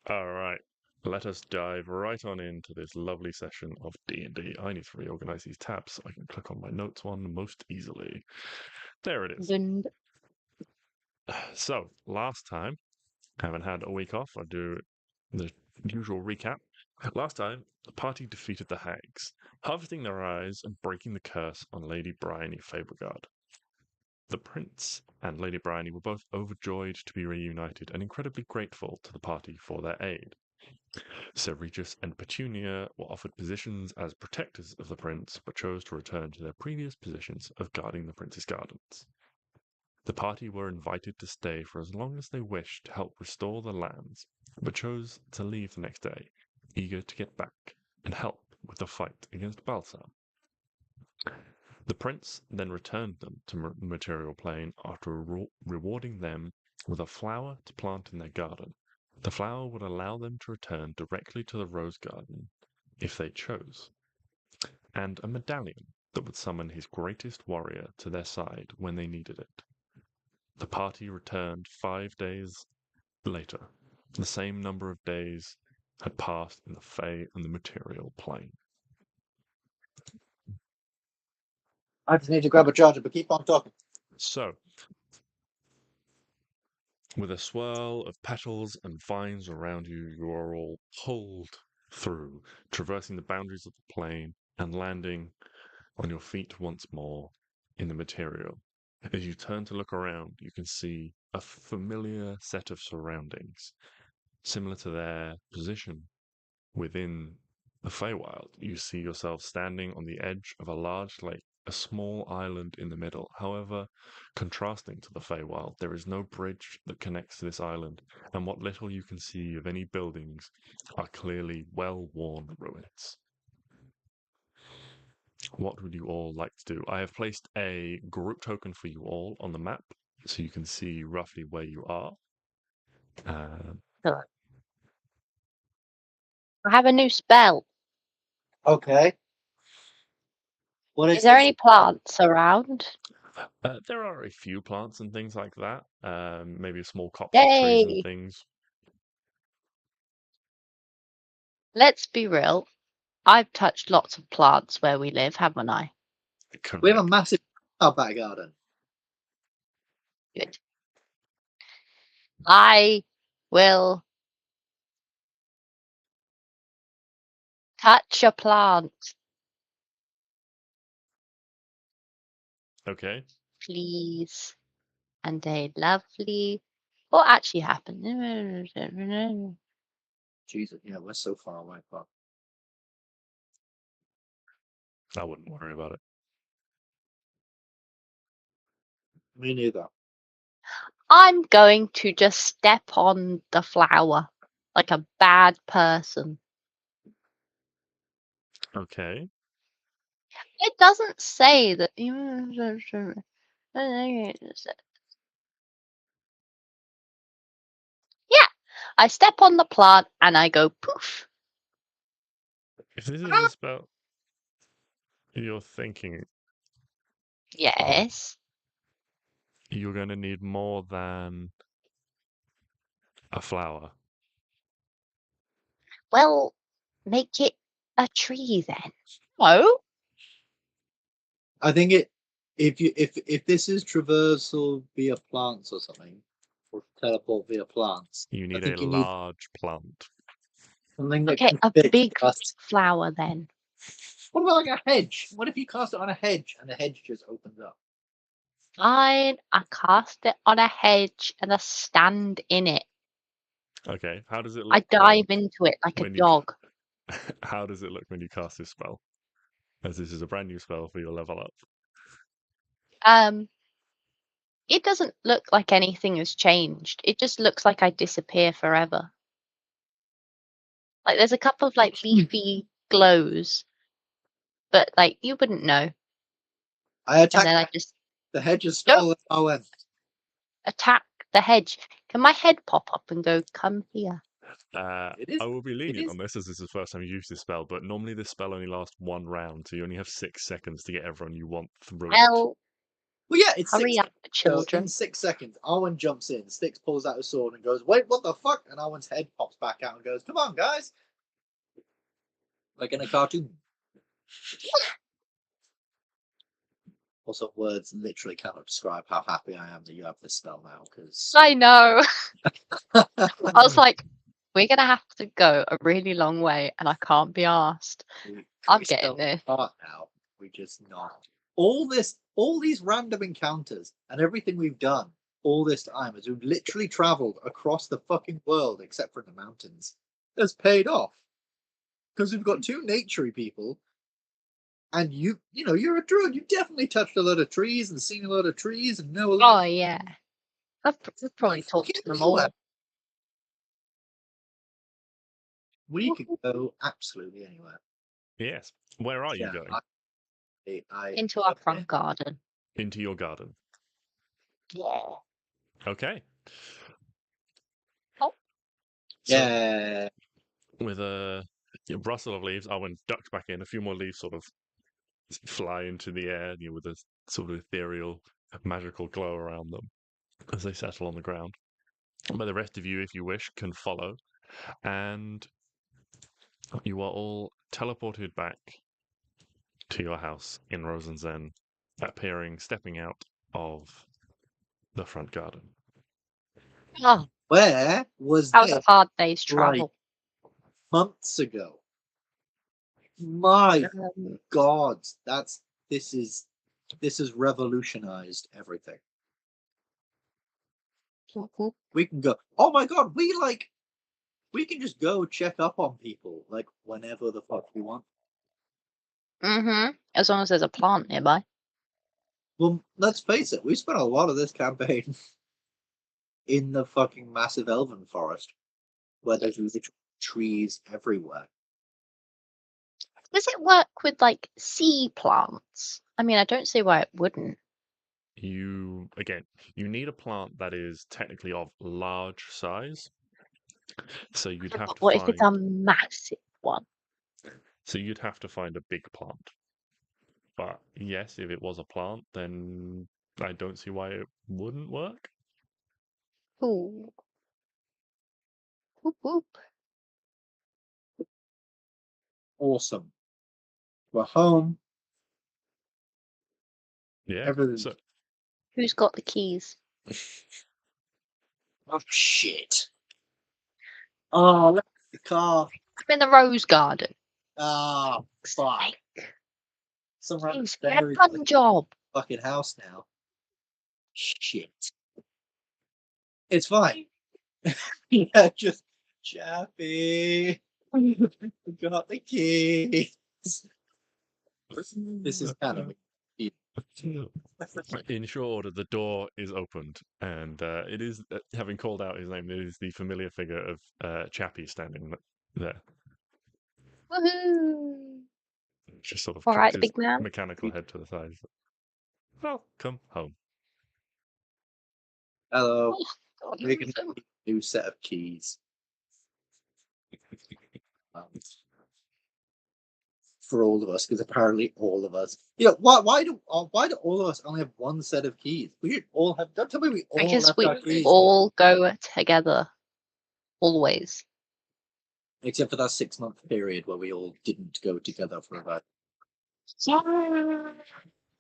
Alright, let us dive right on into this lovely session of D&D. I need to reorganize these tabs so I can click on my notes one most easily. There it is. And So, last time, haven't had a week off, I'll do the usual recap. Last time, the party defeated the hags, harvesting their eyes and breaking the curse on Lady Bryony Fabregard. The prince and Lady Bryony were both overjoyed to be reunited and incredibly grateful to the party for their aid. Sir Regis and Petunia were offered positions as protectors of the prince, but chose to return to their previous positions of guarding the prince's gardens. The party were invited to stay for as long as they wished to help restore the lands, but chose to leave the next day, eager to get back and help with the fight against Balsam. The prince then returned them to the material plane after rewarding them with a flower to plant in their garden. The flower would allow them to return directly to the rose garden if they chose, and a medallion that would summon his greatest warrior to their side when they needed it. The party returned 5 days later. The same number of days had passed in the Fey and the material plane. I just need to grab a charger, but keep on talking. So, with a swirl of petals and vines around you, you are all pulled through, traversing the boundaries of the plane and landing on your feet once more in the material. As you turn to look around, you can see a familiar set of surroundings, similar to their position within the Feywild. You see yourself standing on the edge of a large lake, a small island in the middle. However, contrasting to the Feywild, there is no bridge that connects to this island, and what little you can see of any buildings are clearly well-worn ruins. What would you all like to do? I have placed a group token for you all on the map, so you can see roughly where you are. I have a new spell. Okay. What Is there this? any plants around? There are a few plants and things like that. Maybe a small copse of trees and Yay! things. Let's be real. I've touched lots of plants where we live, haven't I? We have a Correct. massive back garden. Good. I will touch a plant, Okay. please. And a lovely. What actually happened? Jesus, yeah, we're so far away. But I wouldn't worry about it. me neither. I'm going to just step on the flower like a bad person. Okay. It doesn't say that. Yeah, I step on the plant and I go poof. If this is a spell you're thinking, Yes. you're going to need more than a flower. Well, make it a tree then. No. I think if this is traversal via plants or something, or teleport via plants, You I need think a you need large plant. something that Okay, can a fit big just. flower then. What about like a hedge? What if you cast it on a hedge and the hedge just opens up? Fine, I cast it on a hedge and I stand in it. Okay. How does it I look dive into it like a when you? dog. How does it look when you cast this spell? As this is a brand new spell for your level up. It doesn't look like anything has changed. It just looks like I disappear forever. Like there's a couple of like leafy glows, but like you wouldn't know. I And attack then I just the hedge's don't spell at our end. attack the hedge. Can my head pop up and go, come here? It is. I will be lenient is. on this as this is the first time you use this spell, but normally this spell only lasts one round, so you only have 6 seconds to get everyone you want through it. Well, Well, yeah, it's Hurry 6 up, seconds. So children. in 6 seconds, Arwen jumps in, Stix pulls out a sword and goes, "Wait, what the fuck?" And Arwen's head pops back out and goes, "Come on, guys!" Like in a cartoon. Also, words literally cannot describe how happy I am that you have this spell now, because I know. I was like, we're gonna have to go a really long way, and I can't be asked. I'm getting this. Now. We just not all these random encounters and everything we've done all this time as we've literally traveled across the fucking world except for the mountains has paid off because we've got two naturey people, and you know you're a druid. You definitely touched a lot of trees and seen a lot of trees and know a lot. Oh yeah, I've probably talked to them all. We could go absolutely anywhere. Yes. Where are you going? Into our front garden. Into your garden. Yeah. Okay. Oh. Yeah. With a rustle of leaves, Arwen ducked back in. A few more leaves sort of fly into the air, with a sort of ethereal, magical glow around them as they settle on the ground. But the rest of you, if you wish, can follow. And you are all teleported back to your house in Rosenzen, stepping out of the front garden. Oh, Where was that was this a hard day's travel. months ago? My Um, God, this has revolutionized everything. mhm. We can go. Oh my God, we can just go check up on people like whenever the fuck we want. As long as there's a plant nearby. Well, let's face it, we spent a lot of this campaign in the fucking massive elven forest where there's literally trees everywhere. Does it work with like sea plants? I mean, I don't see why it wouldn't. You need a plant that is technically of large size. So you'd have to What if it's a massive one? So you'd have to find a big plant. But yes, if it was a plant, then I don't see why it wouldn't work. Ooh. Whoop whoop. Awesome. We're home. Yeah. Everything. So Who's got the keys? Oh shit. Oh, look at the car. I'm in the rose garden. Ah, fuck. Some random Jeez, get a fairy fun job. fucking house now. Shit. It's fine. Yeah, just Chappy. Got the keys. This is kind of in short order, the door is opened, and it is, having called out his name, it is the familiar figure of Chappie standing there. Woohoo! Just sort of All right, cocks his big man. mechanical head to the side. Welcome home. hello. Oh, God, Making awesome. a new set of keys. For all of us, because apparently all of us, why do all of us only have one set of keys? We should all have. Don't tell me we all Because left we our keys, all go together, always. except for that 6-month period where we all didn't go together for about,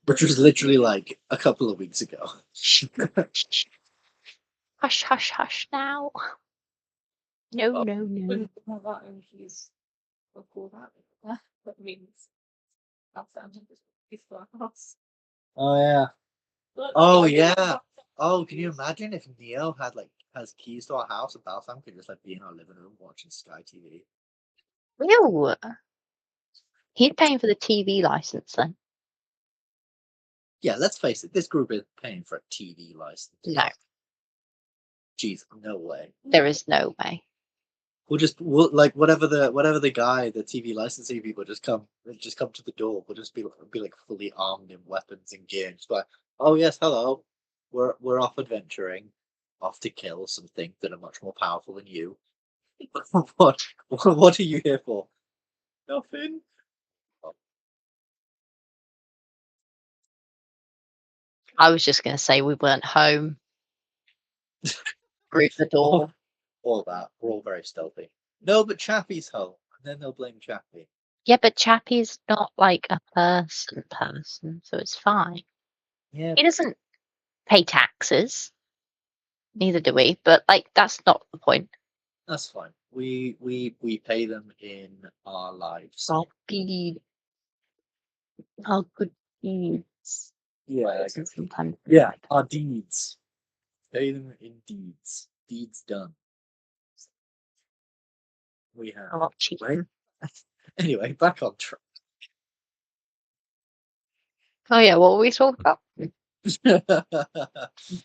which was literally like a couple of weeks ago. Hush, hush, hush now. No, no, no. That means that's down to the house. Oh yeah. Oh yeah. Oh, can you imagine if Neo has keys to our house and Balsam could just be in our living room watching Sky TV? Ew. He's paying for the TV license then. Yeah, let's face it, this group is paying for a TV license. No, Jeez, no way. there is no way. We'll whatever the guy, the TV licensing people just come to the door. We'll just be like fully armed in weapons and gear, and just like, oh yes, hello, we're off adventuring, off to kill some things that are much more powerful than you. What are you here for? Nothing. I was just going to say we weren't home. Through the door. All that. We're all very stealthy. No, but Chappie's home. And then they'll blame Chappie. Yeah, but Chappie's not like a person, so it's fine. Yeah. He doesn't pay taxes. Neither do we, but like that's not the point. That's fine. We pay them in our lives. Our deed. Our good deeds. Yeah. Sometimes. Yeah. Our deeds. Pay them in deeds. Deeds done. We have. A lot cheaper. Anyway, back on track. Oh yeah, what were we talking about?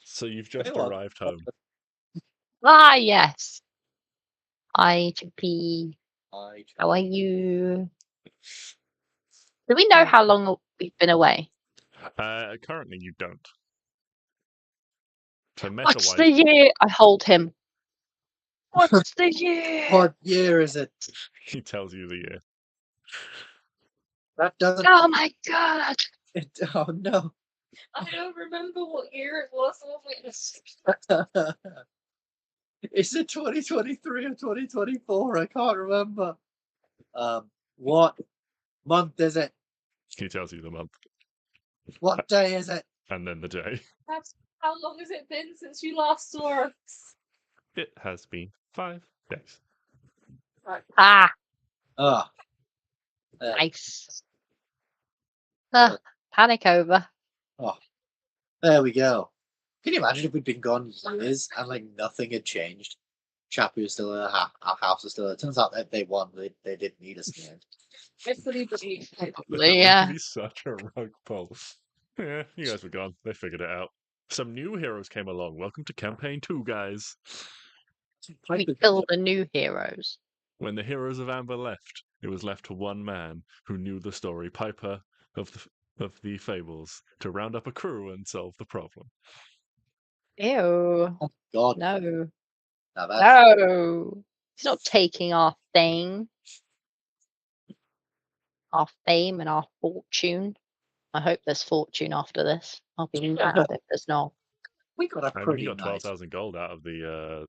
So you've just Go on. arrived home. Ah yes. Hi Chippy. How are you? Do we know how long we've been away? Currently, you don't. So What's meta-wise, the year? I hold him. What's the year? What year is it? he tells you the year. That doesn't. Oh my god! Oh no. I don't remember what year it was. Is it 2023 or 2024? I can't remember. What month is it? He tells you the month What day is it? and then the day. How long has it been since you last saw us? It has been 5 days. Ah, Ah, nice. Panic over. there we go. Can you imagine if we'd been gone years and like nothing had changed? Chappie was still there, our house was still there. It turns out that they won. They didn't need us in the end. It's the believe. That Yeah. would be such a rug pull. Yeah, you guys were gone. They figured it out. Some new heroes came along. Welcome to campaign 2, guys. We killed the new heroes. When the heroes of Amber left, it was left to one man who knew the story, Piper of the Fables, to round up a crew and solve the problem. Ew. Oh God, No. now that's No. He's not taking our thing. Our fame and our fortune. I hope there's fortune after this. I'll be mad if there's not. we got a I mean, pretty you got nice. 12,000 gold out of the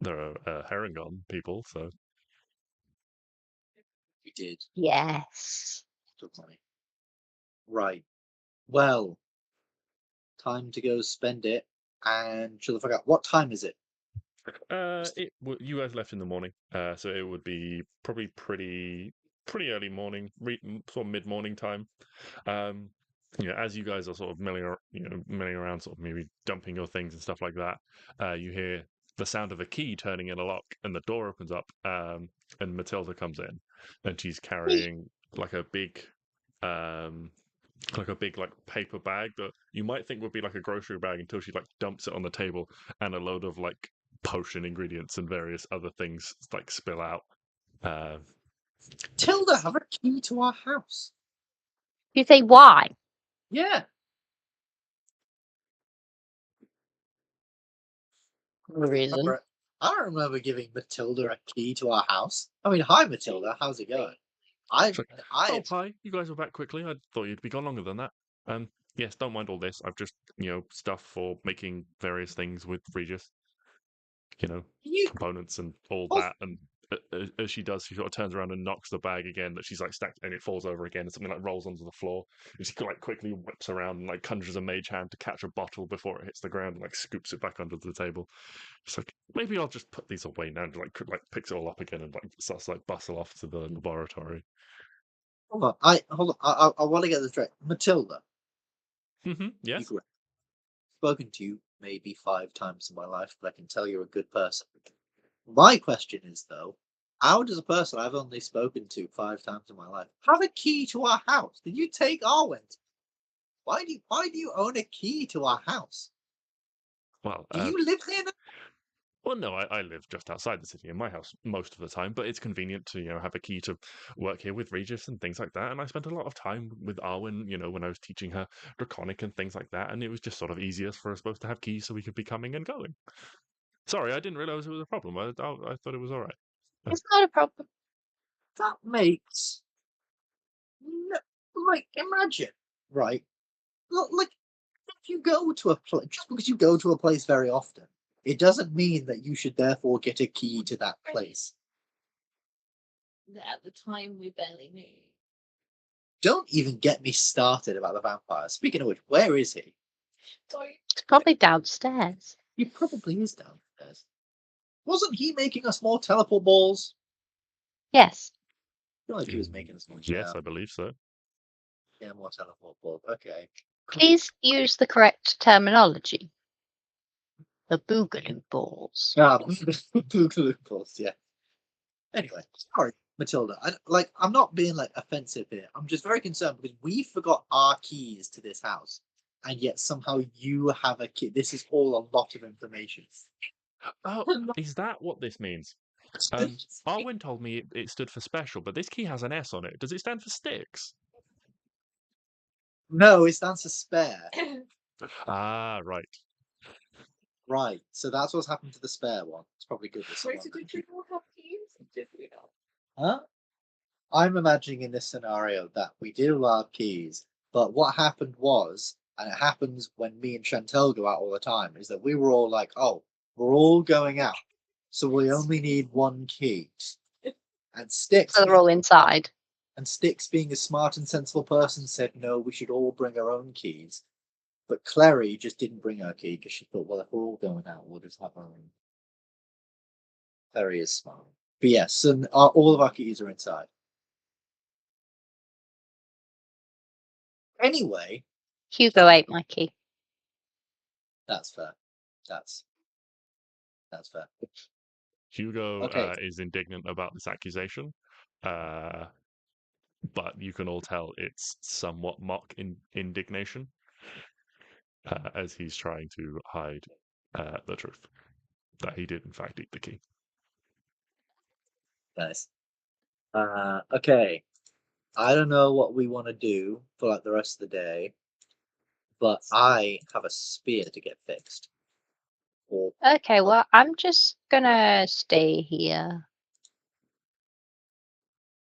Herringon people, so We did. Yes. Took money. Right. Well, time to go spend it. And should I forget what time is it? you guys left in the morning, so it would be probably pretty early morning, sort of mid-morning time. As you guys are sort of milling around, sort of maybe dumping your things and stuff like that, you hear the sound of a key turning in a lock, and the door opens up, and Matilda comes in, and she's carrying like a big paper bag that you might think would be like a grocery bag until she like dumps it on the table, and a load of like potion ingredients and various other things like spill out. Tilda, have a key to our house. You say why? Yeah. The reason. I don't remember giving Matilda a key to our house. I mean, hi Matilda, how's it going? Oh, hi, you guys were back quickly. I thought you'd be gone longer than that. Yes, don't mind all this. I've just, stuff for making various things with Regis. Components and all that. And as she does, she sort of turns around and knocks the bag again that she's like stacked, and it falls over again, and something like rolls onto the floor. And she like quickly whips around and like conjures a mage hand to catch a bottle before it hits the ground, and like scoops it back under the table. It's like, maybe I'll just put these away now, and like picks it all up again and like starts to like bustle off to the laboratory. Hold on. I want to get this straight. Matilda. Yes. Spoken to you maybe 5 times in my life, but I can tell you're a good person. My question is though, how does a person I've only spoken to 5 times in my life have a key to our house? Did you take Arwen's? Why do you own a key to our house? Well, Do you live here now? Well, no, I live just outside the city in my house most of the time, but it's convenient to have a key to work here with Regis and things like that. And I spent a lot of time with Arwen, when I was teaching her Draconic and things like that, and it was just sort of easier for us both to have keys so we could be coming and going. Sorry, I didn't realize it was a problem. I thought it was all right. It's not a problem. That makes imagine, right? Look, like if you go to a place, just because you go to a place very often, it doesn't mean that you should therefore get a key to that place. At the time, we barely knew. Don't even get me started about the vampire. Speaking of which, where is he? Sorry. It's probably downstairs. He probably is downstairs. Wasn't he making us more teleport balls? Yes. I feel like he was making us more. Yes, I believe so. Yeah, more teleport balls. Okay. Please use the correct terminology. The boogaloo balls. Ah, boogaloo balls. Yeah. Anyway, sorry, Matilda. I'm not being like offensive here. I'm just very concerned because we forgot our keys to this house, and yet somehow you have a key. This is all a lot of information. Oh, is that what this means? Arwen told me it stood for special, but this key has an S on it. Does it stand for Stix? No, it stands for spare. Ah, right. Right. So that's what's happened to the spare one. It's probably good. Sorry, did we all have keys? Did we not? Huh? I'm imagining in this scenario that we did all our keys, but what happened was, and it happens when me and Chantel go out all the time, is that we were all like, oh, we're all going out, so we only need one key. And Stix, So they're all inside. and Stix, being a smart and sensible person, said, no, we should all bring our own keys. But Klari just didn't bring her key because she thought, well, if we're all going out, we'll just have our own. Klari is smart. But yes, so all of our keys are inside. Anyway, Hugo ate my key. that's fair. That's fair. Hugo Okay. is indignant about this accusation, but you can all tell it's somewhat mock indignation, as he's trying to hide the truth that he did in fact eat the key. Nice. Okay. I don't know what we want to do for like the rest of the day, but I have a spear to get fixed. Or Okay, well, I'm just gonna stay here.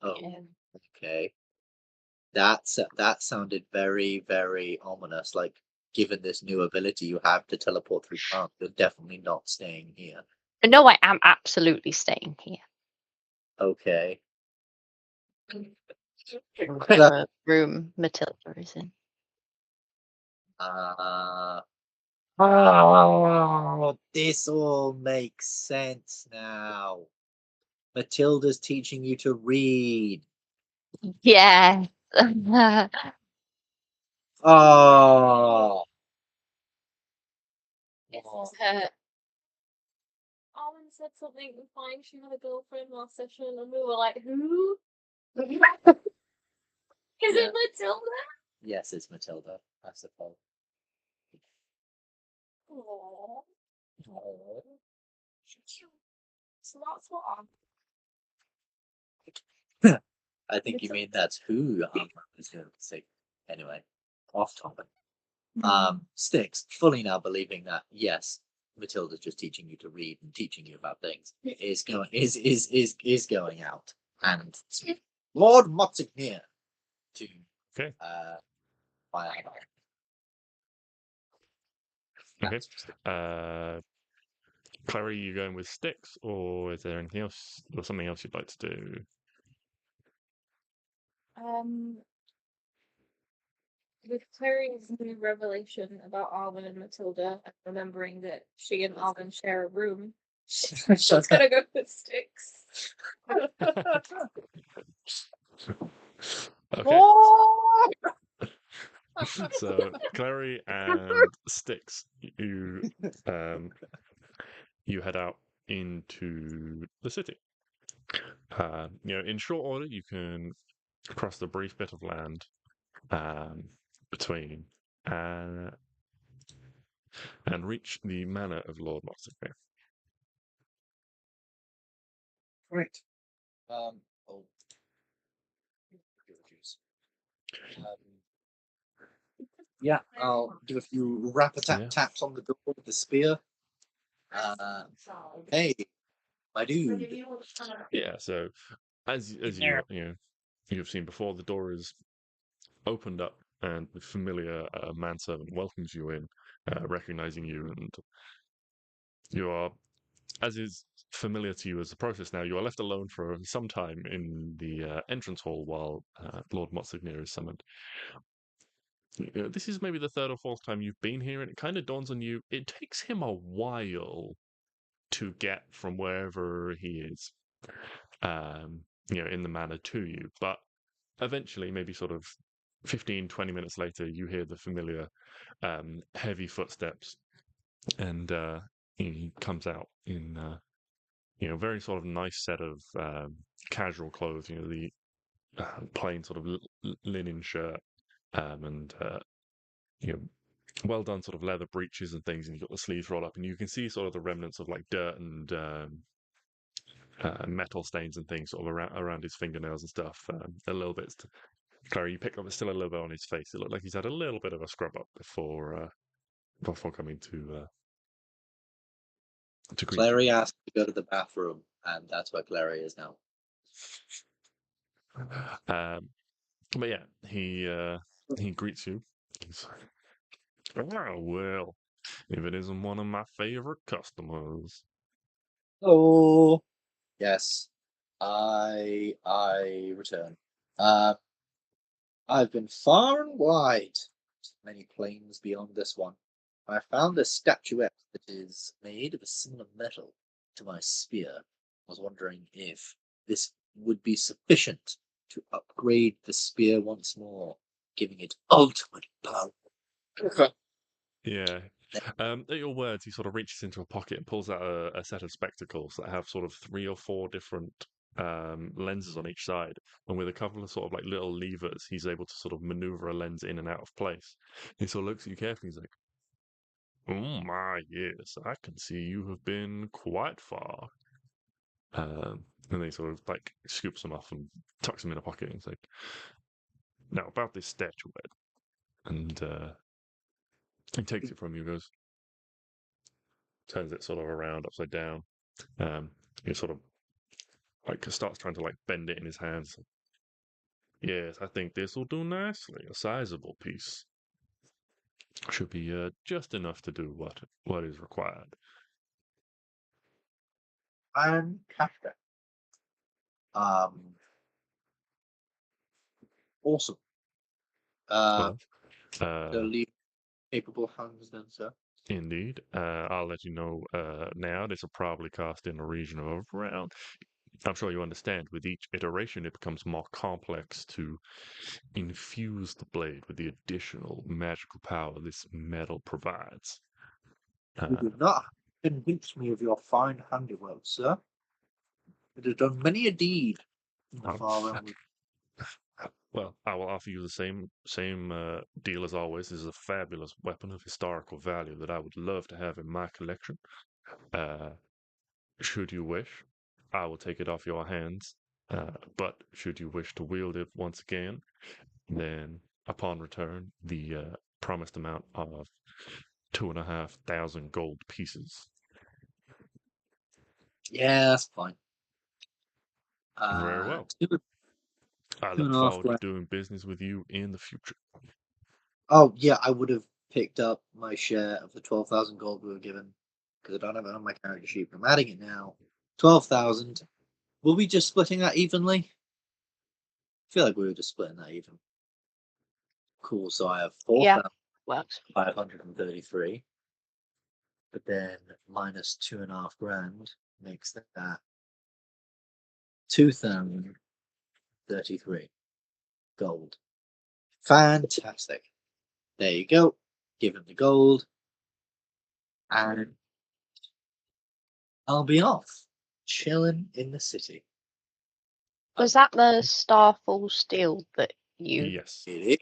oh, Yeah. okay. That sounded very, very ominous. Like, given this new ability you have to teleport through time, you're definitely not staying here. No, I am absolutely staying here. Okay. Whatever room Matilda is in. Oh, this all makes sense now. Matilda's teaching you to read. Yeah. Oh, Arwen said something implying she had a girlfriend last session, and we were like, who? Is it Matilda? yes, it's Matilda, I suppose. Aww. So that's what I think you mean that's who I was going to say. Anyway, off topic. Stix, fully now believing that yes, Matilda's just teaching you to read and teaching you about things is going out and Lord Motsigneer to Okay. buy out. Okay. Klari, you going with Stix, or is there anything else or something else you'd like to do? with Clary's new revelation about Arwen and Matilda, and remembering that she and Arwen share a room, she's gonna go with Stix. Okay. So Klari and Stix, you head out into the city. In short order, you can cross the brief bit of land between and reach the manor of Lord Moxignear. Great. Yeah, I'll do a few taps on the door with the spear. Hey, my dude. Yeah. So as you've seen before, the door is opened up and the familiar manservant welcomes you in. recognizing you, and you are, as is familiar to you as the process now, you are left alone for some time in the entrance hall while Lord Motsignir is summoned. This is maybe the third or fourth time you've been here, and it kind of dawns on you, it takes him a while to get from wherever he is, in the manor to you. But eventually, maybe sort of 15, 20 minutes later, you hear the familiar heavy footsteps, and he comes out in very sort of nice set of casual clothes. The plain sort of linen shirt, and well done sort of leather breeches and things, and you've got the sleeves rolled up, and you can see sort of the remnants of like dirt and metal stains and things sort of around his fingernails and stuff. A little bit. Klari, you pick up, it's still a little bit on his face. It looked like he's had a little bit of a scrub up before coming to greet you. Klari asked to go to the bathroom, and that's where Klari is now. But yeah, he greets you. He's like, "Oh, well, if it isn't one of my favorite customers." Oh, yes. I return. I've been far and wide, many planes beyond this one. I found a statuette that is made of a similar metal to my spear. I was wondering if this would be sufficient to upgrade the spear once more, giving it ultimate power. Yeah. At your words, he sort of reaches into a pocket and pulls out a set of spectacles that have sort of 3 or 4 different lenses on each side, and with a couple of sort of like little levers, he's able to sort of maneuver a lens in and out of place. He sort of looks at you carefully. He's like, "Oh my, yes, I can see you have been quite far." And then he sort of like scoops them off and tucks them in a pocket. And he's like, "Now about this statuette," and he takes it from you, goes, turns it sort of around upside down. He sort of like starts trying to like bend it in his hands. Yes, I think this will do nicely. A sizable piece. Should be just enough to do what is required. Fantastic. Awesome. Well, So leave capable hands then, sir. Indeed. I'll let you know now. This will probably cost in the region of around. I'm sure you understand. With each iteration, it becomes more complex to infuse the blade with the additional magical power this metal provides. You do not convince me of your fine handiwork, sir. It has done many a deed in the far realm. Well, I will offer you the same deal as always. This is a fabulous weapon of historical value that I would love to have in my collection. Should you wish, I will take it off your hands. But should you wish to wield it once again, then upon return, the promised amount of 2,500 gold pieces. Yeah, that's fine. Very well. I look forward to doing business with you in the future. Oh, yeah, I would have picked up my share of the 12,000 gold we were given, because I don't have it on my character sheet, but I'm adding it now. 12,000. Were we just splitting that evenly? I feel like we were just splitting that even. Cool, so I have 4,533. But then minus 2.5 grand makes that 2,033 gold. Fantastic. There you go. Give him the gold. And I'll be off. Chilling in the city. Was that the Starfall steel that you... Yes. It is.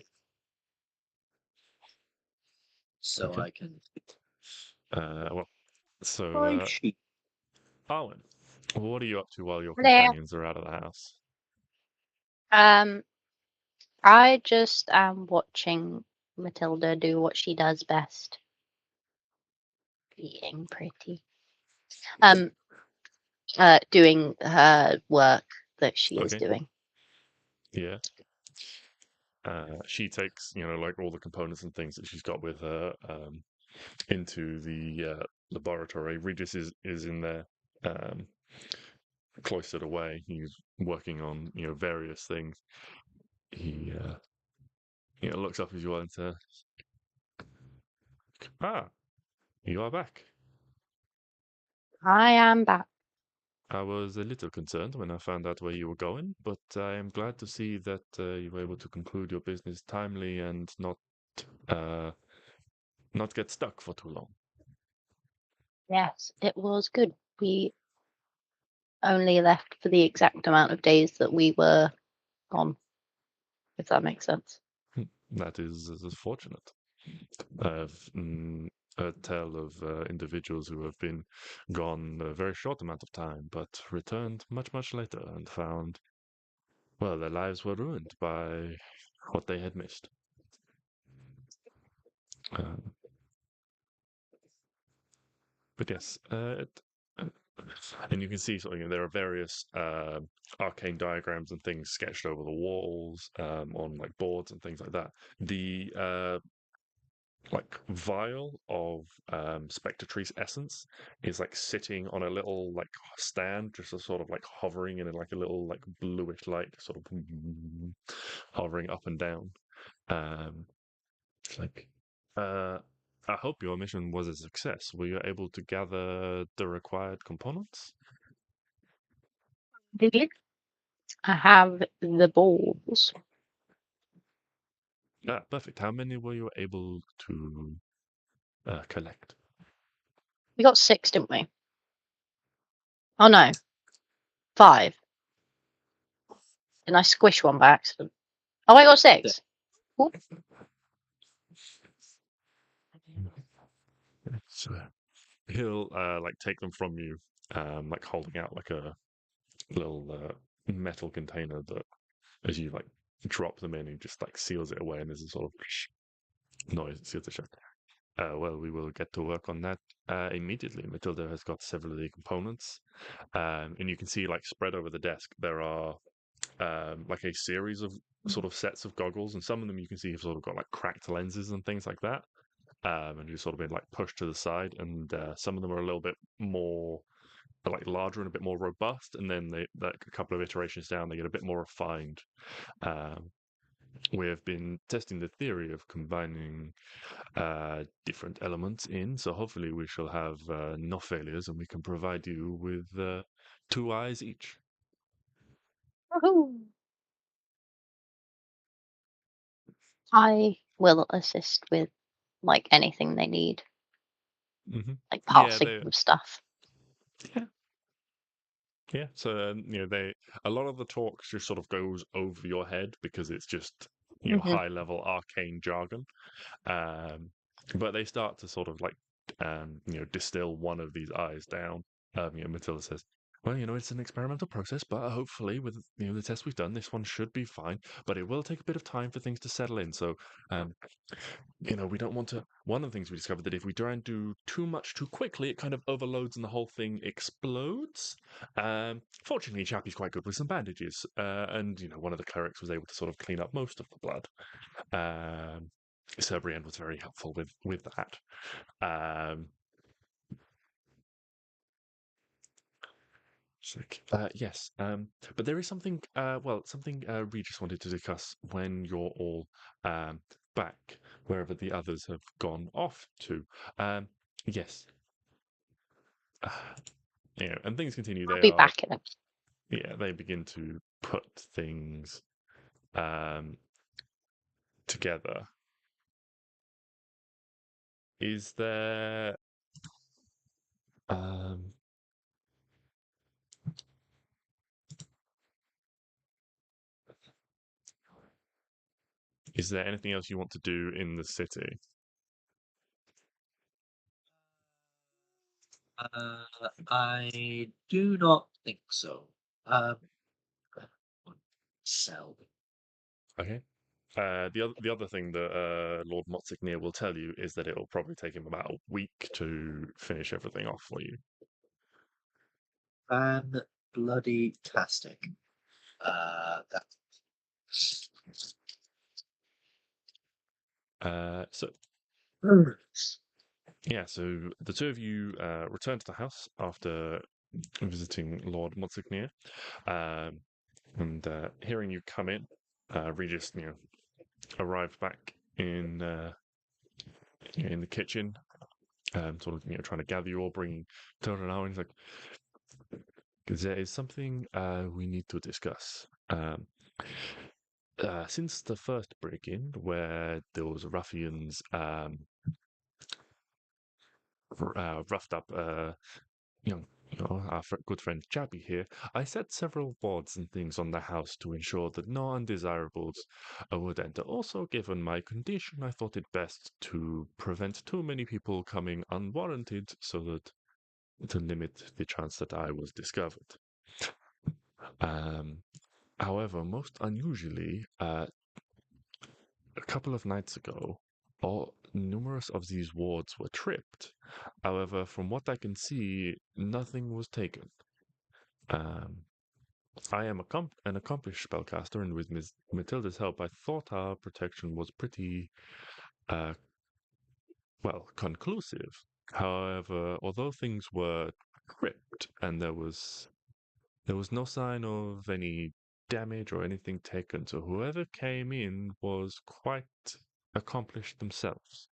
So Okay. I can... Arwen, what are you up to while your Hello. companions are out of the house? I just am watching Matilda do what she does best. Being pretty. Doing her work that she is doing. Yeah. She takes, like all the components and things that she's got with her, into the laboratory. Regis is in there, cloistered away. He's working on various things. He looks up as you enter. Ah, you are back. I am back. I was a little concerned when I found out where you were going, but I am glad to see that you were able to conclude your business timely and not get stuck for too long. Yes, it was good. We only left for the exact amount of days that we were gone, if that makes sense. That is fortunate. I've heard tell of individuals who have been gone a very short amount of time, but returned much, much later and found, well, their lives were ruined by what they had missed. But yes, and you can see there are various arcane diagrams and things sketched over the walls on like boards and things like that. The like vial of Spectatrice essence is like sitting on a little like stand, just a sort of like hovering in like a little like bluish light, sort of hovering up and down. It's like I hope your mission was a success. Were you able to gather the required components? I have the balls. Ah, perfect. How many were you able to collect? We got 6, didn't we? Oh no, 5. Didn't I squish one by accident? Oh, I got 6. So he'll like take them from you, like holding out like a little metal container that, as you like drop them in, he just like seals it away, and there's a sort of noise that seals it shut. Well, we will get to work on that immediately. Matilda has got several of the components, and you can see like spread over the desk there are like a series of sort of sets of goggles, and some of them you can see have sort of got like cracked lenses and things like that, and just sort of been like pushed to the side, and some of them are a little bit more like larger and a bit more robust, and then they like a couple of iterations down they get a bit more refined. We have been testing the theory of combining different elements in, so hopefully we shall have no failures, and we can provide you with 2 eyes each. Woohoo! I will assist with like anything they need, Mm-hmm. like Yeah, passing them stuff. Yeah, so a lot of the talk just sort of goes over your head because it's just high level arcane jargon, but they start to sort of like distill one of these eyes down. Matilda says, "Well, it's an experimental process, but hopefully with the tests we've done, this one should be fine. But it will take a bit of time for things to settle in. So, we don't want to. One of the things we discovered that if we try and do too much too quickly, it kind of overloads and the whole thing explodes. Fortunately, Chappie's quite good with some bandages, and one of the clerics was able to sort of clean up most of the blood. So Brienne was very helpful with that. Yes, but there is something. Something Regis wanted to discuss when you're all back, wherever the others have gone off to. Yes, and things continue. I'll They be are, back in it. yeah, they begin to put things together. Is there is there anything else you want to do in the city? I do not think so. Sell. Okay. The other thing that Lord Motsigneer will tell you is that it will probably take him about a week to finish everything off for you. Bloody tastic. So Yeah, so the two of you return to the house after visiting Lord Monsignor, and hearing you come in, Regis, arrived back in the kitchen, sort of trying to gather you all, bringing Tilda now, and he's like, there is something we need to discuss. Since the first break-in, where those ruffians roughed up, our good friend Jabby here, I set several boards and things on the house to ensure that no undesirables would enter. Also, given my condition, I thought it best to prevent too many people coming unwarranted, so that to limit the chance that I was discovered. However, most unusually, a couple of nights ago, numerous of these wards were tripped. However, from what I can see, nothing was taken. I am an accomplished spellcaster, and with Ms. Matilda's help, I thought our protection was pretty, conclusive. However, although things were tripped and there was no sign of any damage or anything taken, so whoever came in was quite accomplished themselves.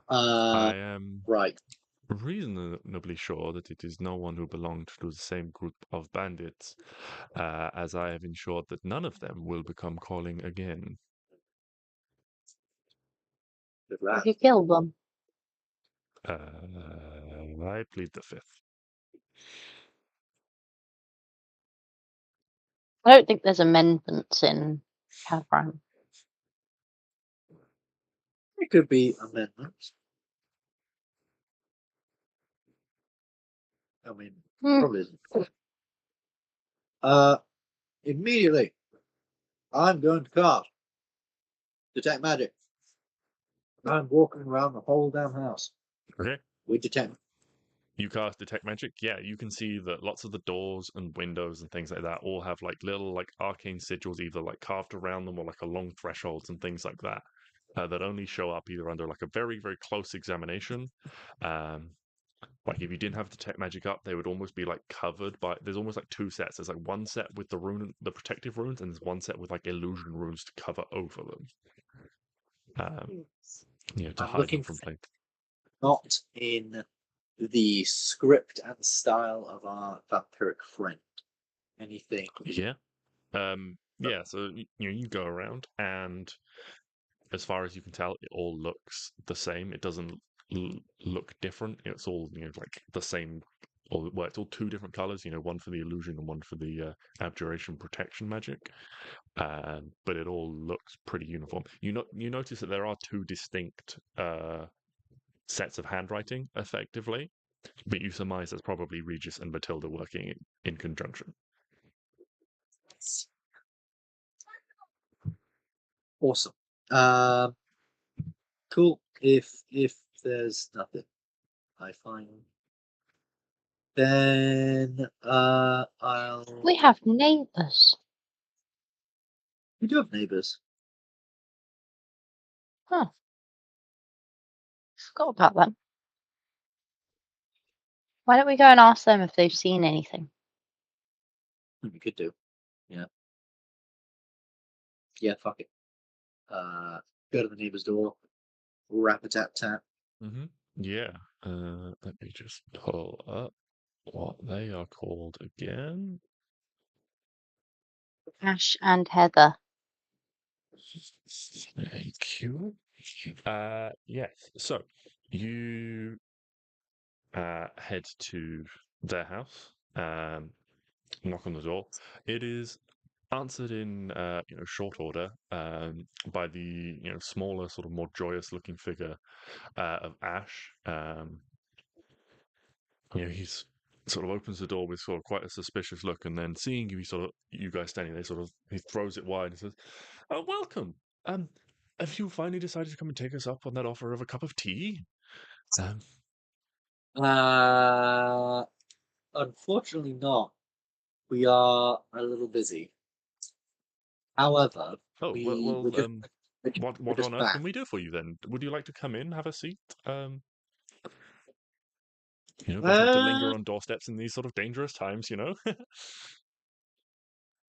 I am Right. reasonably sure that it is no one who belonged to the same group of bandits, as I have ensured that none of them will become calling again. Good Have lad. you killed them? I plead the fifth. I don't think there's amendments in Kavran. It could be amendments. I mean, probably isn't. Immediately, I'm going to cast detect magic. I'm walking around the whole damn house Okay. with detect. You cast detect magic. Yeah, you can see that lots of the doors and windows and things like that all have like little like arcane sigils, either like carved around them or like along thresholds and things like that, that only show up either under like a very very close examination. Like if you didn't have detect magic up, they would almost be like covered by. There's almost like two sets. There's like one set with the protective runes, and there's one set with like illusion runes to cover over them. To I'm hide looking them from plague. not in the script and style of our vampiric friend. Anything? Yeah. Yeah. So you go around, and as far as you can tell, it all looks the same. It doesn't look different. It's all like the same. Well, it's all two different colors. One for the illusion and one for the abjuration protection magic. But it all looks pretty uniform. You notice that there are two distinct sets of handwriting, effectively, but you surmise that's probably Regis and Matilda working in conjunction. Awesome. Cool. If there's nothing I find, then I'll. We have neighbours. We do have neighbours. Huh. Forgot about them. Why don't we go and ask them if they've seen anything? We could do. Yeah. Yeah. Fuck it. Go to the neighbour's door. Rap a tap tap. Mm-hmm. Yeah. Let me just pull up what they are called again. Ash and Heather. Thank you. Yes. So you head to their house. Knock on the door. It is answered in short order by the smaller, sort of more joyous looking figure of Ash. He's sort of opens the door with sort of quite a suspicious look, and then seeing you guys standing there, he throws it wide and says, "Welcome. Have you finally decided to come and take us up on that offer of a cup of tea?" Unfortunately not. We are a little busy. However, Oh, we're just What just on earth can we do for you then? Would you like to come in, have a seat? Best not to linger on doorsteps in these sort of dangerous times,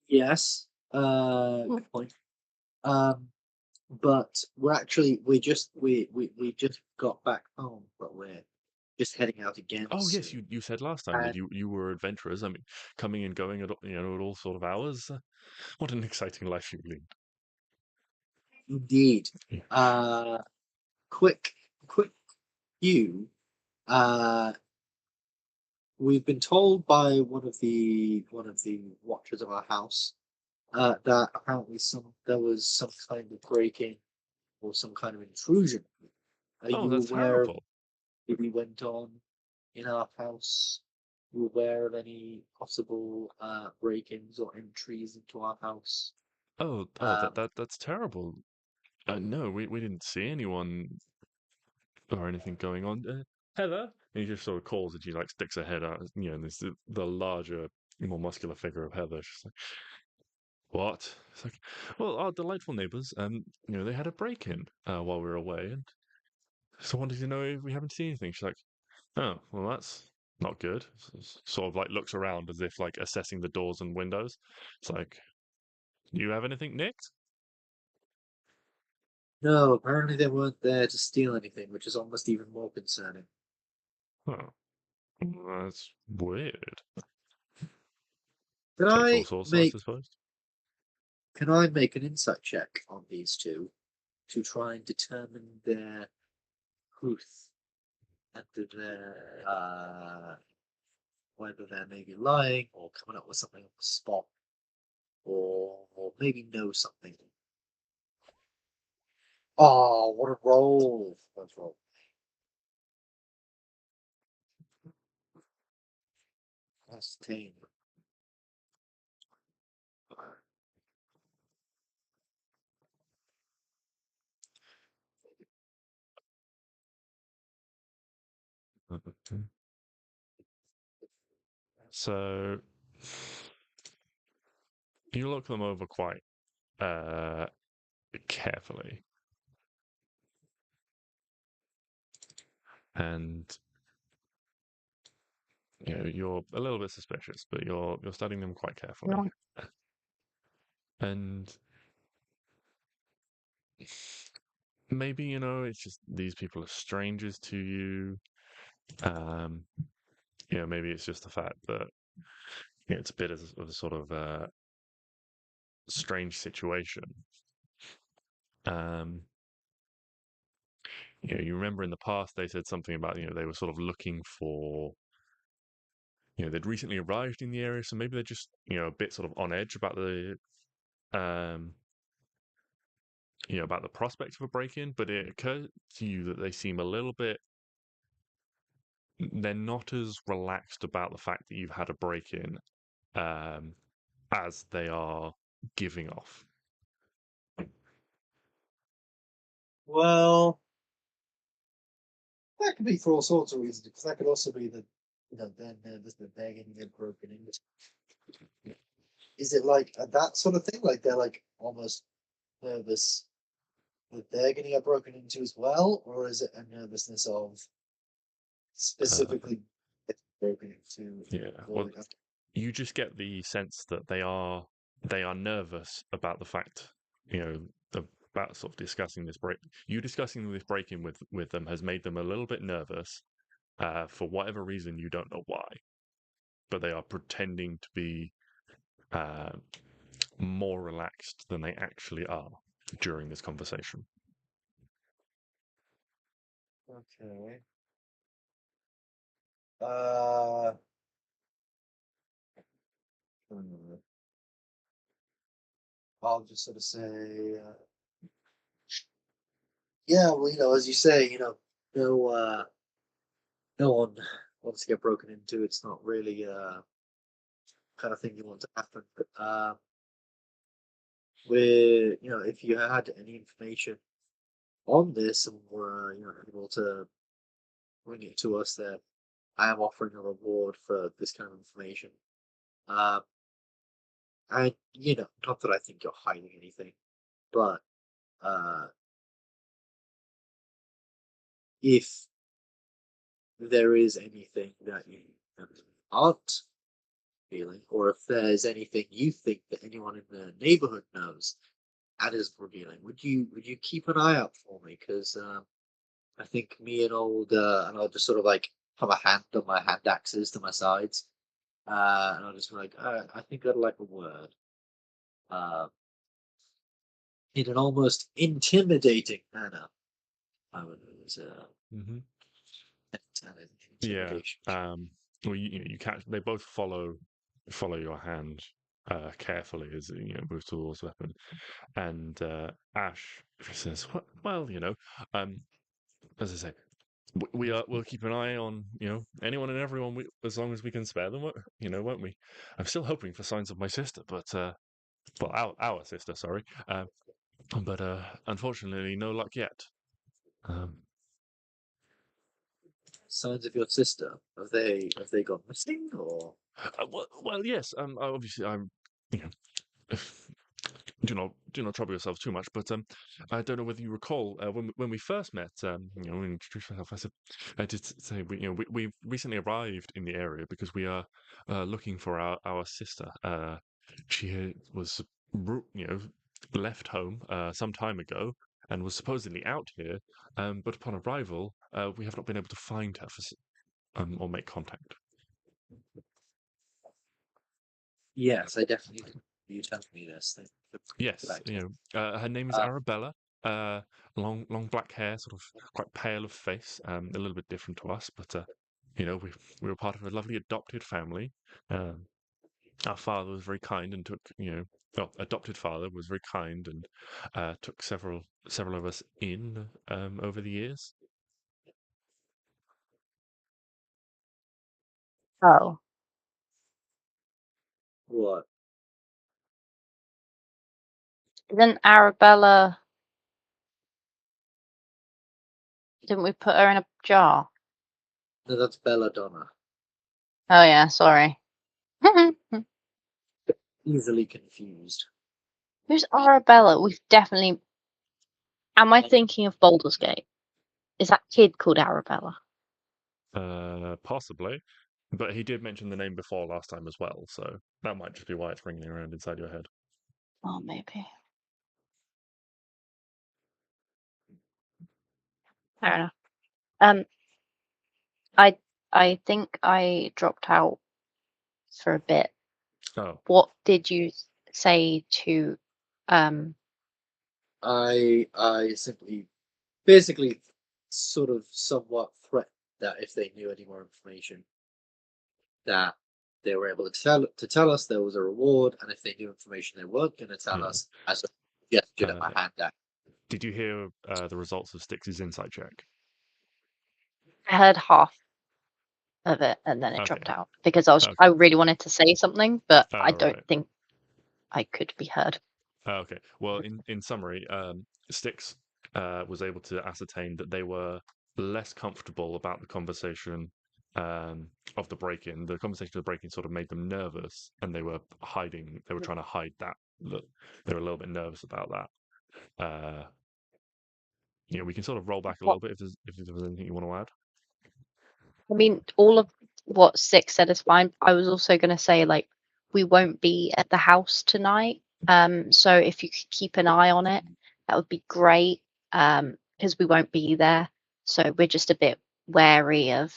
Yes. Good point. But we just got back home, but we're just heading out again Oh yes, soon. you said last time that And you were adventurers. I mean, coming and going at all sort of hours. What an exciting life you lead. indeed, Yeah. quick view. We've been told by one of the watchers of our house that apparently there was some kind of break-in or some kind of intrusion. Are Oh, you that's aware of terrible. what we went on in our house? Are you aware of any possible break-ins or entries into our house? Oh, Um, that's terrible. No, we didn't see anyone or anything going on. Heather, and he just sort of calls and she like sticks her head out. And there's the larger, more muscular figure of Heather. She's like, "What?" It's like, "Well, our delightful neighbors, they had a break-in while we were away, and so wanted to know if we haven't seen anything." She's like, "Oh, well, that's not good." Sort of like looks around as if like assessing the doors and windows. It's like, "Do you have anything nicked?" no, apparently they weren't there to steal anything, which is almost even more concerning. Oh, that's weird. Can Takes all I sorts, I make suppose. can I make an insight check on these two to try and determine their truth and whether they're maybe lying or coming up with something on the spot or maybe know something. Oh, what a roll! Let's roll. That's 10. So you look them over quite uh, carefully, and you're a little bit suspicious, but you're studying them quite carefully, Right. and maybe it's just these people are strangers to you. Um, maybe it's just the fact that it's a bit of a sort of strange situation. Um, you remember in the past they said something about they were sort of looking for they'd recently arrived in the area, so maybe they're just a bit sort of on edge about the um about the prospect of a break-in. But it occurred to you that they seem a little bit they're not as relaxed about the fact that you've had a break-in um as they are giving off. Well, that could be for all sorts of reasons, because that could also be that they're nervous that they're going to get broken into. Is it like that sort of thing? Like they're like almost nervous that they're going to get broken into as well, or is it a nervousness of uh, specifically getting broken into? yeah, well, you just get the sense that they are nervous about the fact you know about sort of discussing this break. You discussing this break-in with them has made them a little bit nervous for whatever reason. You don't know why, but they are pretending to be uh, more relaxed than they actually are during this conversation. Okay. Uh, hmm. I'll just sort of say, yeah, well, as you say, no, no one wants to get broken into. It's not really kind of thing you want to happen. But if you had any information on this and were able to bring it to us, then I am offering a reward for this kind of information. Um, and not that I think you're hiding anything, but if there is anything that you aren't feeling, or if there's anything you think that anyone in the neighborhood knows and is revealing, would you keep an eye out for me? Because I think me and I'll just sort of like have a hand on my hand axes to my sides, and I'll just be like, I think I'd like a word, in an almost intimidating manner. I would Mm-hmm. an Yeah. intimidation. Well, you catch. They both follow your hand carefully as you know move towards the weapon, and Ash says, "Well, as I say, we'll keep an eye on anyone and everyone as long as we can spare them, won't we? I'm still hoping for signs of my sister, but well, our sister, sorry, but unfortunately, no luck yet." Um, Signs of your sister? Have they gone missing, or? well, yes. Obviously, I'm. You know, do not trouble yourselves too much. But I don't know whether you recall when we first met. When we introduced myself, I did say we recently arrived in the area because we are looking for our sister. She was left home some time ago and was supposedly out here. But upon arrival, we have not been able to find her or make contact. Yes, I definitely did. You told me this. Yes, her name is Uh, Arabella. Long black hair, sort of quite pale of face. A little bit different to us, but we were part of a lovely adopted family. Our father was very kind and took adopted father was very kind and took several of us in over the years. Oh, what? then Arabella, didn't we put her in a jar? No, that's Belladonna. Oh yeah, sorry. Easily confused. Who's Arabella? We've definitely. Am I thinking of Baldur's Gate? Is that kid called Arabella? Possibly, but he did mention the name before last time as well, so that might just be why it's ringing around inside your head. Oh, maybe. Fair enough. I think I dropped out for a bit. Oh, What did you say to I simply, basically, sort of somewhat threatened that if they knew any more information, that they were able to tell us there was a reward, and if they knew information they weren't going to tell yeah. us, as a gesture at my hand out. Did you hear the results of Stix's insight check? I heard half of it and then it Okay. dropped out because I Okay. really wanted to say something, but I Oh, don't right. think I could be heard. Okay. Well, in summary, Stix was able to ascertain that they were less comfortable about the conversation of the break-in. The conversation of the break-in sort of made them nervous, and they were hiding. They were trying to hide that. Look, they were a little bit nervous about that. We can sort of roll back a little bit if there was anything you want to add. I mean, all of what Stix said is fine. I was also going to say, like, we won't be at the house tonight. So if you could keep an eye on it, that would be great. Because we won't be there. So we're just a bit wary of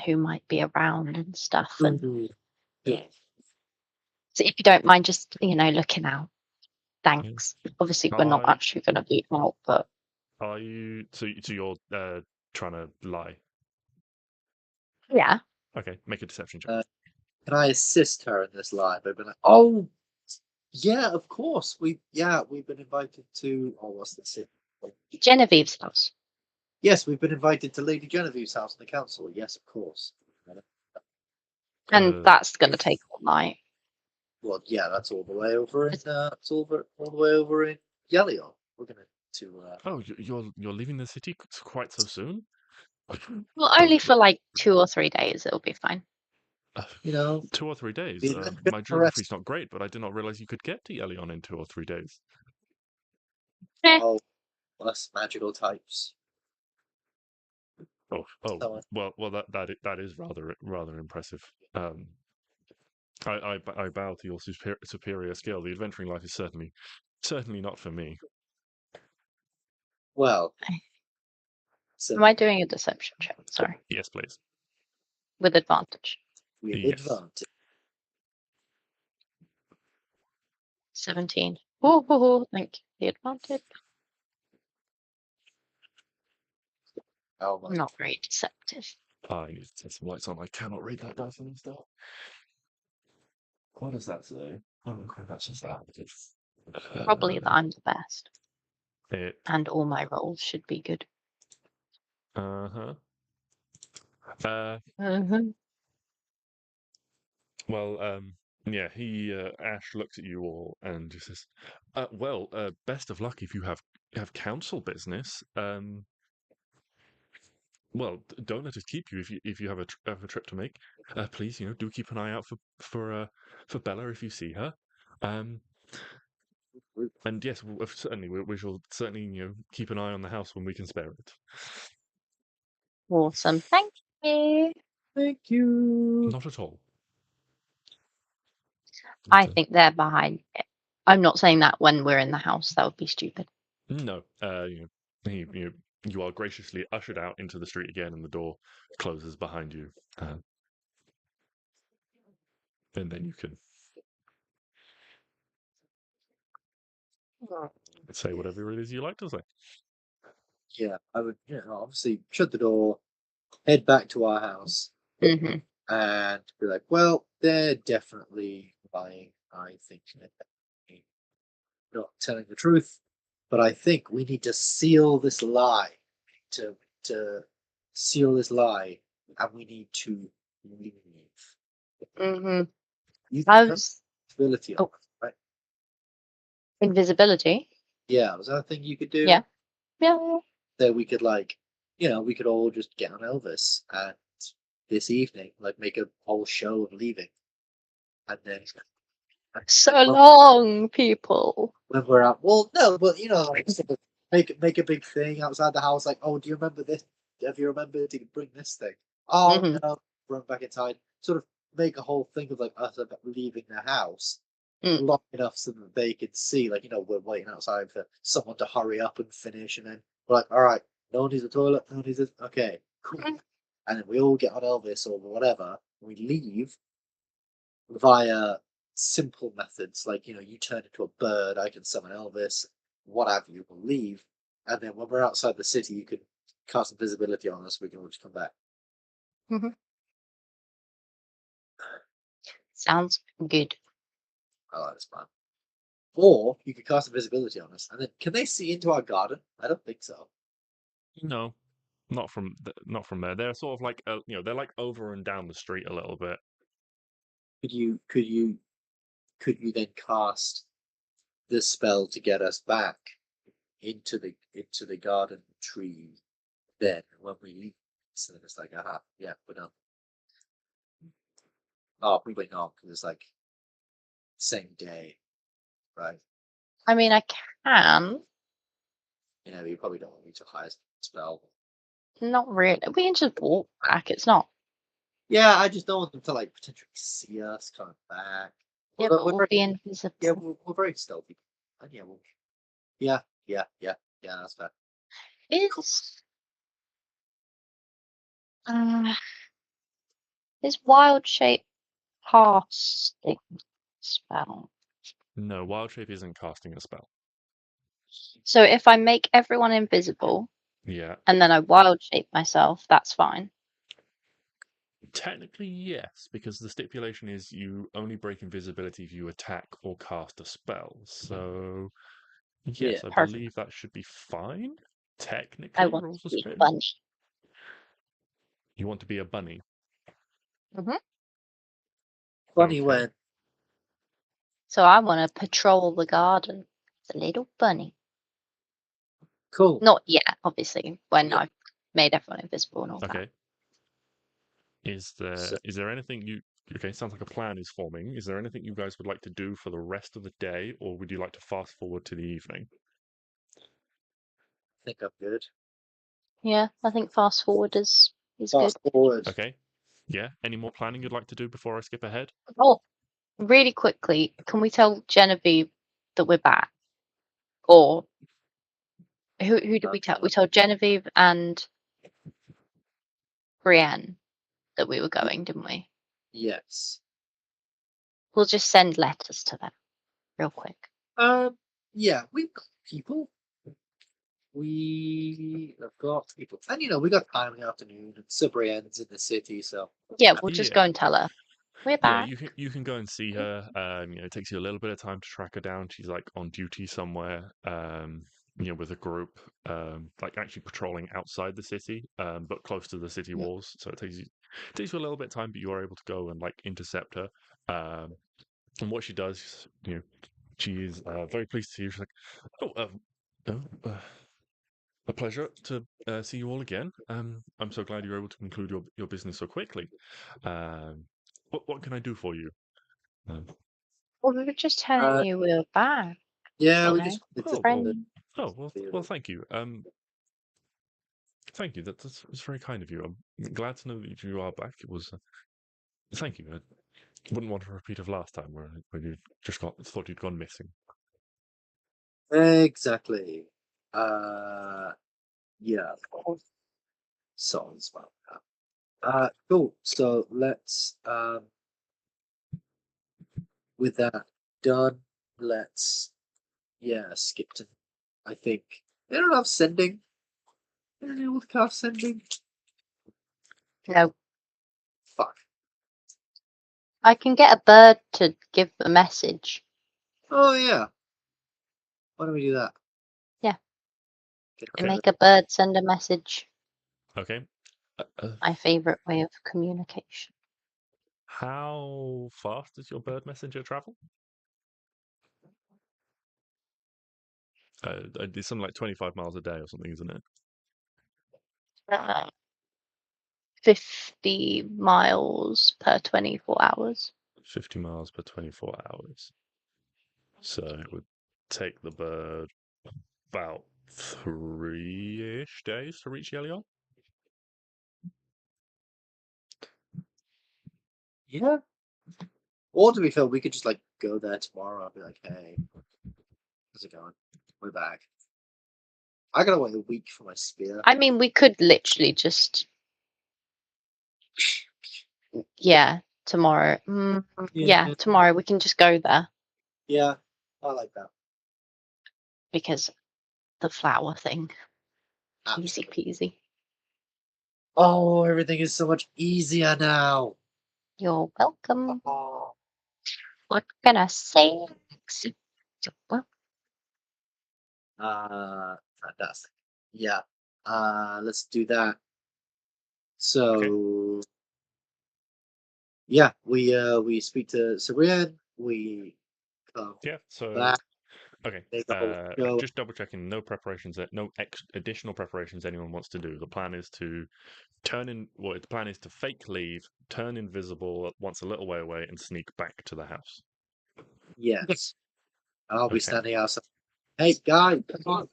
who might be around and stuff. And Yeah. so if you don't mind just, looking out. Thanks. Obviously, we're not actually going to be out, but. Are you? So you're trying to lie? Yeah. Okay, make a deception check. Can I assist her in this live? I've been like, oh, yeah, of course. We've been invited to. Oh, what's the city? Genevieve's house. Yes, we've been invited to Lady Genevieve's house in the council. Yes, of course. And that's going to take all night. Well, yeah, that's all the way over in. It's all the way over in Yelion. We're gonna to. Oh, you're leaving the city quite so soon? Well, only for like 2 or 3 days. It'll be fine. 2 or 3 days. the My geography's not great, but I did not realize you could get to Yelion in 2 or 3 days. Oh, us magical types. Oh, So, well, that is rather impressive. I bow to your superior skill. The adventuring life is certainly not for me. well, Am so I doing a deception check? Sorry, Yes, please. with advantage. we Yes. advantage. 17. Oh, thank you. The advantage. Oh my! Not very deceptive. I need to set some lights on. I cannot read that dice on stuff. What does that say? Oh, okay, that's just that. Probably that I'm the best, It. and all my rolls should be good. Uh-huh. Mhm. Well, yeah, Ash looks at you all and just says, well, best of luck if you have council business. Well, don't let us keep you if you have have a trip to make. Please, do keep an eye out for Bella if you see her. And yes, certainly we shall certainly keep an eye on the house when we can spare it. Awesome. Thank you. Thank you. Not at all. I But, think they're behind it. I'm not saying that when we're in the house. That would be stupid. no, you are graciously ushered out into the street again, and the door closes behind you. And then you can say whatever it is you like to say. Yeah, I would, obviously shut the door, head back to our house, Hmm. and be like, well, they're definitely lying. I think they're definitely not telling the truth, but I think we need to seal this lie. To seal this lie, and we need to leave. Hmm. You I can was ability on, right? invisibility. Yeah, was that a thing you could do? Yeah. Yeah. That we could we could all just get on Elvis and this evening, make a whole show of leaving, and then So well, long, people. when we're out. Well, no, but sort of make a big thing outside the house. Like, oh, do you remember this? Have you remembered to bring this thing? Oh Mhm. no, run back inside. Sort of make a whole thing of us leaving the house Mm. long enough so that they can see. We're waiting outside for someone to hurry up and finish, and then we're like, all right, no one needs a toilet, no one needs it. Okay, cool. Mm. And then we all get on Elvis or whatever. And we leave via simple methods, you turn into a bird, I can summon Elvis, what have you, we'll leave. And then when we're outside the city, you can cast invisibility on us, we can all just come back. Sounds good. I like this plan. Or you could cast invisibility on us, and then can they see into our garden? I don't think so. No, not from there. They're sort of like they're like over and down the street a little bit. Could you then cast this spell to get us back into the garden tree then when we leave? So then it's like, aha, yeah, we're done. Oh, we wait not because it's same day, right? I mean, I can. You probably don't want me to hire a spell. Not really. We can just walk back. It's not. Yeah, I just don't want them to potentially see us coming back. Yeah, Although but we'll be invisible. yeah, we're very stealthy. And yeah, yeah, that's fair. Is wild shape casting spell? No, wild shape isn't casting a spell. So if I make everyone invisible Yeah, and then I wild shape myself, that's fine. technically yes, because the stipulation is you only break invisibility if you attack or cast a spell. So yes, Yeah, I perfect. believe that should be fine. I Technically, want rolls to a be spin. bunny. You want to be a bunny. funny Okay. when So I want to patrol the garden as a little bunny. cool. Not yet, obviously, when Yeah. I've made everyone invisible and all Okay. that. Is there anything you? Okay, sounds like a plan is forming. Is there anything you guys would like to do for the rest of the day, or would you like to fast forward to the evening? think I'm good. Yeah, I think fast forward is good. Fast forward. Okay. Yeah. Any more planning you'd like to do before I skip ahead? Oh, really quickly, can we tell Genevieve that we're back? Or who did we tell? We told Genevieve and Brienne that we were going, didn't we? Yes. We'll just send letters to them real quick. Yeah, we've got people. We have got people, and we got time in the afternoon, and Cibrienne's in the city, so Yeah, we'll just go Yeah. and tell her we're Yeah, back. you can go and see her. It takes you a little bit of time to track her down. She's like on duty somewhere. With a group, like actually patrolling outside the city, but close to the city walls. So it takes you a little bit of time, but you are able to go and like intercept her. And what she does, she is very pleased to see you. She's like, a pleasure to see you all again. I'm so glad you're able to conclude your business so quickly. What can I do for you? Well, we were just telling you we were back. yeah, You we know, just friend. Well, thank you. Thank you. That's very kind of you. I'm glad to know that you are back. It was. Thank you. I wouldn't want a repeat of last time where you just thought you'd gone missing. exactly. Yeah, of course. Sounds about that. Cool. So let's with that done, let's skip to. I think they don't have sending. They don't know what kind of sending. No, Fuck. I can get a bird to give a message. Oh yeah. Why don't we do that? Yeah. Okay. Make a bird send a message. Okay. My favorite way of communication. How fast does your bird messenger travel? It's something like 25 miles a day or something, isn't it? 50 miles per 24 hours. 50 miles per 24 hours. So it would take the bird about 3-ish days to reach Yelion. Yeah. Or to be fair, we could just like go there tomorrow and be like, hey, how's it going? We're back. I gotta wait a week for my spear. I mean, we could literally just. Yeah, tomorrow. Yeah, tomorrow we can just go there Yeah, I like that. because the flower thing. Easy Absolutely. peasy. Oh, everything is so much easier now. You're welcome. Oh. What can I say? Well, Fantastic. Yeah. Let's do that. So yeah, we speak to Sabrienne, we come Yeah, so back, okay. make a whole show. Just double checking, no preparations, no additional preparations anyone wants to do. The plan is to the plan is to fake leave, turn invisible once a little way away, and sneak back to the house. Yes. I'll be Okay. standing outside. Hey guys, come on.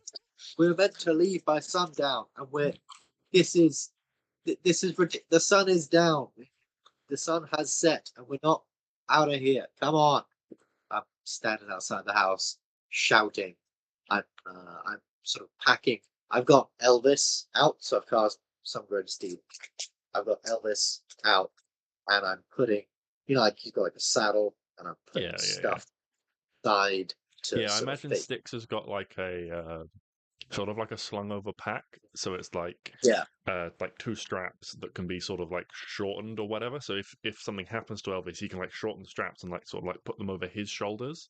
We're meant to leave by sundown, and this is the sun is down. The sun has set, and we're not out of here. Come on. I'm standing outside the house, shouting. I'm sort of packing. I've got Elvis out, so I've cast some good steed. I've got Elvis out, and I'm putting, like he's got like a saddle, and I'm putting stuff aside to. Yeah, I imagine Stix has got like a sort of like a slung over pack, so it's like like 2 straps that can be sort of like shortened or whatever. So if something happens to Elvis, he can like shorten the straps and like sort of like put them over his shoulders.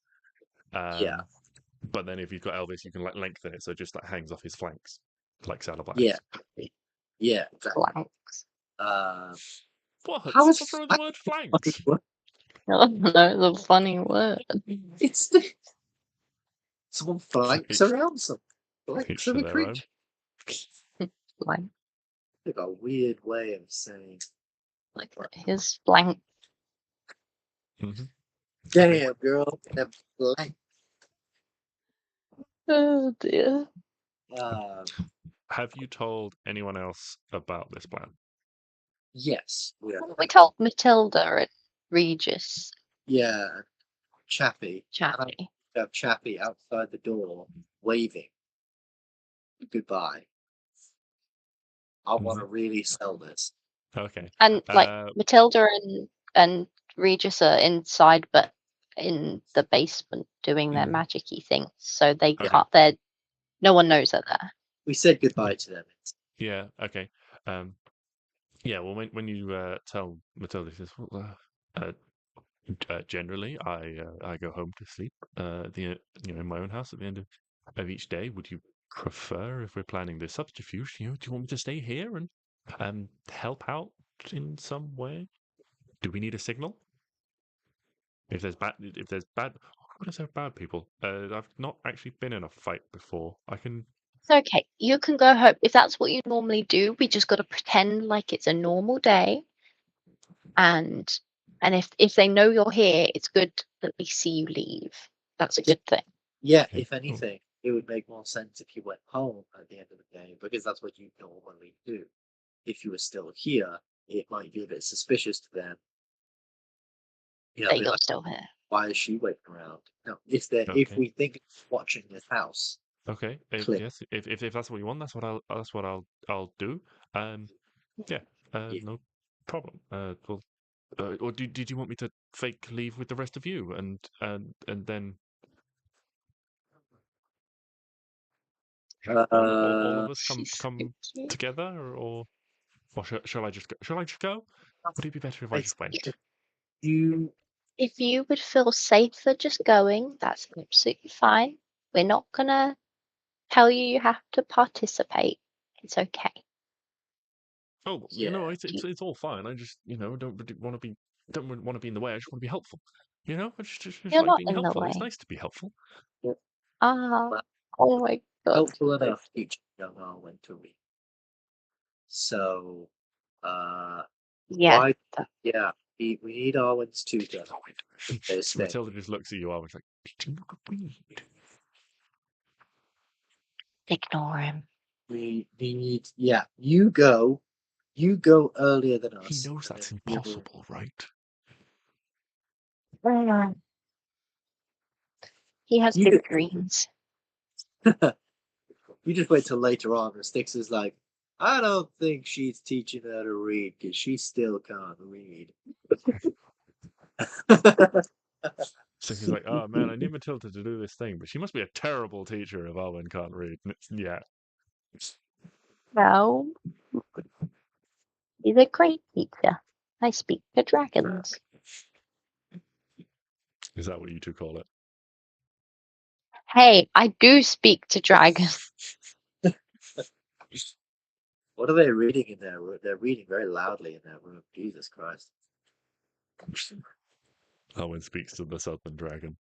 But then if you've got Elvis, you can like lengthen it so it just like hangs off his flanks, like saddlebags. Yeah, exactly. flanks. What's How is wrong with the word flanks? No, it's a funny word. It's someone flanks around some. Flanks of a creature. Flank. Like a weird way of saying. Like his flank. Mm-hmm. Damn, girl, that flank. Oh dear. Have you told anyone else about this plan? Yes, we are. We told Matilda and Regis, Yeah, Chappie. And I Chappie. have Chappie outside the door, waving goodbye. I want to really sell this. Okay. And Matilda and Regis are inside, but in the basement doing their magic-y things, so they Okay. can't. They're no one knows they're there. We said goodbye to them. Yeah. Okay. Yeah. Well, when you tell Matilda, she says, "Well, generally, I go home to sleep. In my own house at the end of each day. Would you prefer, if we're planning this subterfuge, do you want me to stay here and help out in some way? Do we need a signal? If there's bad, what is there bad people? I've not actually been in a fight before. I can. It's okay. You can go home if that's what you normally do. We just got to pretend like it's a normal day, and if they know you're here, it's good that they see you leave. That's a good thing. Yeah, Okay, if anything, it would make more sense if you went home at the end of the day, because that's what you normally do. If you were still here, it might be a bit suspicious to them. That Be you're like, still here. why is she waiting around? No, if we think watching this house. Okay. Yes. If that's what you want, that's what I'll do. Yeah. No problem. Well, or did you want me to fake leave with the rest of you and then all of us come together, or shall I just go? Shall I just go? Would it be better if I just went? If you would feel safer just going, that's absolutely fine. We're not gonna tell you have to participate. It's okay. Oh, it's all fine. I just don't want to be in the way. I just want to be helpful. I just You're like not being in the helpful. way. It's nice to be helpful. Oh my god. Helpful enough to teach young Arwen to read. So, Yeah. we need Arwen's tutor. So Matilda just looks at you. I was like, "Did you not read?" Ignore him. We need. Yeah, you go. You go earlier than us. He knows that's impossible, right? He has big dreams. You just wait till later on, and Stix is like, I don't think she's teaching her to read because she still can't read. So he's like, "Oh man, I need Matilda to do this thing, but she must be a terrible teacher if Arwen can't read." And yeah. No. He's a great teacher. I speak to dragons. Is that what you two call it? Hey, I do speak to dragons. What are they reading in their room? They're reading very loudly in their room. Jesus Christ. Arwen speaks to the Southern Dragon.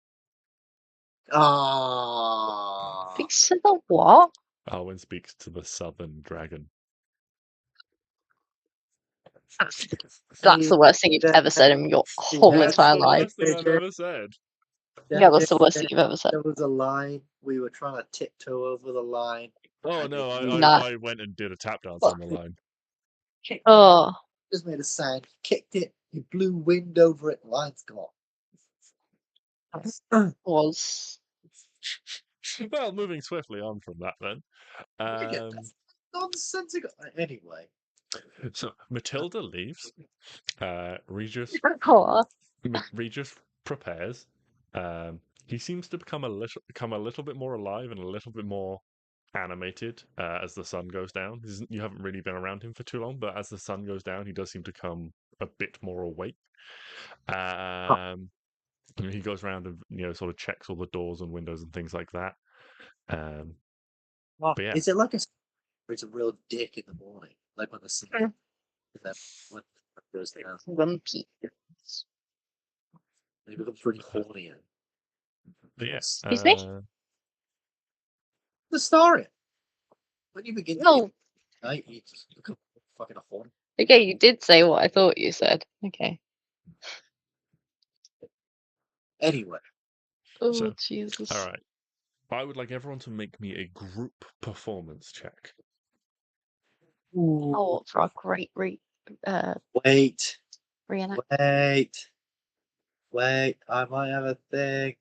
Ah. Speaks to the what? Arwen speaks to the Southern Dragon. That's the worst thing you've ever said in your whole entire life. That's the worst thing I've ever said. Yeah, that's the worst thing you've ever said. There was a line. We were trying to tiptoe over the line. Oh no, Nah. I went and did a tap dance on the line. Oh. Just made a sound. Kicked it. You blew wind over it. Line's gone. Was. Well, moving swiftly on from that then. That's nonsensical. Anyway. So Matilda leaves. Regis prepares. He seems to become a little bit more alive and a little bit more animated as the sun goes down. You haven't really been around him for too long, but as the sun goes down, he does seem to come a bit more awake. He goes around and sort of checks all the doors and windows and things like that. But yeah. Is it like it's a real dick in the morning, like when the sun when it goes down? Grumpy. He becomes really horny. But yes. Excuse me? The story. When you begin No. you just become fucking horny. Okay, you did say what I thought you said. Okay. Anyway. Oh, So, Jesus. all right. I would like everyone to make me a group performance check. Oh, for a great Wait, reenact. wait. I might have a thing.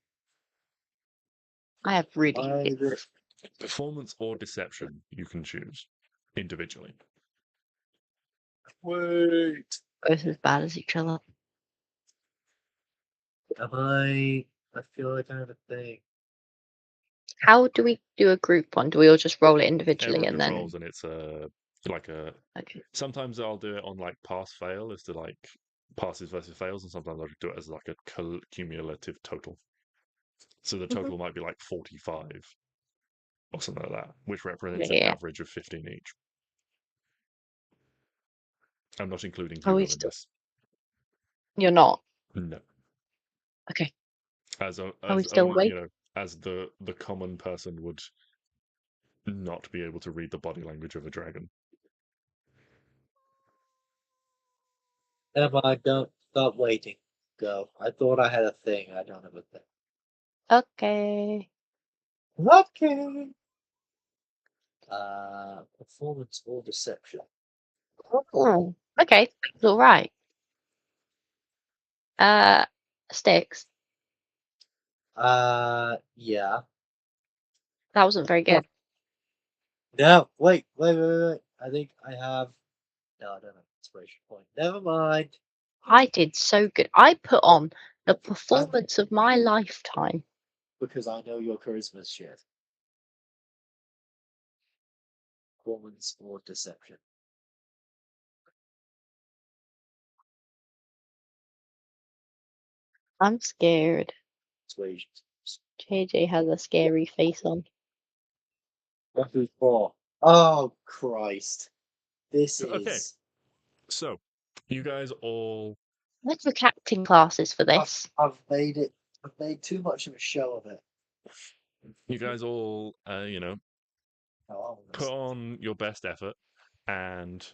I have Why really. is it? Performance or deception, you can choose individually. Wait. Both as bad as each other. I feel like I have a thing. How do we do a group one? Do we all just roll it individually Everyone and just then? rolls, and it's like a. Okay. Sometimes I'll do it on like pass fail, as to like passes versus fails, and sometimes I'll do it as like a cumulative total. So the total might be like 45 or something like that, which represents an Yeah. average of 15 each. I'm not including Are we Hugo in still? this. You're not. No, Okay. as Are we as still only waiting? as the common person would not be able to read the body language of a dragon. Never mind, don't stop waiting. Go. I thought I had a thing. I don't have a thing. Okay. Okay. Performance or deception? Oh, okay. It's all right. Stix. Yeah. That wasn't very good. No, wait. I think I have. No, I don't have inspiration point. Never mind. I did so good. I put on the performance of my lifetime. Because I know your charisma shit. Performance or deception? I'm scared. Persuasion. JJ has a scary face on. 1 through 4. Oh Christ! This Okay. is. So, you guys all. Let's look acting classes for this. I've made it. I've made too much of a show of it. You guys all, No, put on your best effort and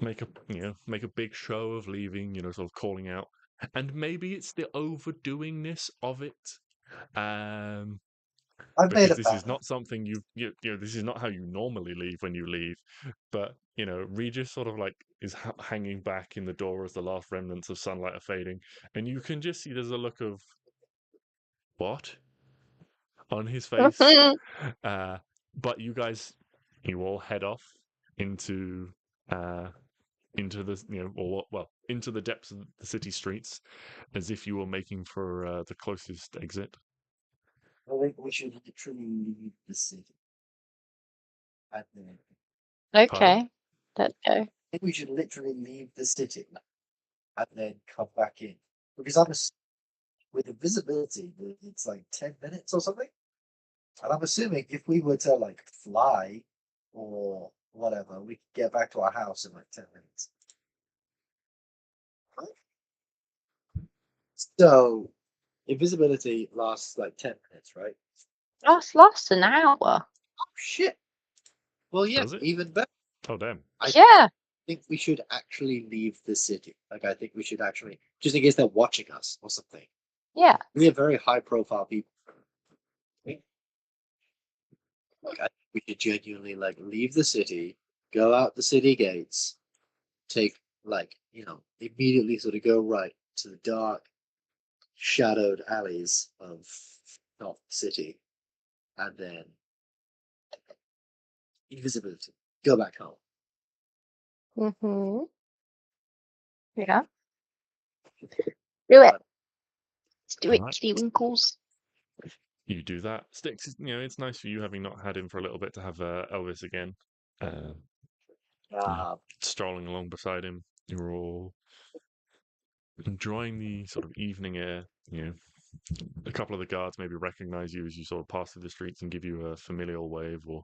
make a big show of leaving. Sort of calling out, and maybe it's the overdoingness of it. I've made Because it this is better. not something this is not how you normally leave when you leave. But Regis sort of like is hanging back in the door as the last remnants of sunlight are fading, and you can just see there's a look of what on his face. But you all head off into into the depths of the city streets, as if you were making for the closest exit. I think we should literally leave the city. And then, Okay. Let's go. I think we should literally leave the city and then come back in. Because with invisibility, it's like 10 minutes or something. And I'm assuming if we were to like fly or whatever, we could get back to our house in like 10 minutes. So invisibility lasts like 10 minutes, right? Lost an hour. Oh shit. Well, yeah, Does it? even better. Oh damn! Yeah. I think we should actually leave the city. Like, I think we should actually, just in case they're watching us or something. Yeah. We are very high profile people. Like, I think we should genuinely like leave the city, go out the city gates, take immediately sort of go right to the dark, shadowed alleys of not the city, and then invisibility. Go back home. Mm-hmm. Yeah. Do it. Let's do it, Alright. kitty winkles. You do that. Stix, it's nice for you having not had him for a little bit to have Elvis again. Strolling along beside him, you're all enjoying the sort of evening air. A couple of the guards maybe recognize you as you sort of pass through the streets and give you a familial wave, or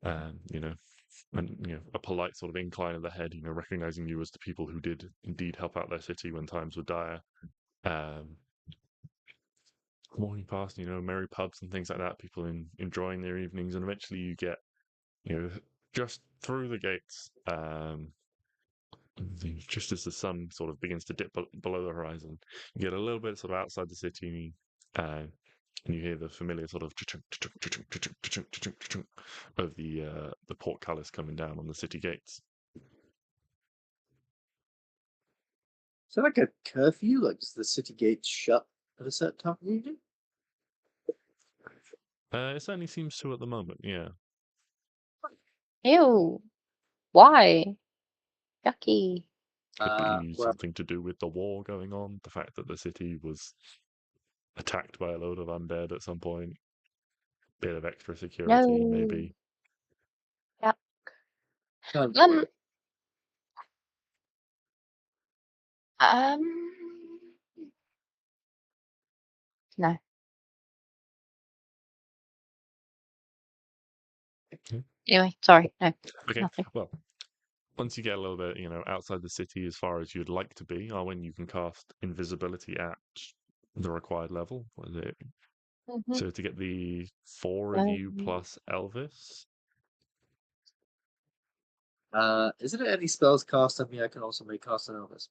a polite sort of incline of the head. Recognizing you as the people who did indeed help out their city when times were dire. Walking past, merry pubs and things like that, people enjoying their evenings, and eventually you get, just through the gates, just as the sun sort of begins to dip below the horizon, you get a little bit sort of outside the city, And you hear the familiar sort of cha-chunk, cha-chunk, cha-chunk, cha-chunk, cha-chunk, cha-chunk, cha-chunk of the portcullis coming down on the city gates. Is that like a curfew? Like, does the city gates shut at a certain time of the evening? It certainly seems to at the moment, yeah. Ew. Why? Yucky. Could be Well, something to do with the war going on, the fact that the city was attacked by a load of undead at some point. Bit of extra security, No. maybe. Yep. sounds Um. weird. Um. No. Anyway, sorry. No. Okay, Nothing. well, once you get a little bit, outside the city as far as you'd like to be, Arwen, you can cast invisibility at the required level. What is it? Mhm. So to get the 4 of you plus Elvis, Isn't it any spells cast on me? I can also make cast on others.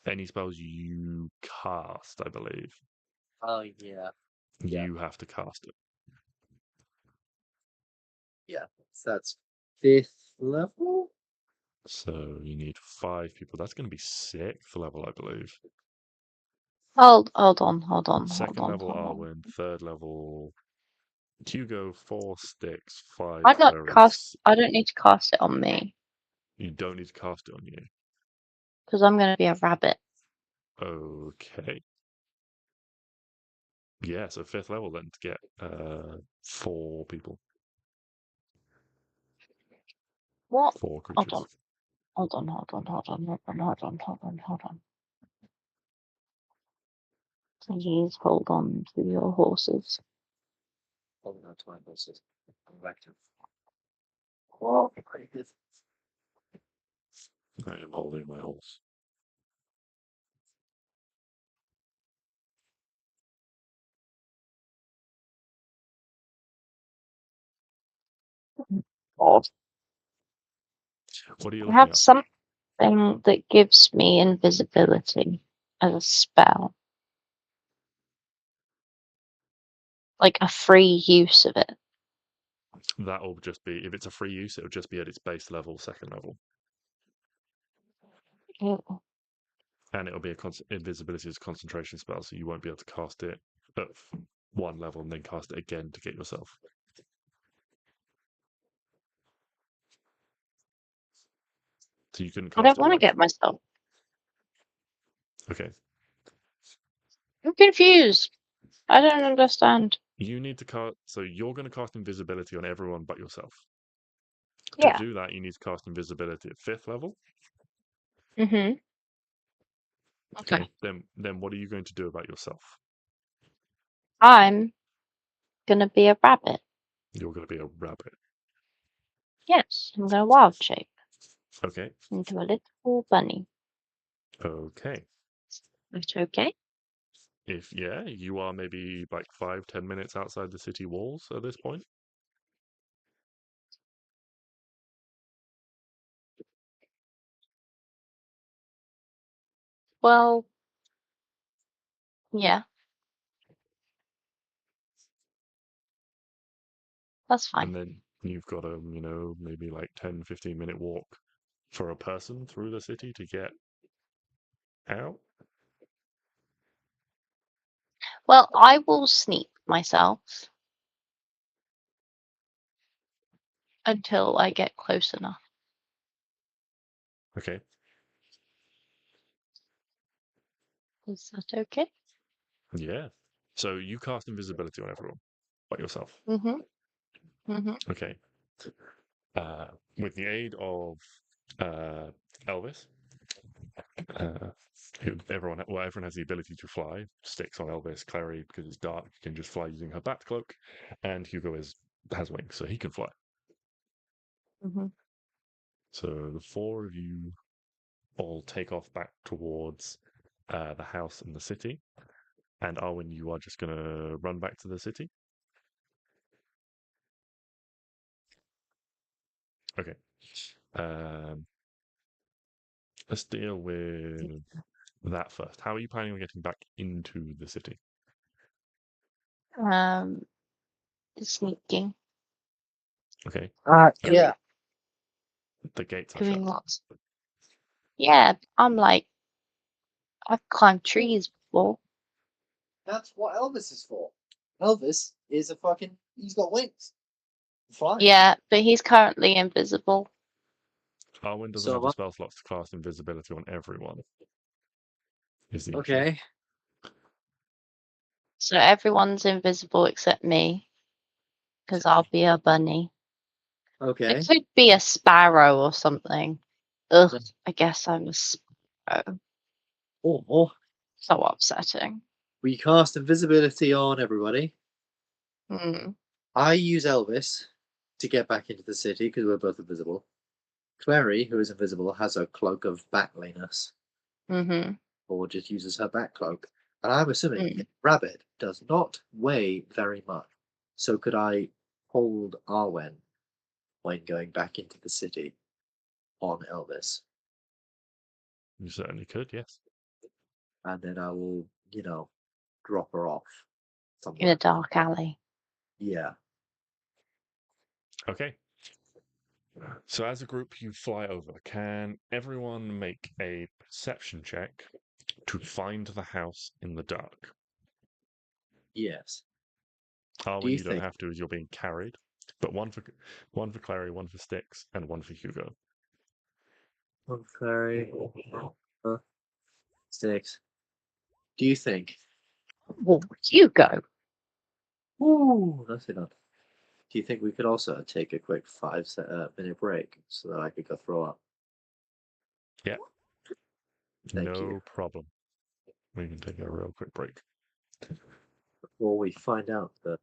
any spells you cast, I believe, Oh yeah, Yeah. you have to cast it. yeah. So that's 5th level. So you need 5 people. That's going to be 6th level, I believe. Hold on. Hold on. Second level Arwen, 3rd level Hugo, 4 Stix, 5 I don't Klari. need to cast it on me You don't need to cast it on you. because I'm going to be a rabbit. Okay. Yeah, so 5th level then to get 4 people, What? 4 Hold creatures. on. Hold on. Please hold on to your horses. Holding on to my horses. I'm back to. What? I am holding my horse. God. What are you I looking have at? something that gives me invisibility as a spell. Like a free use of it. That'll just be, if it's a free use, it'll just be at its base level, 2nd level. Ew. And it'll be invisibility as a concentration spell, so you won't be able to cast it at 1 level and then cast it again to get yourself. So you couldn't I cast don't it want to once. get myself. Okay. I'm confused. I don't understand. You need to cast, so you're going to cast invisibility on everyone but yourself. Yeah. To do that, you need to cast invisibility at 5th level. Mm-hmm. Okay. Then what are you going to do about yourself? I'm gonna be a rabbit. You're going to be a rabbit. Yes, I'm gonna wild shape Okay. into a little bunny. Okay. That's okay. If you are maybe like 5-10 minutes outside the city walls at this point. Well, yeah, that's fine. And then you've got a, maybe like 10-15 minute walk for a person through the city to get out. Well, I will sneak myself until I get close enough. Okay. Is that okay? Yeah. So you cast invisibility on everyone but yourself. Mm-hmm. Mm-hmm. Okay. With the aid of Elvis, everyone has the ability to fly. Stix on Elvis, Klari, because it's dark, can just fly using her bat cloak, and Hugo has wings, so he can fly. Mm-hmm. So the 4 of you all take off back towards the house and the city. And Arwen, you are just going to run back to the city? Okay. Let's deal with that first. How are you planning on getting back into the city? Sneaking, Okay. Yeah. The gates are doing shut. lots. Yeah, I'm like, I've climbed trees before. That's what Elvis is for. Elvis is a fucking. He's got wings. Flying. Yeah, but he's currently invisible. Arwen doesn't So have the am spell slots to cast invisibility on everyone. Is the issue. Okay. So everyone's invisible except me, because I'll be a bunny. Okay. It could be a sparrow or something. Ugh, Yeah. I guess I'm a sparrow. Oh, So upsetting. we cast invisibility on everybody. Hmm. I use Elvis to get back into the city because we're both invisible. Klari, who is invisible, has a cloak of backliness, Mm-hmm. or just uses her back cloak. And I'm assuming Mm. a rabbit does not weigh very much. So could I hold Arwen when going back into the city on Elvis? You certainly could, yes. And then I will, drop her off In somewhere. a dark alley. Yeah. Okay. So as a group, you fly over. Can everyone make a perception check to find the house in the dark? Yes. Arwen, you you don't think- have to, as you're being carried. But one for Klari, one for Stix, and one for Hugo. One Klari. Stix. Do you think? Well, you go. Ooh, that's enough. Do you think we could also take a quick 5-minute break so that I could go throw up? Yeah. Thank No you. problem. We can take a real quick break. Before we find out the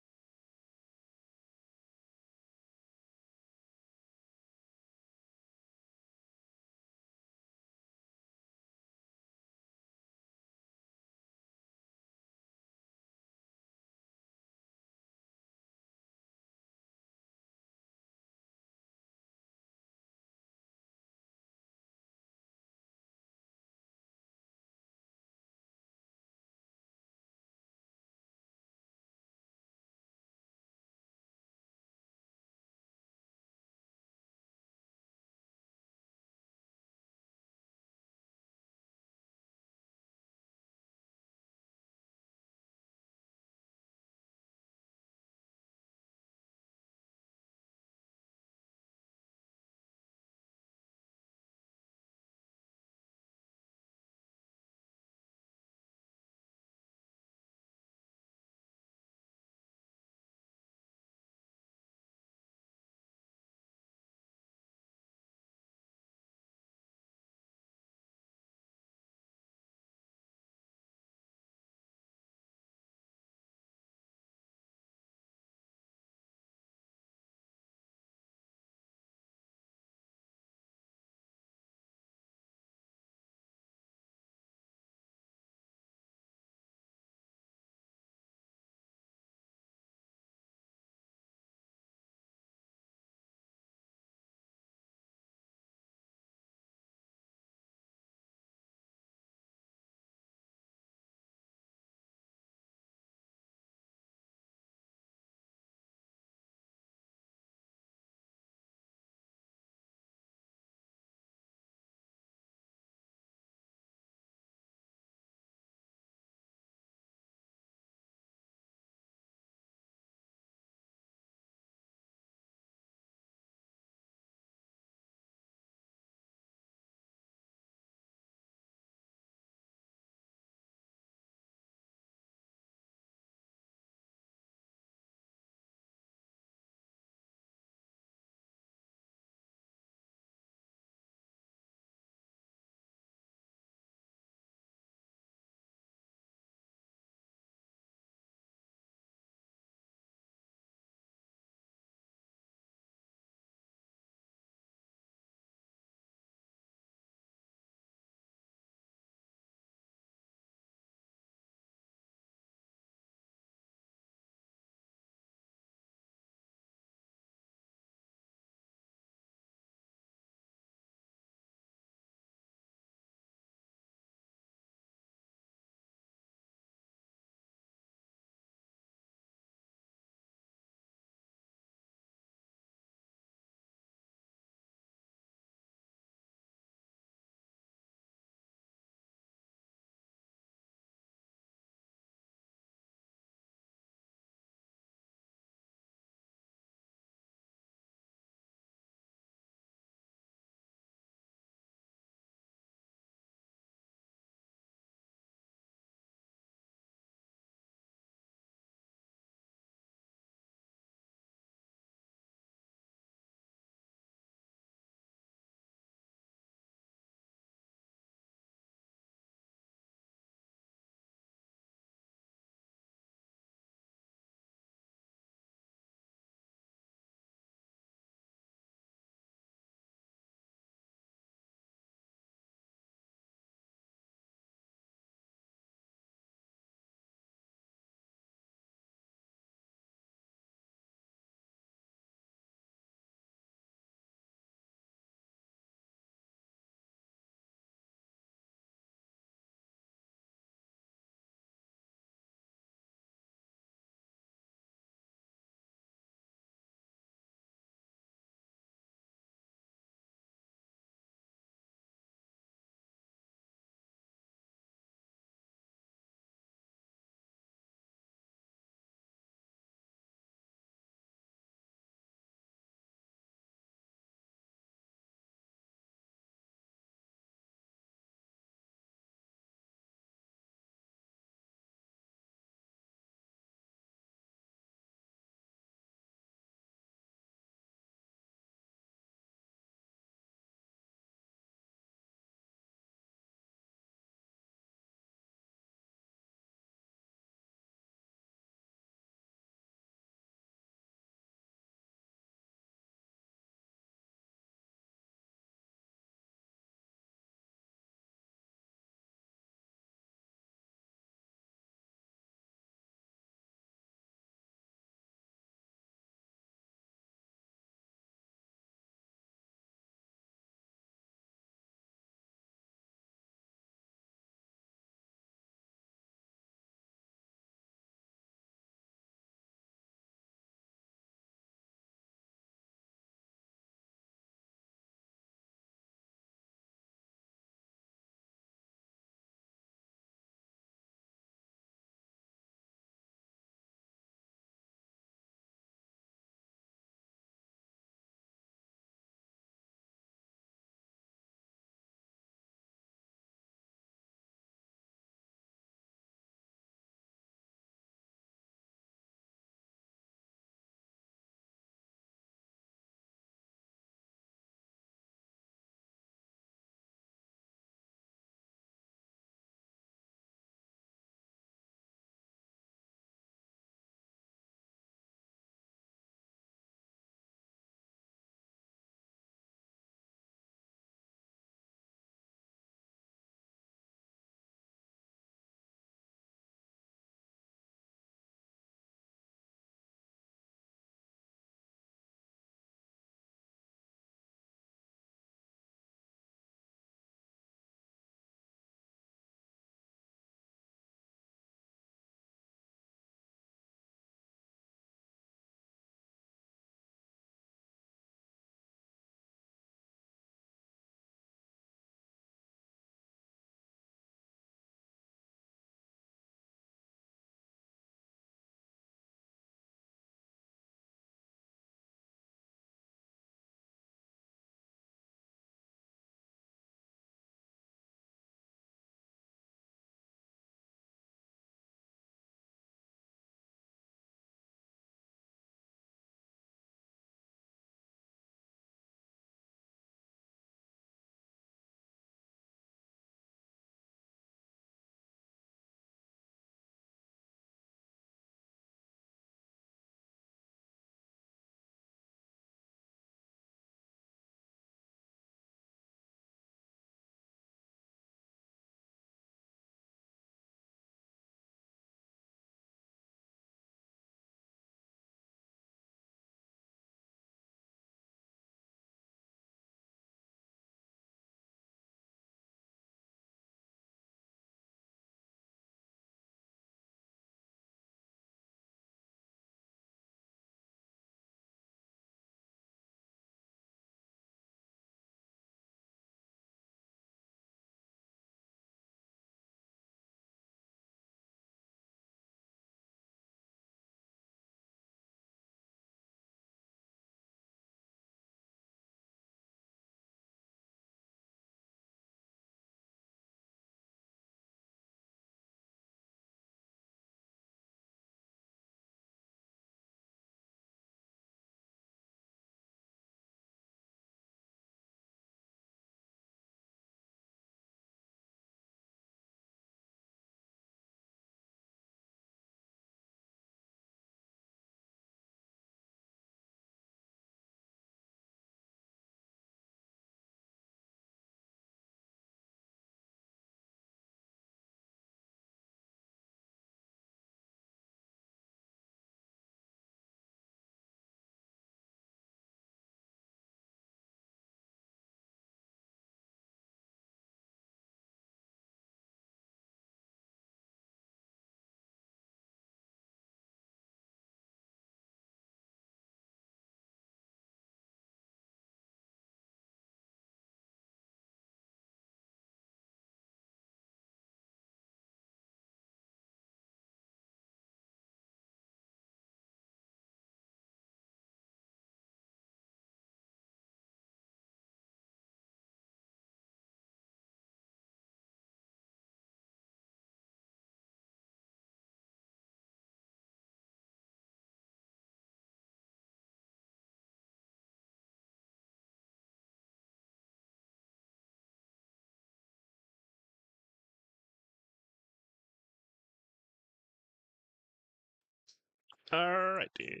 Alrighty.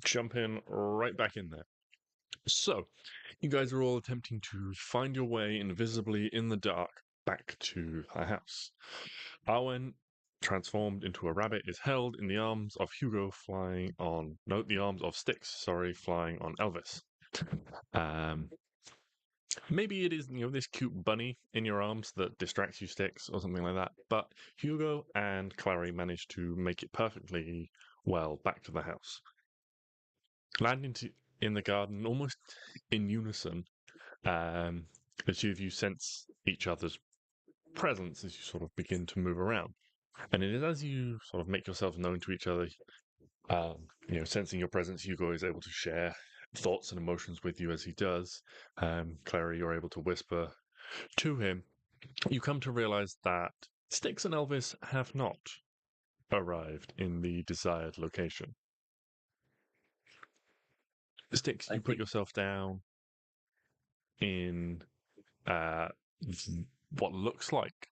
Jumping right back in there. So, you guys are all attempting to find your way invisibly in the dark back to her house. Arwen, transformed into a rabbit, is held in the arms of Hugo flying on... No, the arms of Stix, flying on Elvis. Maybe it is, this cute bunny in your arms that distracts you, Stix, or something like that. But Hugo and Klari managed to make it perfectly well back to the house. Landing in the garden almost in unison, the two of you sense each other's presence as you sort of begin to move around. And it is as you sort of make yourselves known to each other, sensing your presence, Hugo is able to share thoughts and emotions with you as he does. Klari, you're able to whisper to him. You come to realize that Stix and Elvis have not arrived in the desired location. Stix, you put yourself down in what looks like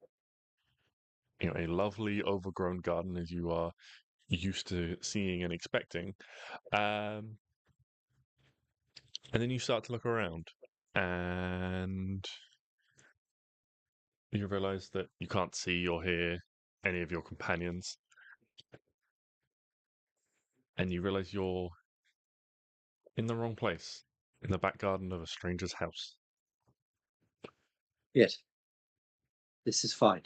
a lovely overgrown garden as you are used to seeing and expecting. And then you start to look around and you realize that you can't see or hear any of your companions. And you realize you're in the wrong place, in the back garden of a stranger's house. Yes. This is fine.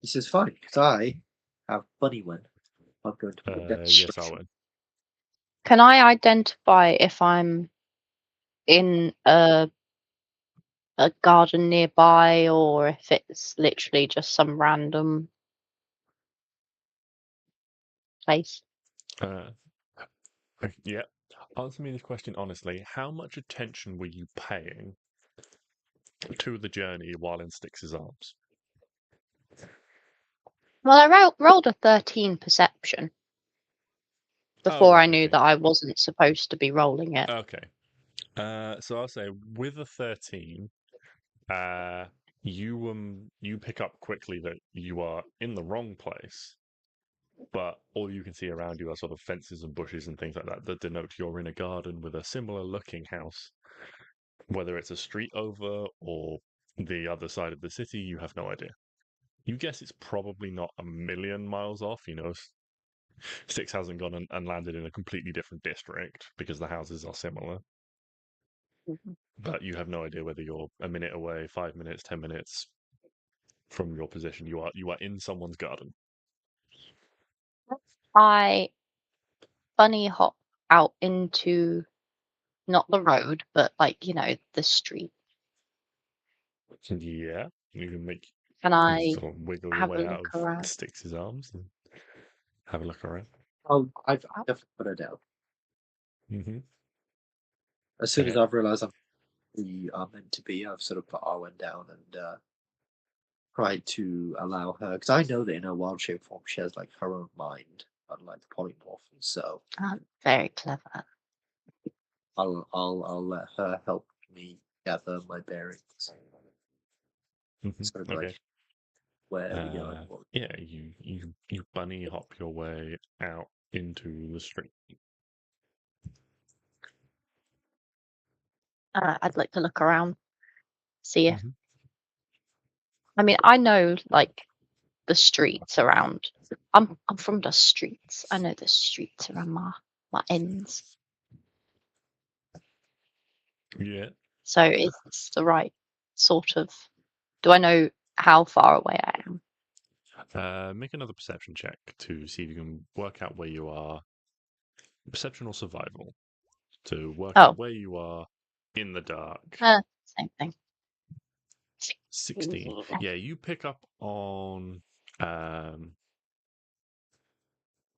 This is fine, because I have Bunny one. I'm going to put that Yes, Arwen. Can I identify if I'm in a garden nearby or if it's literally just some random place? Yeah. Answer me this question honestly. How much attention were you paying to the journey while in Stix's arms? Well, I rolled a 13 perception before I knew that I wasn't supposed to be rolling it. Okay. So I'll say with a 13, you pick up quickly that you are in the wrong place, but all you can see around you are sort of fences and bushes and things like that denote you're in a garden with a similar looking house. Whether it's a street over or the other side of the city, you have no idea. You guess it's probably not a million miles off, Stix hasn't gone and landed in a completely different district because the houses are similar. Mm-hmm. But you have no idea whether you're a minute away, 5 minutes, 10 minutes from your position. You are in someone's garden. I bunny hop out into not the road, but the street. Yeah, you can make. Can I sort of wiggle your have way a out look of around? Stix's arms and have a look around. Oh, I've definitely put it down. Mm-hmm. As soon as I've realised we are meant to be, I've sort of put Arwen down and tried to allow her, because I know that in her wild shape form she has like her own mind, unlike the polymorph. So very clever. I'll let her help me gather my bearings. Mm-hmm. Sort of Okay. like where we go. Yeah, you bunny hop your way out into the street. I'd like to look around, see if. Mhm. I mean, I know the streets around. I'm from the streets. I know the streets around my ends. Yeah. So it's the right sort of. Do I know how far away I am? Make another perception check to see if you can work out where you are. Perception or survival to work out where you are in the dark. Same thing. 16. Yeah, you pick up on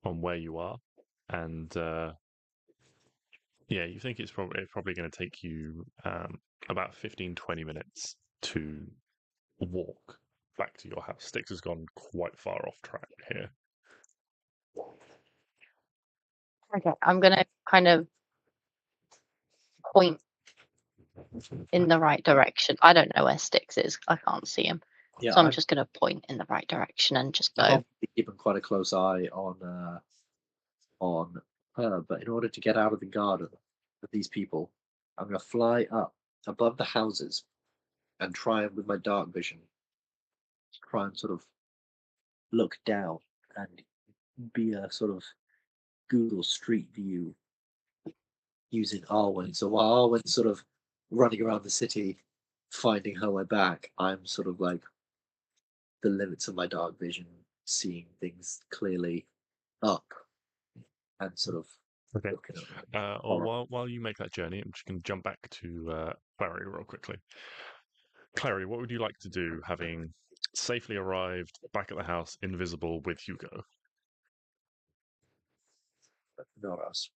where you are, and yeah, you think it's probably going to take you about 15-20 minutes to walk back to your house. Stix has gone quite far off track here. Okay, I'm gonna kind of point in the right direction. I don't know where Stix is. I can't see him. Yeah, so I'm just gonna point in the right direction and just go. I'll be keeping quite a close eye on on her, but in order to get out of the garden with these people, I'm going to fly up above the houses and try and, with my dark vision, try and sort of look down and be a sort of Google Street View using Arwen. So while Arwen's sort of running around the city, finding her way back, I'm sort of like the limits of my dark vision, seeing things clearly up and sort of Okay. looking at them. While you make that journey, I'm just going to jump back to Klari real quickly. Klari, what would you like to do, having safely arrived back at the house, invisible with Hugo? Not us.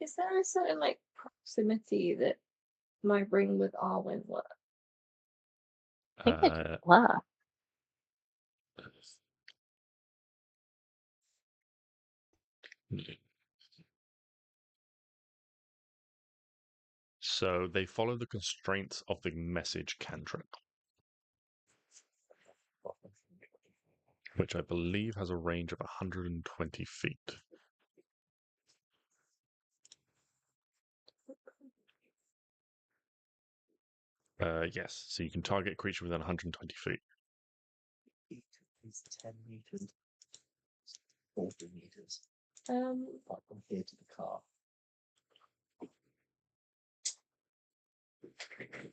Is there a certain like proximity that my ring with Arwen works? I think it Uh, were. so they follow the constraints of the message cantrip, which I believe has a range of 120 feet. Yes, so you can target a creature within 120 feet. Is 10 meters, 40 meters. Like from here to the car.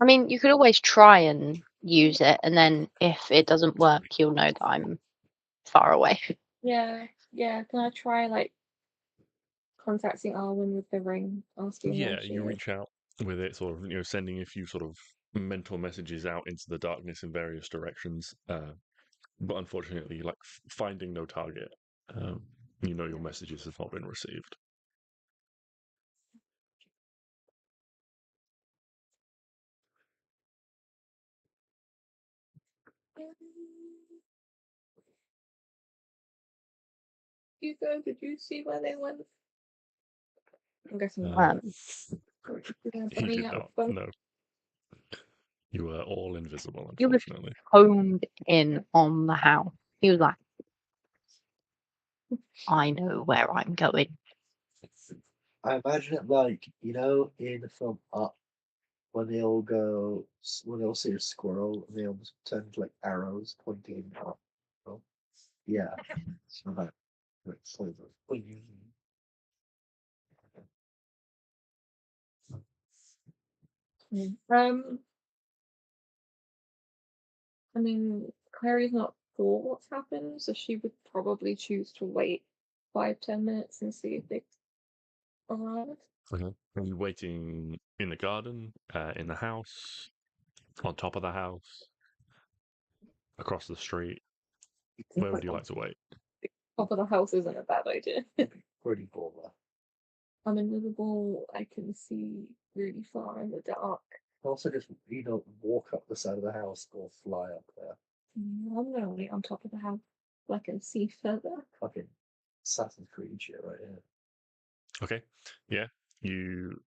I mean, you could always try and use it, and then if it doesn't work, you'll know that I'm far away. Yeah. Can I try like contacting Arwen with the ring, asking Yeah, where she you is? reach out with it, sort of, sending a few sort of mental messages out into the darkness in various directions. But unfortunately, like finding no target, your messages have not been received. Hugo, did you see where they went? I'm guessing not. Uh, Yeah, you me did out of not. both. No, you were all invisible, He was unfortunately. honed in on the house. He was like, I know where I'm going. I imagine it like, in the film Up, when they all see a squirrel and they almost turn to like arrows pointing up. Yeah. So that it's sort of I mean, Clary's not sure what's happened, so she would probably choose to wait 5-10 minutes and see if they arrive. Okay. Are you waiting in the garden, in the house, on top of the house, across the street? Where would you like to wait? Top of the house isn't a bad idea. pretty baller. I'm invisible. I can see really far in the dark. Also, just walk up the side of the house or fly up there. I'm gonna wait on top of the house so I can see further. Fucking Assassin's Creed shit right here. Okay. Yeah. You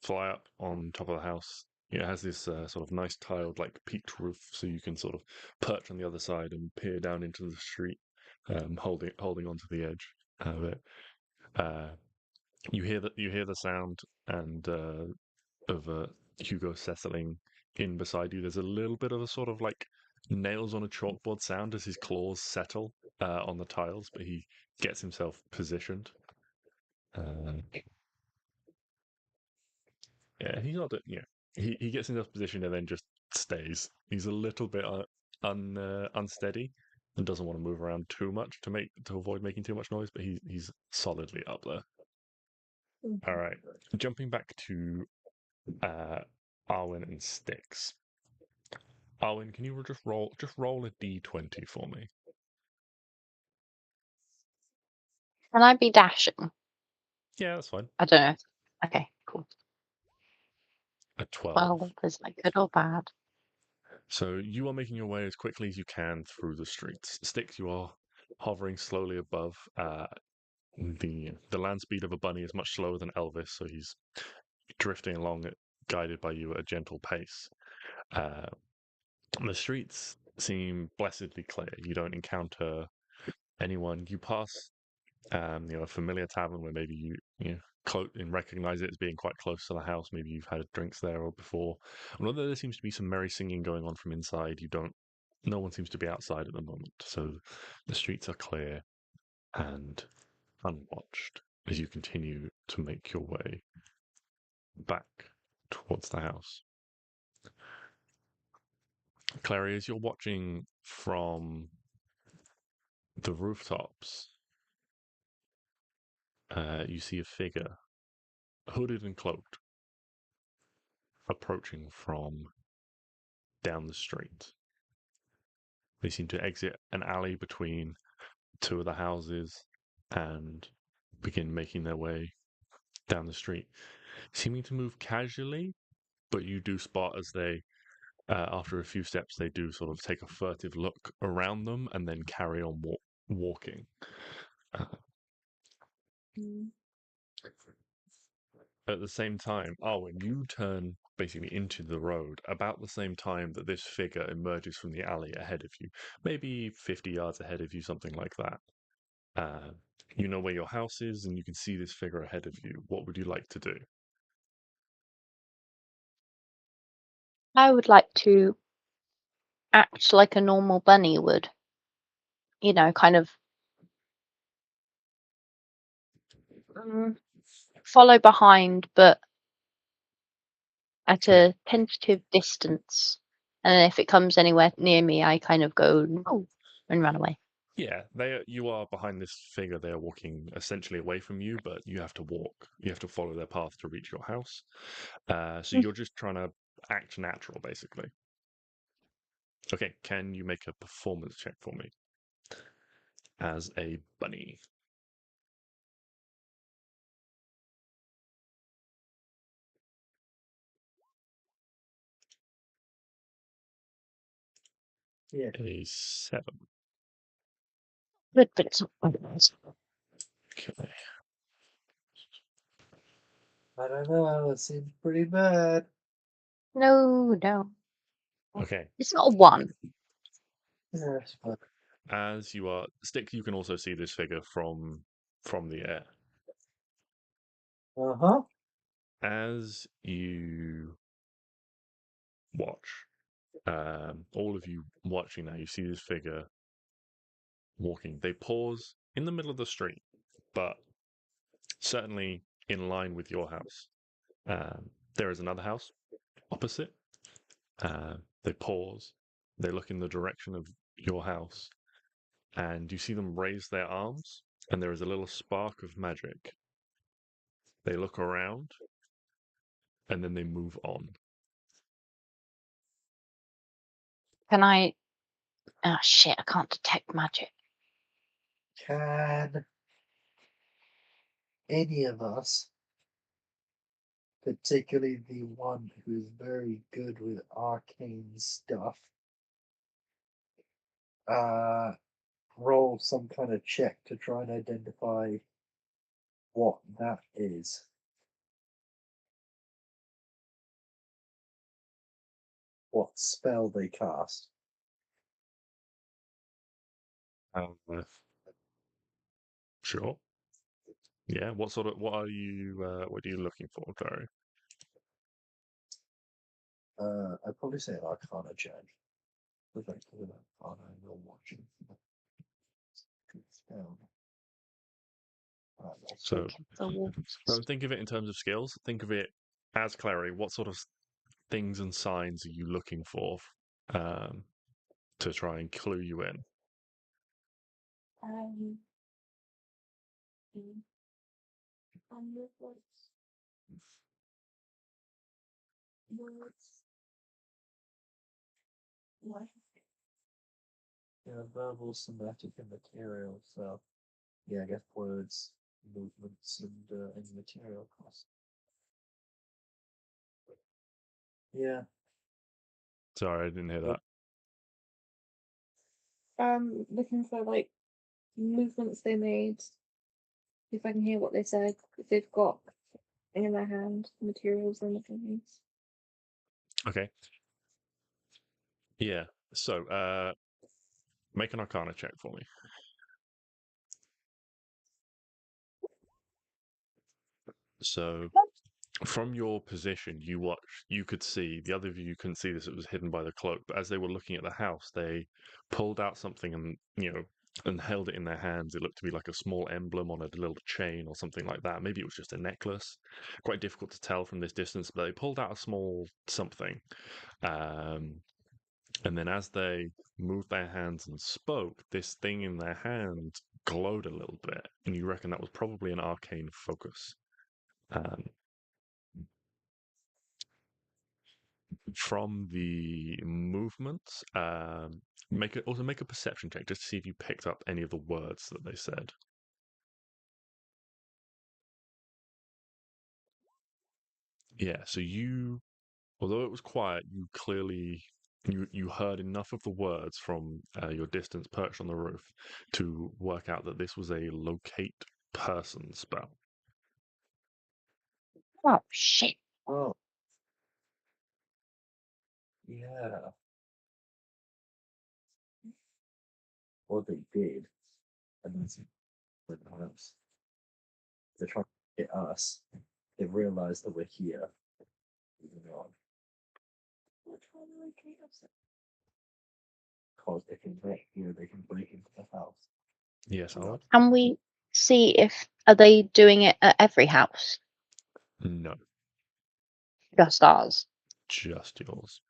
fly up on top of the house. It has this sort of nice tiled, like peaked roof, so you can sort of perch on the other side and peer down into the street, holding onto the edge of it. You hear the sound and of Hugo settling in beside you. There's a little bit of a sort of like nails on a chalkboard sound as his claws settle on the tiles, but he gets himself positioned. Yeah, he's not. He gets in this position and then just stays. He's a little bit unsteady and doesn't want to move around too much to avoid making too much noise. But he's solidly up there. All right, jumping back to Arwen and Stix. Arwen, can you just roll a d20 for me? Can I be dashing? Yeah, that's fine. I don't know. Okay, cool. A 12. Well, is that good or bad? So you are making your way as quickly as you can through the streets. Stix, you are hovering slowly above. The land speed of a bunny is much slower than Elvis, so he's drifting along, guided by you at a gentle pace. The streets seem blessedly clear. You don't encounter anyone. You pass, a familiar tavern where maybe you and recognize it as being quite close to the house. Maybe you've had drinks there or before. And although there seems to be some merry singing going on from inside, no one seems to be outside at the moment. So the streets are clear and unwatched as you continue to make your way back towards the house. Klari, as you're watching from the rooftops, you see a figure, hooded and cloaked, approaching from down the street. They seem to exit an alley between two of the houses and begin making their way down the street, seeming to move casually, but you do spot as they, after a few steps, they do sort of take a furtive look around them and then carry on walking. At the same time, Arwen, you turn basically into the road about the same time that this figure emerges from the alley ahead of you, maybe 50 yards ahead of you, something like that. You know where your house is, and you can see this figure ahead of you. What would you like to do? I would like to act like a normal bunny would. Kind of follow behind, but at a tentative distance. And if it comes anywhere near me, I kind of go no and run away. Yeah, you are behind this figure. They are walking essentially away from you, but you have to walk. You have to follow their path to reach your house. So you're just trying to act natural, basically. Okay, can you make a performance check for me as a bunny? Yeah. A 7. Good, but it's not. Okay. I don't know. It seems pretty bad. No. Okay. It's not a 1. Yeah, but As you are Stix, you can also see this figure from the air. As you watch, all of you watching now, you see this figure walking. They pause in the middle of the street, but certainly in line with your house. There is another house opposite. They pause. They look in the direction of your house, and you see them raise their arms, and there is a little spark of magic. They look around, and then they move on. Can I? Oh shit! I can't detect magic. can any of us, particularly the one who's very good with arcane stuff, roll some kind of check to try and identify what that is? What spell they cast? Sure. Yeah. What are you looking for, Clary? I'd probably say an Arcana check. Effectively, an Arcana you're watching. Good spell. So The wolves. don't think of it in terms of skills. Think of it as Clary. What sort of things and signs are you looking for to try and clue you in? Yeah, verbal, somatic, and material. So, yeah, I guess words, movements, and material cost. Yeah. Sorry, I didn't hear that. Looking for like movements they made. If I can hear what they said, if they've got in their hand materials and things. Okay. Yeah. So, make an Arcana check for me. So, from your position, you could see, the other of you couldn't see this, it was hidden by the cloak, but as they were looking at the house, they pulled out something and held it in their hands. It looked to be like a small emblem on a little chain or something like that. Maybe it was just a necklace. Quite difficult to tell from this distance, but they pulled out a small something. And then as they moved their hands and spoke, this thing in their hand glowed a little bit, and you reckon that was probably an arcane focus. From the movements, make a perception check just to see if you picked up any of the words that they said. Yeah, so although it was quiet, you clearly you heard enough of the words from your distance perched on the roof to work out that this was a locate person spell. Oh shit! Oh. Yeah. What they did, and that's with us. They're trying to get us. They realize that we're here. Moving on. Because they can break here, they can break into the house. Yes, Arwen? Can we see if are they doing it at every house? No, Just ours. just yours.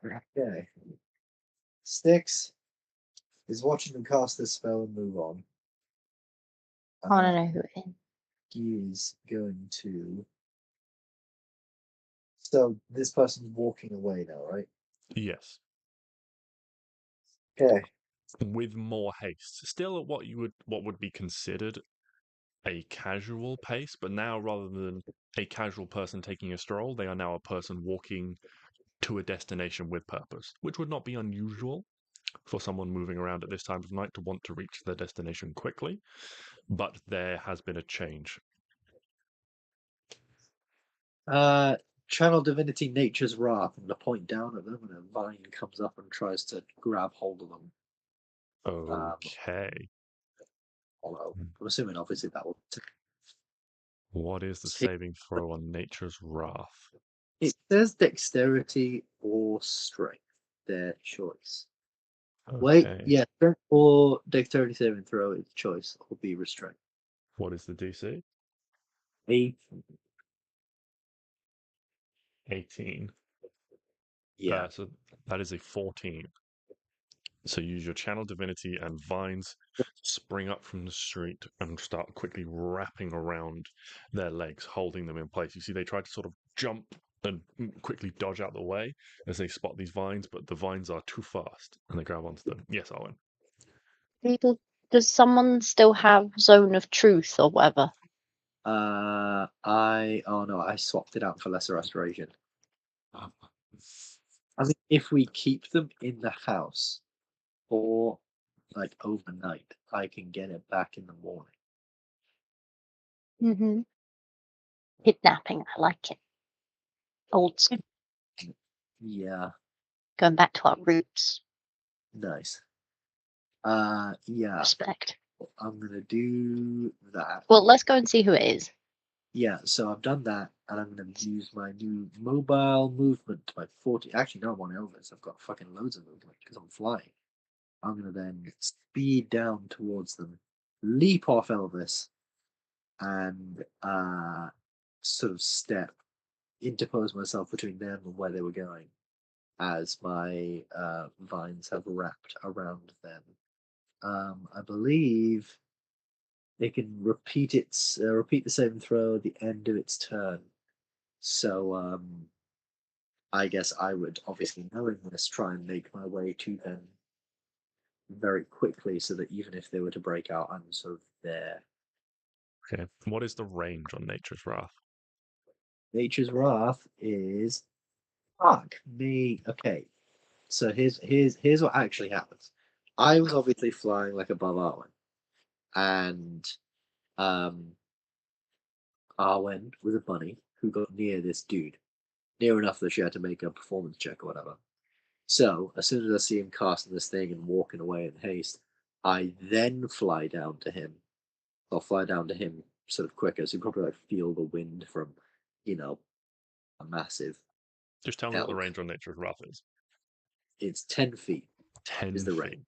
Okay. Stix is watching them cast this spell and move on. I want to know who it is. He is going to. So this person's walking away now, right? Yes. Okay. With more haste. Still at what would be considered a casual pace, but now rather than a casual person taking a stroll, they are now a person walking to a destination with purpose, which would not be unusual for someone moving around at this time of night to want to reach their destination quickly, but there has been a change. Channel Divinity Nature's Wrath, and to point down at them, and a vine comes up and tries to grab hold of them. Okay. Follow. I'm assuming, obviously, that will. What is the saving throw on Nature's Wrath? It says dexterity or strength, their choice. Okay. Wait, yeah, strength or dexterity saving throw, its choice will be restraint. What is the DC? 18. Yeah. So that is a 14. So use your channel divinity, and vines spring up from the street and start quickly wrapping around their legs, holding them in place. You see, they try to sort of jump and quickly dodge out the way as they spot these vines, but the vines are too fast and they grab onto them. Yes, Arwen. Does someone still have Zone of Truth or whatever? I swapped it out for Lesser Restoration. I mean, if we keep them in the house for like overnight, I can get it back in the morning. Mm-hmm. Kidnapping, I like it. Old school, Yeah, going back to our roots. nice. Yeah, Respect. I'm gonna do that. Well, let's go and see who it is. Yeah, so I've done that, and I'm gonna use my new mobile movement, my 40. Actually, no, I'm on Elvis. I've got fucking loads of movement because I'm flying. I'm gonna then speed down towards them, leap off Elvis, and sort of interpose myself between them and where they were going, as my vines have wrapped around them. I believe it can repeat the saving throw at the end of its turn. So I guess I would, obviously knowing this, try and make my way to them very quickly, so that even if they were to break out, I'm sort of there. Okay. What is the range on Nature's Wrath? Nature's Wrath is Fuck me. Okay. So here's what actually happens. I was obviously flying like above Arwen, and um, Arwen was a bunny who got near this dude, near enough that she had to make a performance check or whatever. So as soon as I see him casting this thing and walking away in haste, I then fly down to him. I'll fly down to him sort of quicker, so you probably like feel the wind from, you know, a massive Just tell me what the elk. range on Nature's Wrath is. It's 10 feet 10 is the feet. range.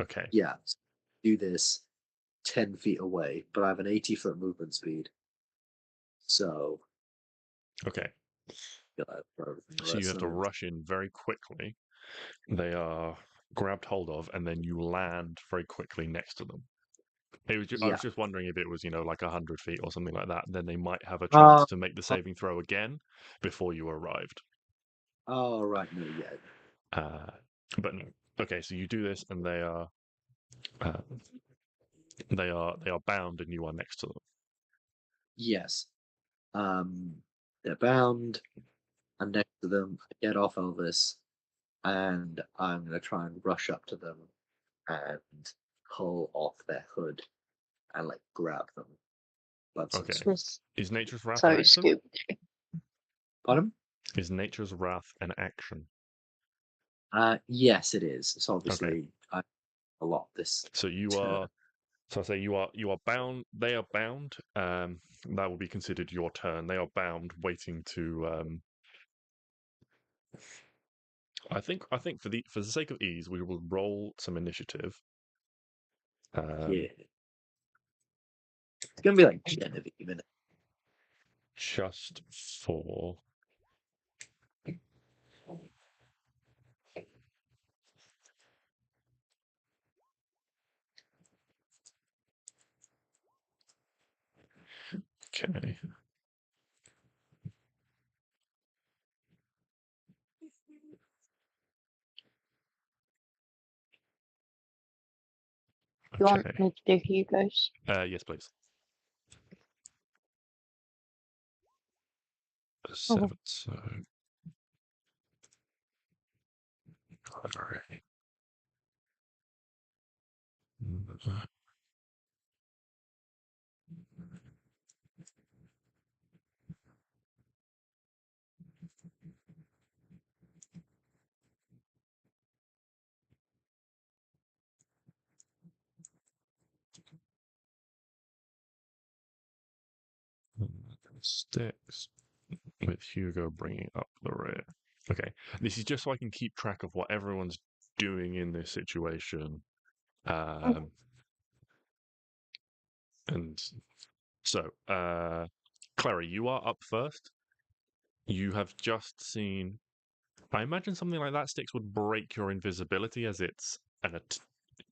Okay. Yeah, so do this 10 feet away, but I have an 80-foot movement speed. So Okay. yeah, for everything the So you rest have of to them. rush in very quickly. They are grabbed hold of, and then you land very quickly next to them. I Yeah. was just wondering if it was, like 100 feet or something like that. Then they might have a Uh, chance to make the saving throw again before you arrived. oh right, no, yeah. But no. Okay, so you do this, and uh, they are bound, and you are next to them. Yes. They're bound. I'm next to them. I get off Elvis, and I'm gonna try and rush up to them and pull off their hood and like grab them. That's Okay. Was Is Nature's Wrath so an action? Scooby. Pardon? Is Nature's Wrath an action? Yes, it is. So Okay. obviously, I a lot this. So you are. So I say you are bound. They are bound. That will be considered your turn. They are bound, waiting to. I think for the sake of ease, we will roll some initiative. Yeah, it's gonna be like Genevieve, isn't it? Just for. Okay. You want Okay. me to do Hugo's? Yes, please. 7. So. Alright. Stix with Hugo bringing up the rear. Okay, this is just so I can keep track of what everyone's doing in this situation. And so, Klari, you are up first. You have just seen. I imagine something like that, Stix, would break your invisibility as it's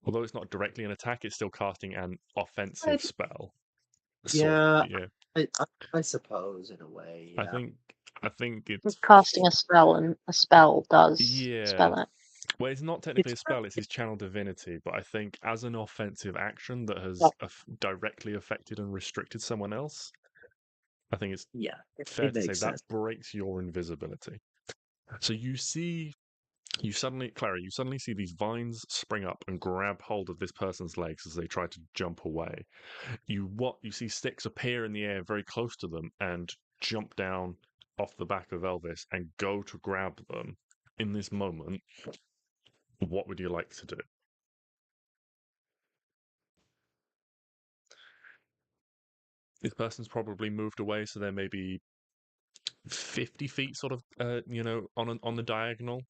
although it's not directly an attack, it's still casting an offensive spell. Yeah, Yeah. I suppose in a way. I Yeah. think it's Casting a spell and a spell does yeah. spell it. Well, it's not technically a spell; it's his channel divinity. But I think as an offensive action that has Yeah. directly affected and restricted someone else, I think it's Yeah, fair it to say makes that sense. breaks your invisibility. So you suddenly see these vines spring up and grab hold of this person's legs as they try to jump away. You see Stix appear in the air very close to them and jump down off the back of Elvis and go to grab them. In this moment, what would you like to do? This person's probably moved away, so they're maybe 50 feet, sort of, on the diagonal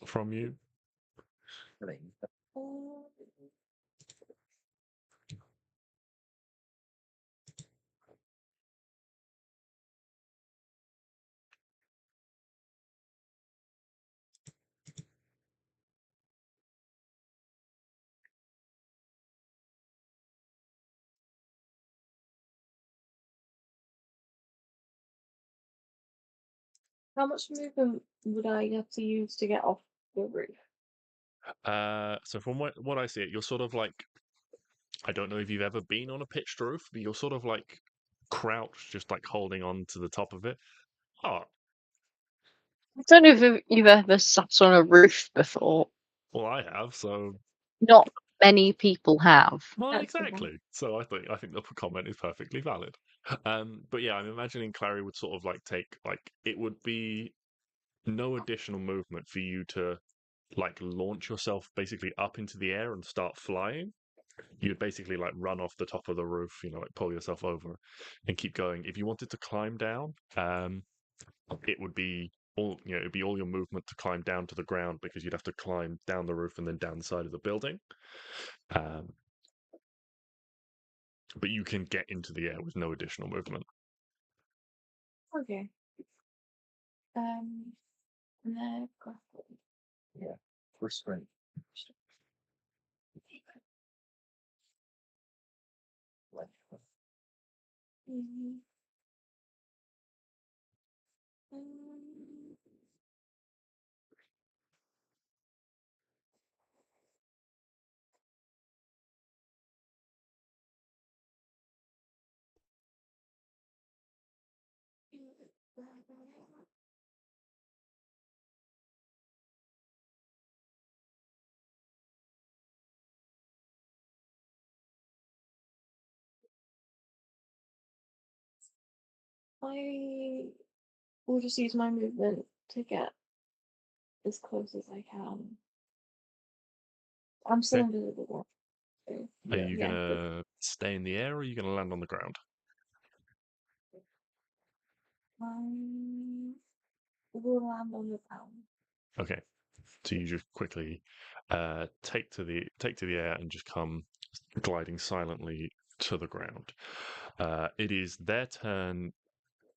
from you. I mean, How much movement would I have to use to get off the roof? So from what I see, you're sort of like, I don't know if you've ever been on a pitched roof, but you're sort of like crouched, just like holding on to the top of it. Oh, I don't know if you've ever sat on a roof before. Well, I have, so Not many people have. well, That's the one. exactly. So I think the comment is perfectly valid. But yeah, I'm imagining Clary would sort of like take like it would be no additional movement for you to like launch yourself basically up into the air and start flying. You'd basically like run off the top of the roof, like pull yourself over and keep going. If you wanted to climb down, it would be it'd be all your movement to climb down to the ground because you'd have to climb down the roof and then down the side of the building. But you can get into the air with no additional movement. Okay. And then Restraint. Mhm. I will just use my movement to get as close as I can. I'm still Okay. invisible. So, Are you yeah, but gonna stay in the air or are you gonna land on the ground? we'll land on the ground. Okay. So you just quickly take to the air and just come gliding silently to the ground. It is their turn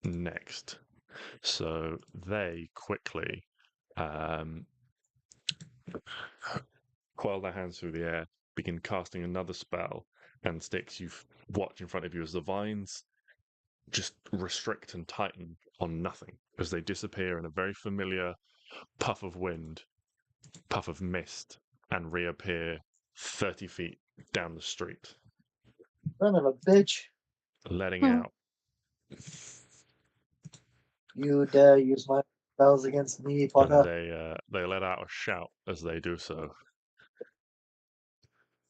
next, so they quickly coil their hands through the air, begin casting another spell, and Stix, you watch in front of you as the vines just restrict and tighten on nothing as they disappear in a very familiar puff of wind, puff of mist, and reappear 30 feet down the street, Son of a bitch. letting Hmm. out. You dare use my spells against me, And Potter? they let out a shout as they do so.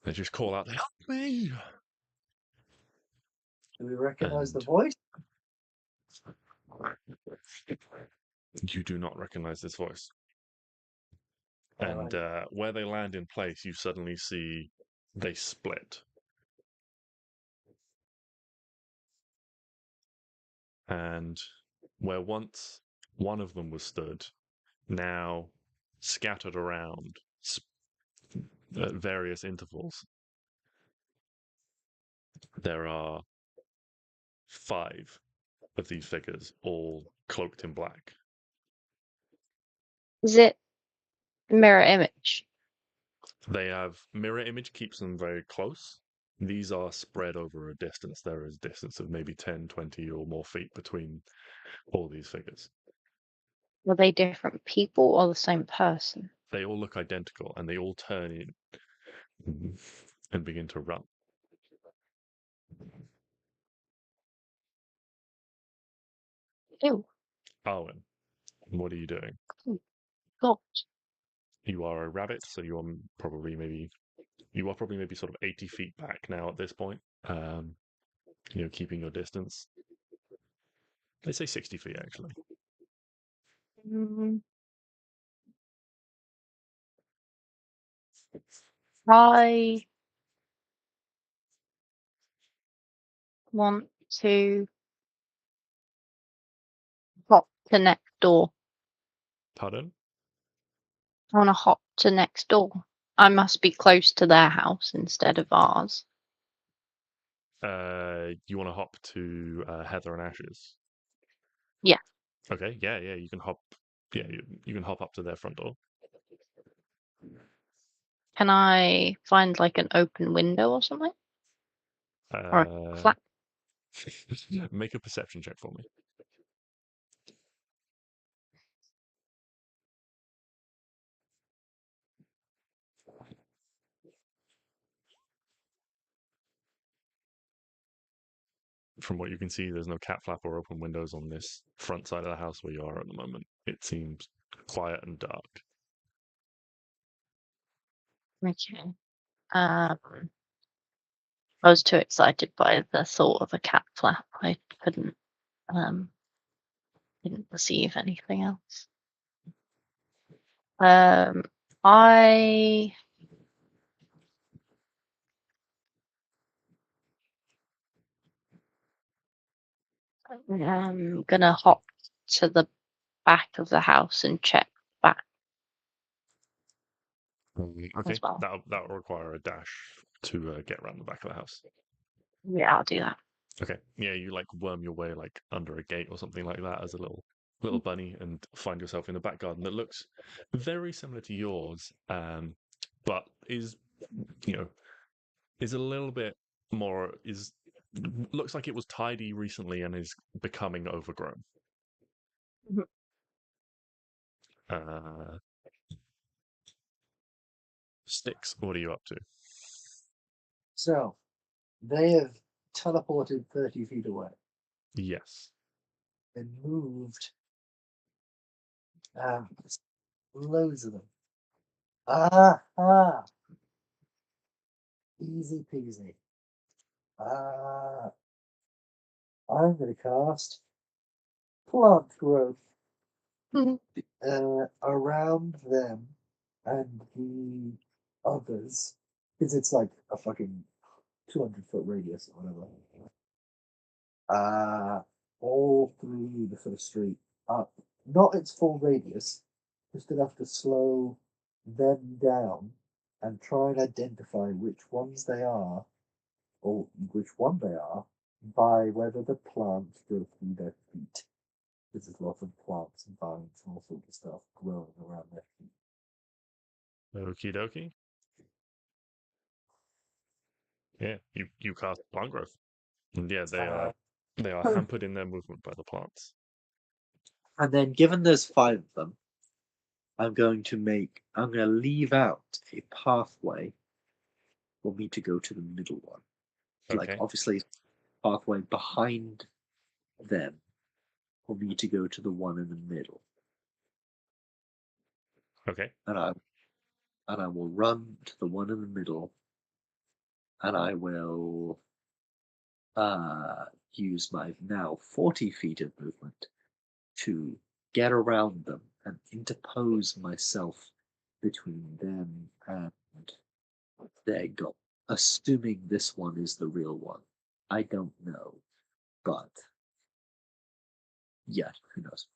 They just call out, "Help me!" Do we recognize the And voice? you do not recognize this voice. Alright. And where they land in place, you suddenly see they split. And where once one of them was stood, now scattered around at various intervals, there are 5 of these figures, all cloaked in black. Is it mirror image? They have mirror image keeps them very close. These are spread over a distance. There is a distance of maybe 10, 20 or more feet between all these figures. Were they different people or the same person? They all look identical and they all turn in and begin to run. Ew. Arwen, what are you doing? God. You are a rabbit, so you are probably maybe sort of 80 feet back now at this point. Keeping your distance. They say 60 feet actually. Mm, I want to hop to next door. Pardon? I want to hop to next door. I must be close to their house instead of ours. You want to hop to Heather and Ashes? Yeah. Okay, yeah, you can hop. Yeah, you can hop up to their front door. Can I find like an open window or something? Or a flap? Make a perception check for me. from what you can see, there's no cat flap or open windows on this front side of the house where you are at the moment. It seems quiet and dark. Okay. I was too excited by the thought of a cat flap. I didn't perceive anything else. I am gonna hop to the back of the house and check back Okay, as well. that'll require a dash to get around the back of the house. Yeah, I'll do that. Okay, yeah, you like worm your way like under a gate or something like that as a little bunny and find yourself in the back garden that looks very similar to yours, but is is a little bit more looks like it was tidy recently and is becoming overgrown. Mhm. Stix, what are you up to? So, they have teleported 30 feet away Yes. and moved loads of them. Easy peasy. I'm going to cast plant growth Mhm. around them and the others, because it's like a fucking 200-foot radius or whatever. All through the sort of street up, not its full radius, just enough to slow them down and try and identify which ones they are, or which one they are, by whether the plants go through their feet. There's lots of plants and vines and all sorts of stuff growing around their feet. Okie dokie. Yeah, you cast plant growth. And yeah, they are hampered in their movement by the plants. And then, given there's 5 of them, I'm going to leave out a pathway for me to go to the middle one. Like, Okay. obviously, pathway behind them for me to go to the one in the middle. Okay. And I will run to the one in the middle, and I will use my now 40 feet of movement to get around them and interpose myself between them and their goal. Assuming this one is the real one. I don't know. But yeah, who knows?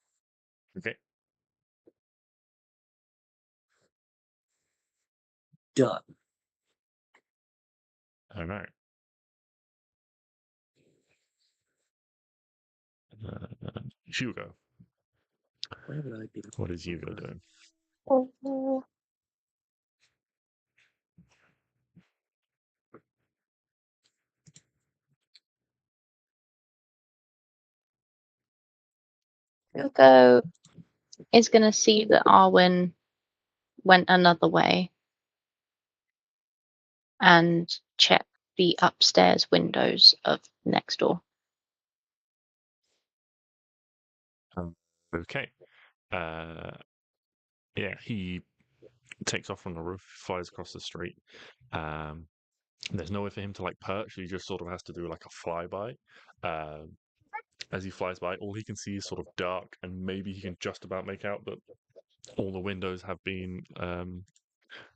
Okay. Done. All right. Hugo. Where would I be? What is Hugo doing? Oh, Hugo is going to see that Arwen went another way and check the upstairs windows of next door. Okay. Yeah, he takes off from the roof, flies across the street. There's nowhere for him to like perch. He just sort of has to do like a flyby. As he flies by, all he can see is sort of dark, and maybe he can just about make out that all the windows have been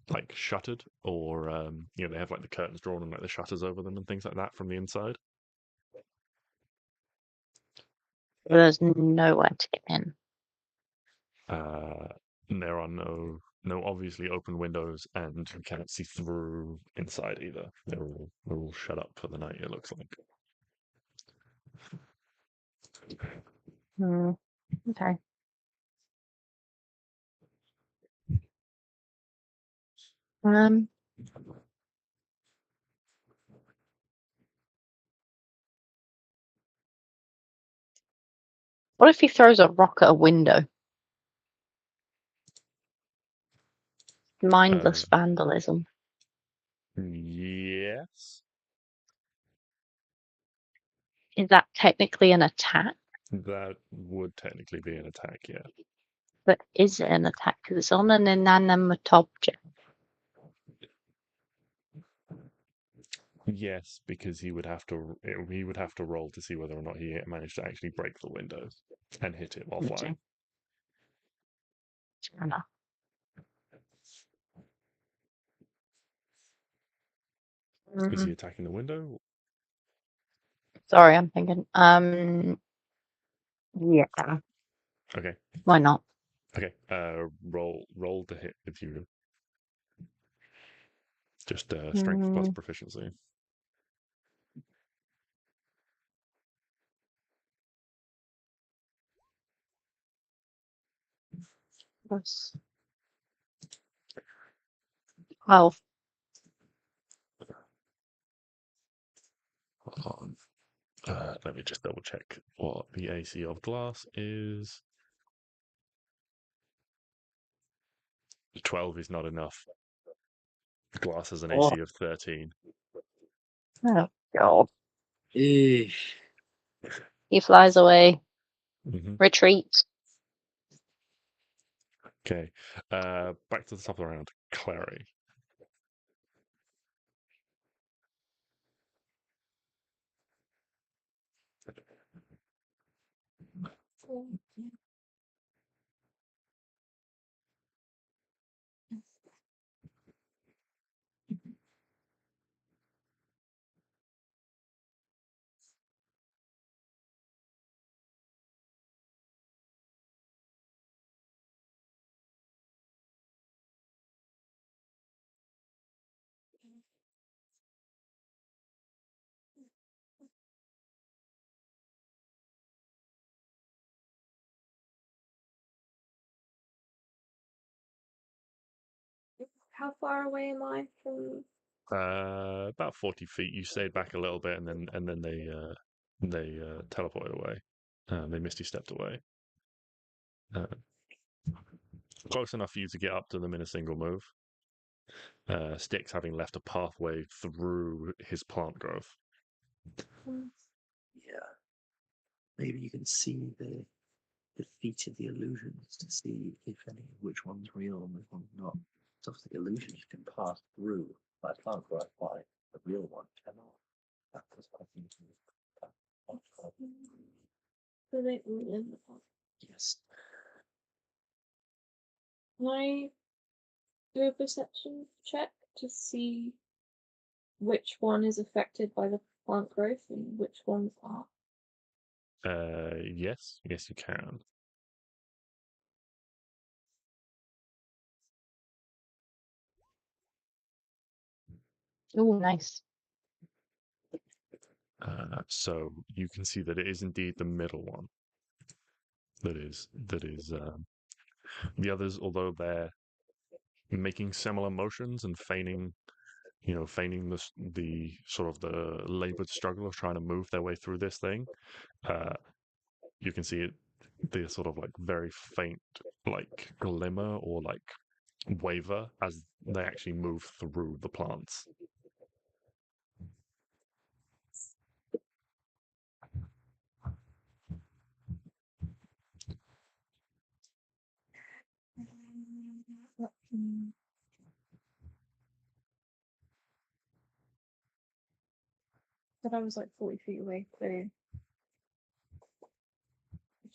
like shuttered, or they have like the curtains drawn and like the shutters over them and things like that from the inside. There's nowhere to get in. There are no obviously open windows, and you cannot see through inside either. They're all shut up for the night, it looks like. Okay. What if he throws a rock at a window? Mindless vandalism. Yes. Is that technically an attack? That would technically be an attack, yeah. But is it an attack? Because it's on an inanimate object. Yes, because he would have to roll to see whether or not he managed to actually break the window and hit it while Okay. flying. Fair enough. Is he attacking the window? Sorry, I'm thinking. Yeah. Okay. Why not? Okay. Roll to hit with you. Just strength plus proficiency. Plus 12. Hold on. Let me just double check what the AC of glass is. 12 is not enough. Glass has an AC of 13. Oh, God. Eesh. He flies away. Mm-hmm. Retreat. Okay. Back to the top of the round. Klari. How far away am I from? About 40 feet. You stayed back a little bit, and then they teleported away. They misty stepped away. Close enough for you to get up to them in a single move. Stix having left a pathway through his plant growth. Yeah. Maybe you can see the feet of the illusions to see if which one's real and which one's not. It's obviously illusions you can pass through, but I can't verify the real one cannot. That was what I think. So they all in the pot. Yes. Can I do a perception check to see which one is affected by the plant growth and which ones are? Yes, you can. Oh, nice. So you can see that it is indeed the middle one. That is. The others, although they're making similar motions and feigning the sort of the labored struggle of trying to move their way through this thing, you can see it, the sort of like very faint like glimmer or like waver as they actually move through the plants. But I was like 40 feet away, so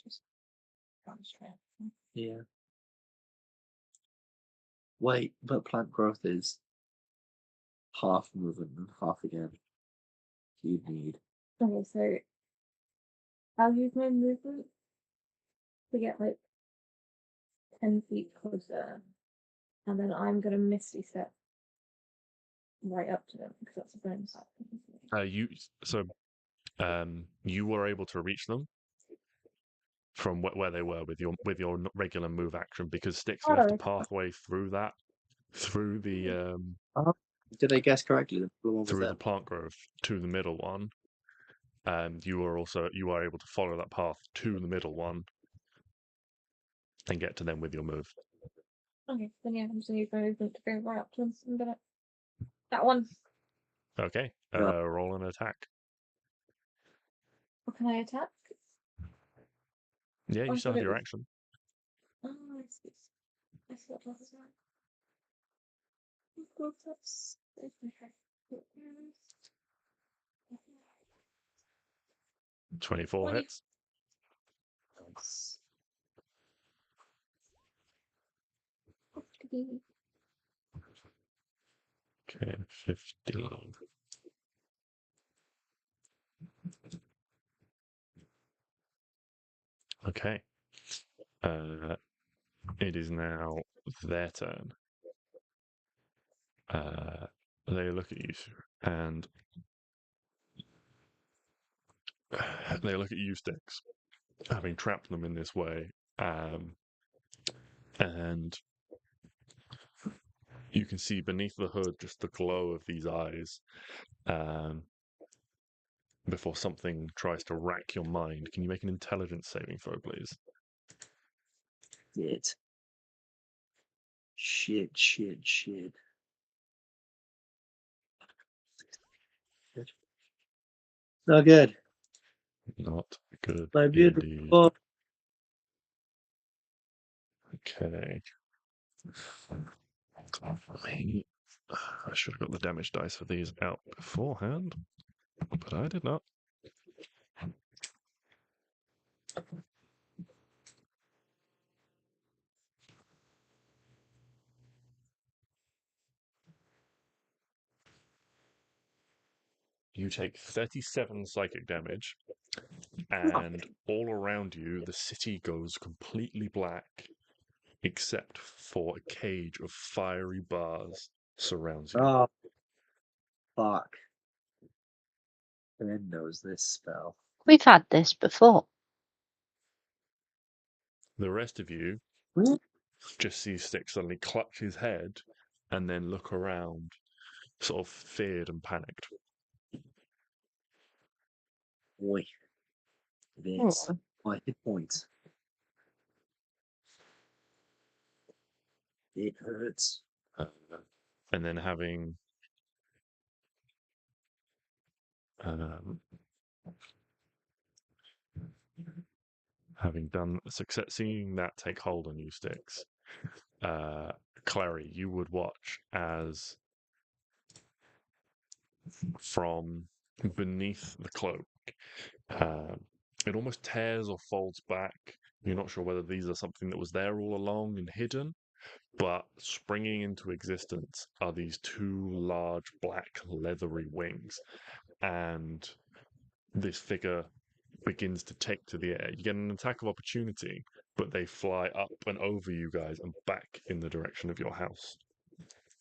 just straight. Yeah. Wait, but plant growth is half movement and half again. You need. Okay, so I'll use my movement to get like 10 feet closer, and then I'm gonna misty step right up to them because that's a bonus action. You were able to reach them from where they were with your regular move action because Stix left a pathway through the Did I guess correctly? The blue one was through the them. plant growth to the middle one, and you are able to follow that path to the middle one and get to them with your move. Okay, then yeah, I'm just gonna use my movement to go right up to them. I'm gonna that one. Okay, Right. roll an attack. Or can I attack? Yeah, you I still thought have it your was- action. Oh, I see. I thought that was right. Of course, that's okay. 24 20. hits. Okay, 15. Okay. It is now their turn. They look at you and they look at you, Stix, having trapped them in this way. And you can see beneath the hood just the glow of these eyes. Before something tries to rack your mind, can you make an intelligence saving throw, please? Shit. Not good. Not good My indeed. beautiful. Okay. I should have got the damage dice for these out beforehand, but I did not. You take 37 psychic damage, and all around you, the city goes completely black, except for a cage of fiery bars surrounds you. Oh, fuck. Ben knows this spell. We've had this before. The rest of you just see Stix suddenly clutch his head and then look around, sort of feared and panicked. Boy. Vince, my hit points. It hurts. And then having done success, seeing that take hold on you, Stix, Klari, you would watch as from beneath the cloak, it almost tears or folds back. You're not sure whether these are something that was there all along and hidden, but springing into existence are these two large black leathery wings, and this figure begins to take to the air. You get an attack of opportunity, but they fly up and over you guys and back in the direction of your house.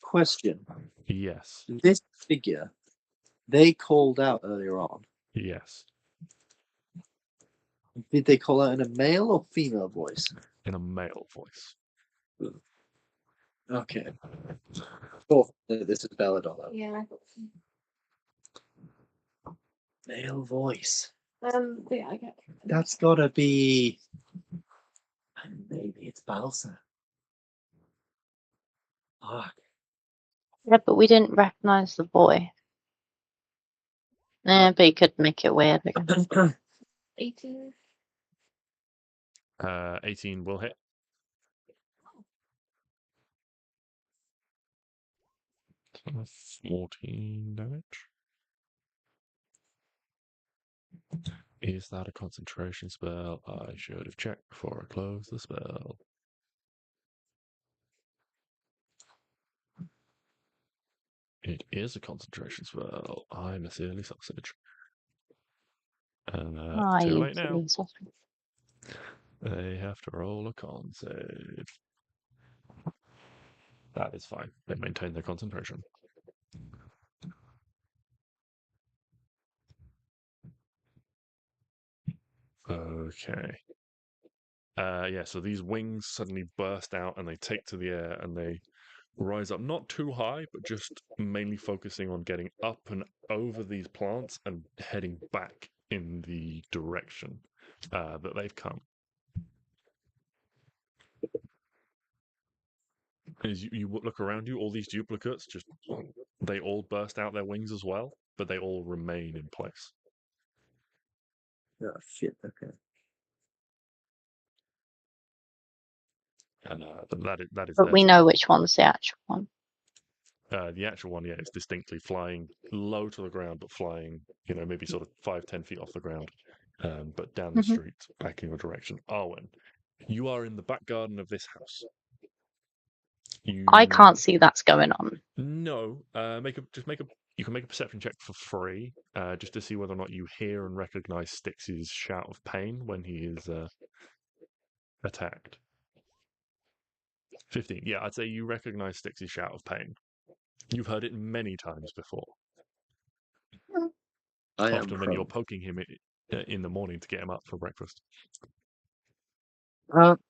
Question. Yes. This figure, they called out earlier on. Yes. Did they call out in a male or female voice? In a male voice. Okay. Oh, this is Belladonna. Yeah, I thought so. Male voice. Yeah, I get it. That's gotta be. Maybe it's Balsa. Fuck. Yeah, but we didn't recognize the boy. But you could make it weird. 18. 18 will hit. So 14 damage. Is that a concentration spell? I should have checked before I closed the spell. It is a concentration spell. I'm a silly sausage. And too You late now. silly sausage. They have to roll a con save. That is fine. They maintain their concentration. Okay. Yeah, so these wings suddenly burst out and they take to the air and they rise up, not too high, but just mainly focusing on getting up and over these plants and heading back in the direction that they've come. As you look around you, all these duplicates they all burst out their wings as well, but they all remain in place. Oh, shit, okay. And that is But there we to know which one's the actual one. the actual one, yeah, is distinctly flying low to the ground, but flying, maybe sort of 5-10 feet off the ground, but down the Mhm. street, back in your direction. Arwen, you are in the back garden of this house. I can't see that's going on. No, you can make a perception check for free, just to see whether or not you hear and recognize Stix's shout of pain when he is attacked. 15. Yeah, I'd say you recognize Stix's shout of pain. You've heard it many times before. I am Often when you're prone. poking him in the morning to get him up for breakfast.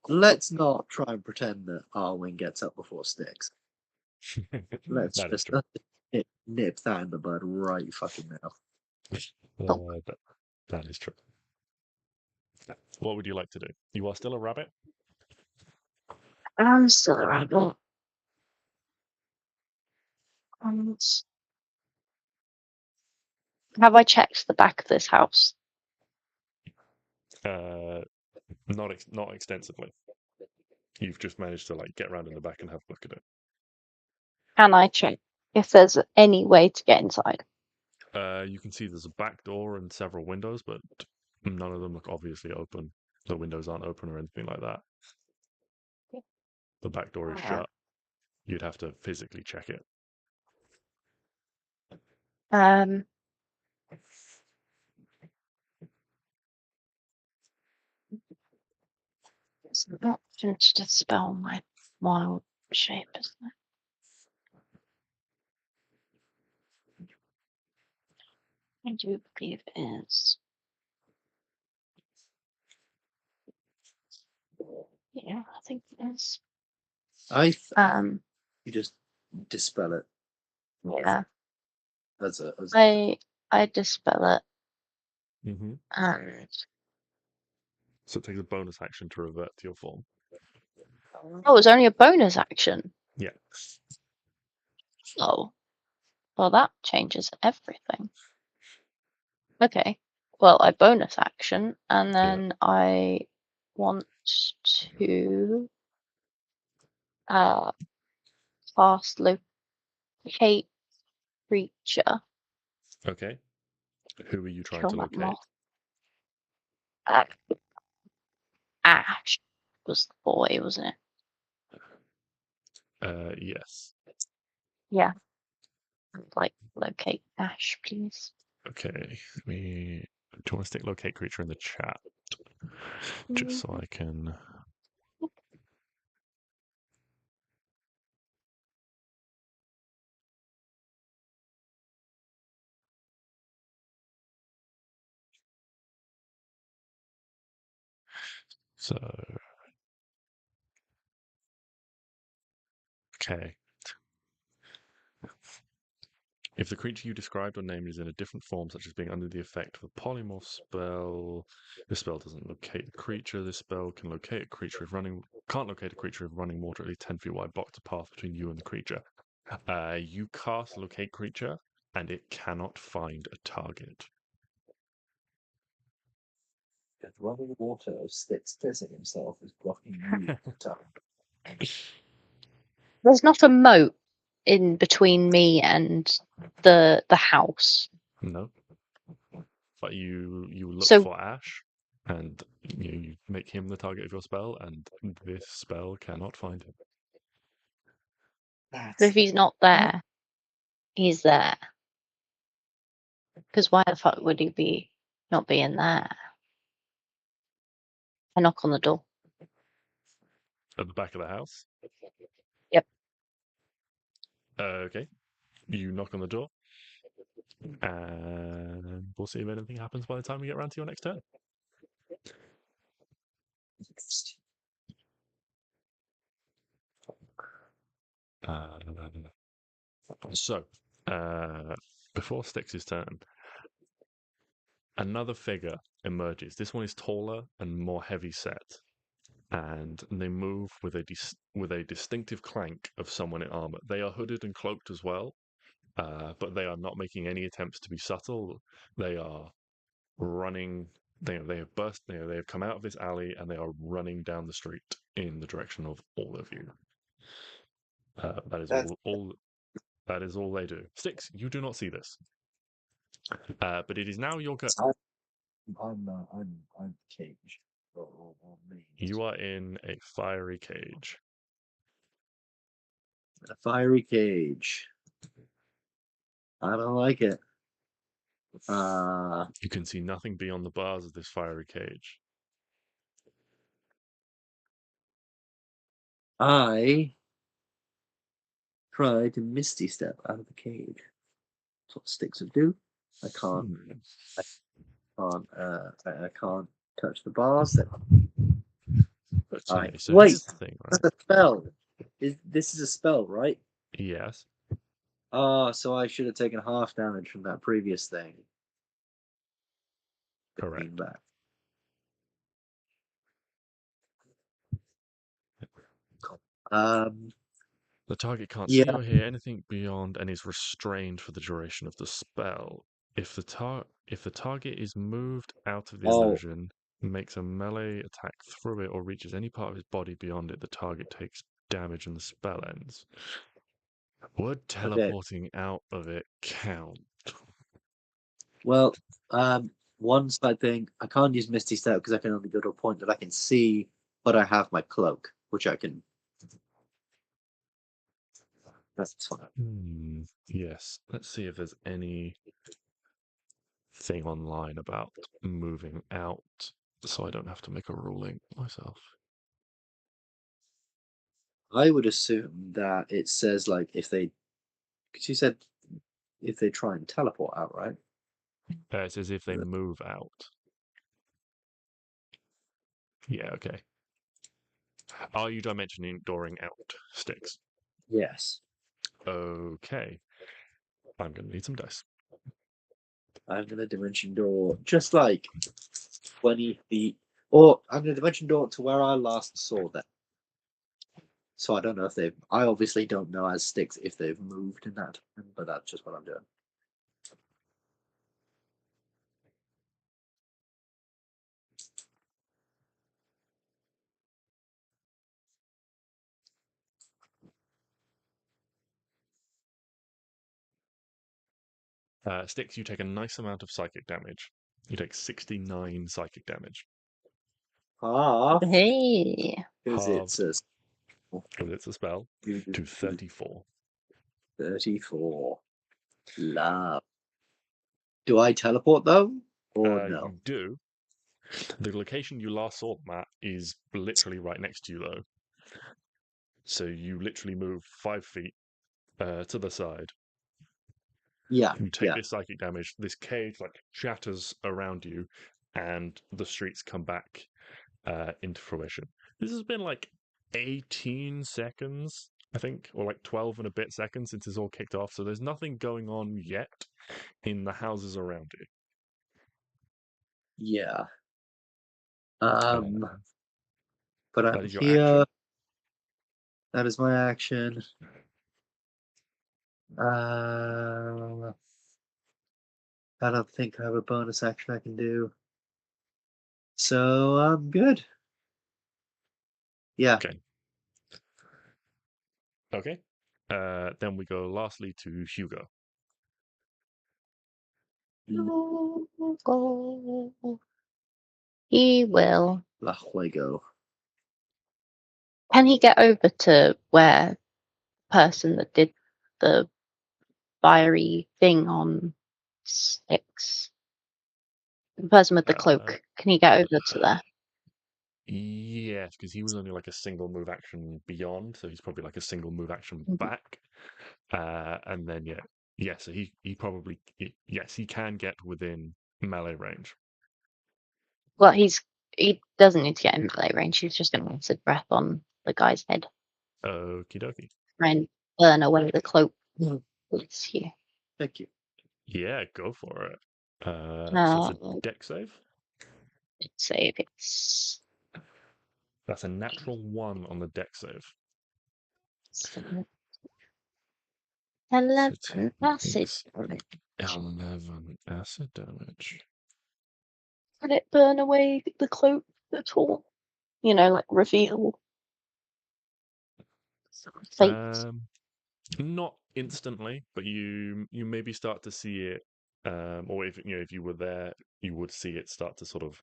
Let's not try and pretend that Arwen gets up before Stix. Let's That is just true. nip that in the bud right fucking now. That is true. What would you like to do? You are still a rabbit? I'm still a rabbit. Have I checked the back of this house? Not extensively. You've just managed to get around in the back and have a look at it. Can I check if there's any way to get inside? You can see there's a back door and several windows, but none of them look obviously open. The windows aren't open or anything like that. The back door is shut. You'd have to physically check it. It's an option to dispel my wild shape, isn't it? I do believe it is. Yeah, I think it is. You just dispel it. Yeah. As I dispel it. Mm-hmm. And So it takes a bonus action to revert to your form. oh, it's only a bonus action. Yeah. Oh, well, that changes everything. Okay. Well, I bonus action, and then I want to cast locate creature. Okay. Who are you trying Kill to that locate? moth. Ash was the boy, wasn't it? Yes. Yeah. Locate Ash, please. Okay. Do you want to stick locate creature in the chat? Just so I can. So. Okay. If the creature you described or named is in a different form, such as being under the effect of a polymorph spell, this spell doesn't locate the creature. This spell can locate a creature if can't locate a creature if running water at least 10 feet wide blocks a path between you and the creature. You cast locate creature, and it cannot find a target. The running water of Stix pissing himself is blocking you. There's not a moat in between me and the house. No. But you look So- for Ash, and you make him the target of your spell, and this spell cannot find him. But if he's not there, he's there. Because why the fuck would he not be in there? I knock on the door. At the back of the house? Yep. Okay. You knock on the door, and we'll see if anything happens by the time we get around to your next turn. So, before Stix's turn, another figure emerges. This one is taller and more heavy set, and they move with a distinctive clank of someone in armor. They are hooded and cloaked as well, but they are not making any attempts to be subtle. They are running They have burst. They have come out of this alley and they are running down the street in the direction of all of you. That is That's- all. That is all they do. Stix, you do not see this, but it is now your go. I'm caged. Or me. You are in a fiery cage. A fiery cage. I don't like it. You can see nothing beyond the bars of this fiery cage. I try to misty step out of the cage. That's what Stix would do. I can't. I can't touch the bars. Okay, so Wait, here's the thing, right? that's a spell. This is a spell, right? Yes. So I should have taken half damage from that previous thing. Correct. Back. The target can't see or hear anything beyond and is restrained for the duration of the spell. If the target is moved out of the illusion, makes a melee attack through it, or reaches any part of his body beyond it, the target takes damage and the spell ends. Would teleporting out of it count? Well, one side thing, I can't use Misty Step because I can only go to a point that I can see, but I have my cloak, which I can. That's fine. Yes. Let's see if there's any thing online about moving out, so I don't have to make a ruling myself. I would assume that it says like if they, because you said if they try and teleport out, right? It says if they move out. Yeah, okay. Are you dimensioning dooring out, Stix? Yes. Okay. I'm going to need some dice. I'm going to dimension door just like 20 feet, or I'm going to dimension door to where I last saw them. So I don't know if they've. I obviously don't know as Stix if they've moved in that time, but that's just what I'm doing. Stix, you take a nice amount of psychic damage. You take 69 psychic damage. Hey. Because it's a Because it's a spell, to 34. 34. Love. Do I teleport though? Or no? You do. The location you last saw them at is literally right next to you, though. So you literally move 5 feet to the side. Yeah. You take this psychic damage. This cage like shatters around you, and the streets come back into fruition. This has been like 18 seconds, I think, or like 12 and a bit seconds since it's all kicked off. So there's nothing going on yet in the houses around you. Yeah. That But I'm is your here. action. That is my action. I don't think I have a bonus action I can do. So I'm good. Yeah. Okay. Then we go lastly to Hugo. He will. La Juego. Can he get over to where the person that did the fiery thing on Stix? The person with the cloak. Can he get over to there? Yes, because he was only like a single move action beyond, so he's probably like a single move action back. And then so he probably yes, he can get within melee range. Well, he doesn't need to get in melee range. He's just going to acid breath on the guy's head. Okie dokie. Try and burn away the cloak. Bless you. Thank you. Yeah, go for it. So it's a deck save. Save it's That's a natural 1 on the deck save. 11 So acid. 11 acid damage. Can it burn away the cloak at all? You know, like reveal some fakes. Not instantly, but you maybe start to see it, or if you were there, you would see it start to sort of,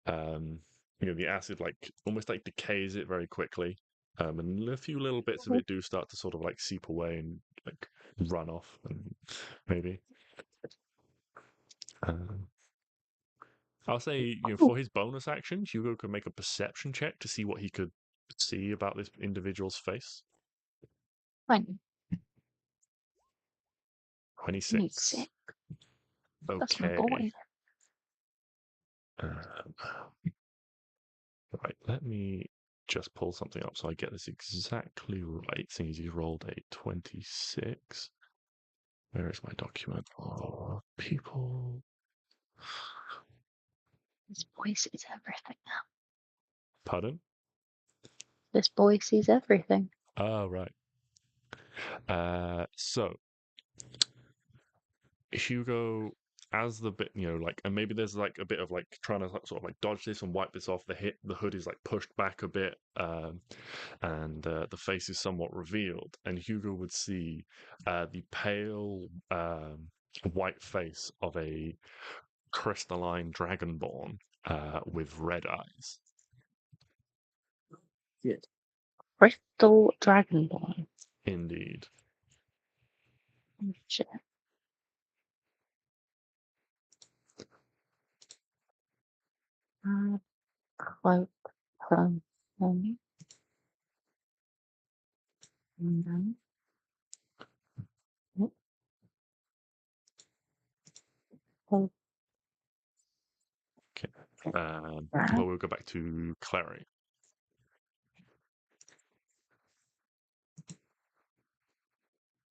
the acid like almost like decays it very quickly, and a few little bits of it do start to sort of like seep away and like run off, and maybe. I'll say, for his bonus action, Hugo could make a perception check to see what he could see about this individual's face. Fine. 26. That's my Okay. boy. Right, let me just pull something up so I get this exactly right, seeing as he's rolled a 26. Where is my document? Oh, people. This boy sees everything now. Pardon? This boy sees everything. Oh, right. So Hugo, as the bit, and maybe there's like a bit of like trying to sort of like dodge this and wipe this off. The hood is like pushed back a bit, and the face is somewhat revealed. And Hugo would see the pale white face of a crystalline dragonborn with red eyes. Shit. Crystal Dragonborn. Indeed. Shit. Cloak from home. Oh, Okay. right. Well, we'll go back to Klari.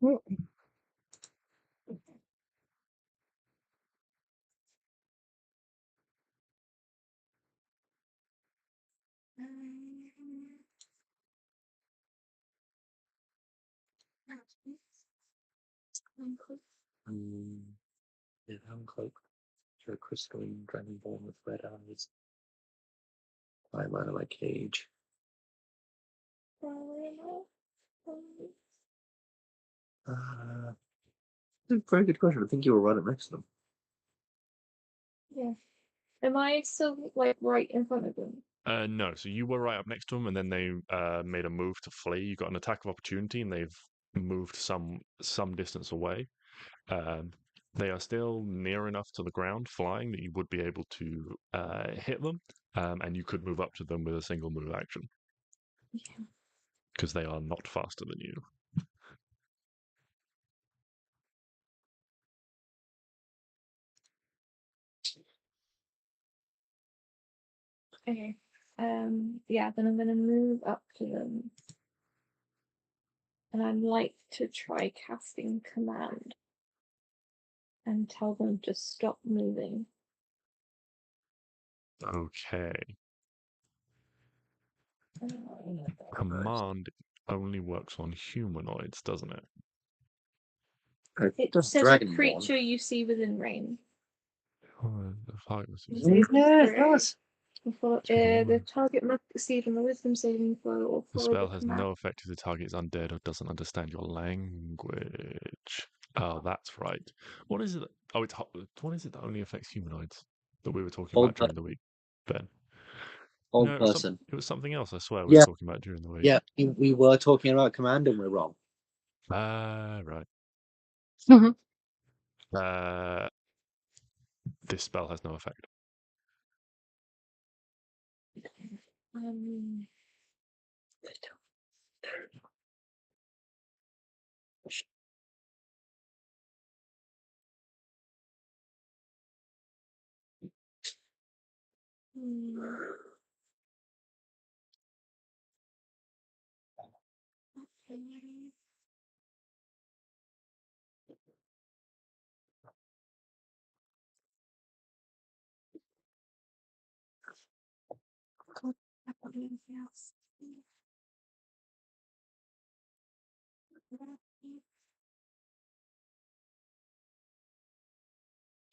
Yeah, hand cloak. For a crystalline dragonborn with red eyes. I'm out of my cage. That's a very good question. I think you were right up next to them. Yeah. Am I still like right in front of them? No, so you were right up next to them, and then they made a move to flee. You got an attack of opportunity, and they've moved some distance away. They are still near enough to the ground, flying, that you would be able to hit them, and you could move up to them with a single move action. Yeah. Because they are not faster than you. Okay. Yeah, then I'm gonna move up to them. And I'd like to try casting command and tell them to stop moving. Okay. Command only works on humanoids, doesn't it? It Does says a Dragonborn. creature you see within range. Oh, the fight was Yeah, it does. The target must succeed on a wisdom saving throw or The follow spell the has command. no effect if the target is undead or doesn't understand your language. Oh, that's right. What is it? Oh, what is it that only affects humanoids that we were talking about during the week, Ben? Old No, person. it was something else. I swear we were talking about during the week. Yeah, we were talking about command and we're wrong. Right. This spell has no effect.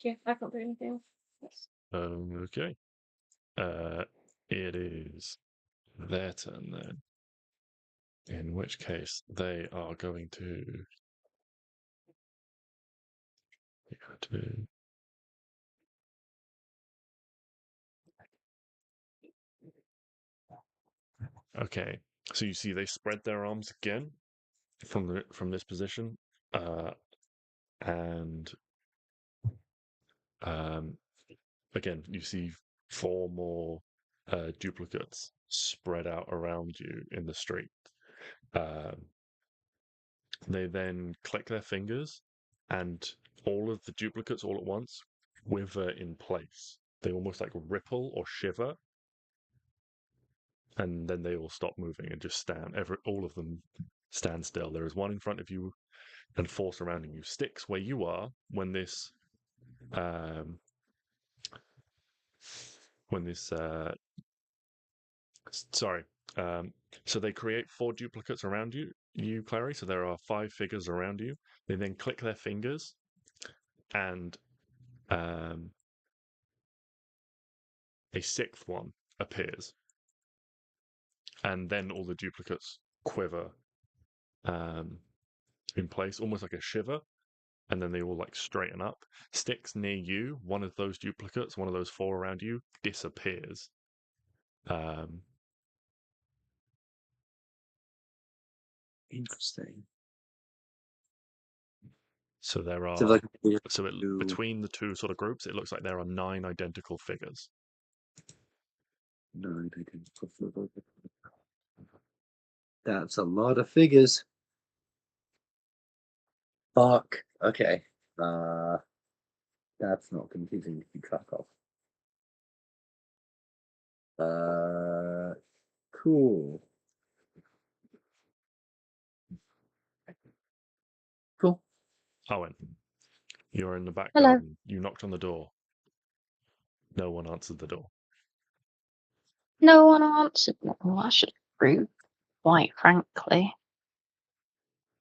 Yeah, I can't do anything else. Okay. It is their turn then. In which case, they are going to. Okay, so you see they spread their arms again from this position, and again you see 4 more duplicates spread out around you in the street. They then click their fingers, and all of the duplicates all at once quiver in place. They almost like ripple or shiver, and then they all stop moving and just stand. All of them stand still. There is one in front of you and 4 surrounding you. Stix, where you are, when this sorry. So they create 4 duplicates around you, Klari. So there are 5 figures around you. They then click their fingers, and a 6th one appears, and then all the duplicates quiver in place, almost like a shiver, and then they all like straighten up. Stix, near you, one of those duplicates, one of those 4 around you, disappears. Interesting. So there are So like between the 2 sort of groups, it looks like there are 9 identical figures. no, that's a lot of figures. Fuck. Okay. That's not confusing to keep track of. Cool. Cool. Arwen, you're in the back Hello. garden. You knocked on the door. No one answered the door. No one answered. No, I should prove, quite frankly.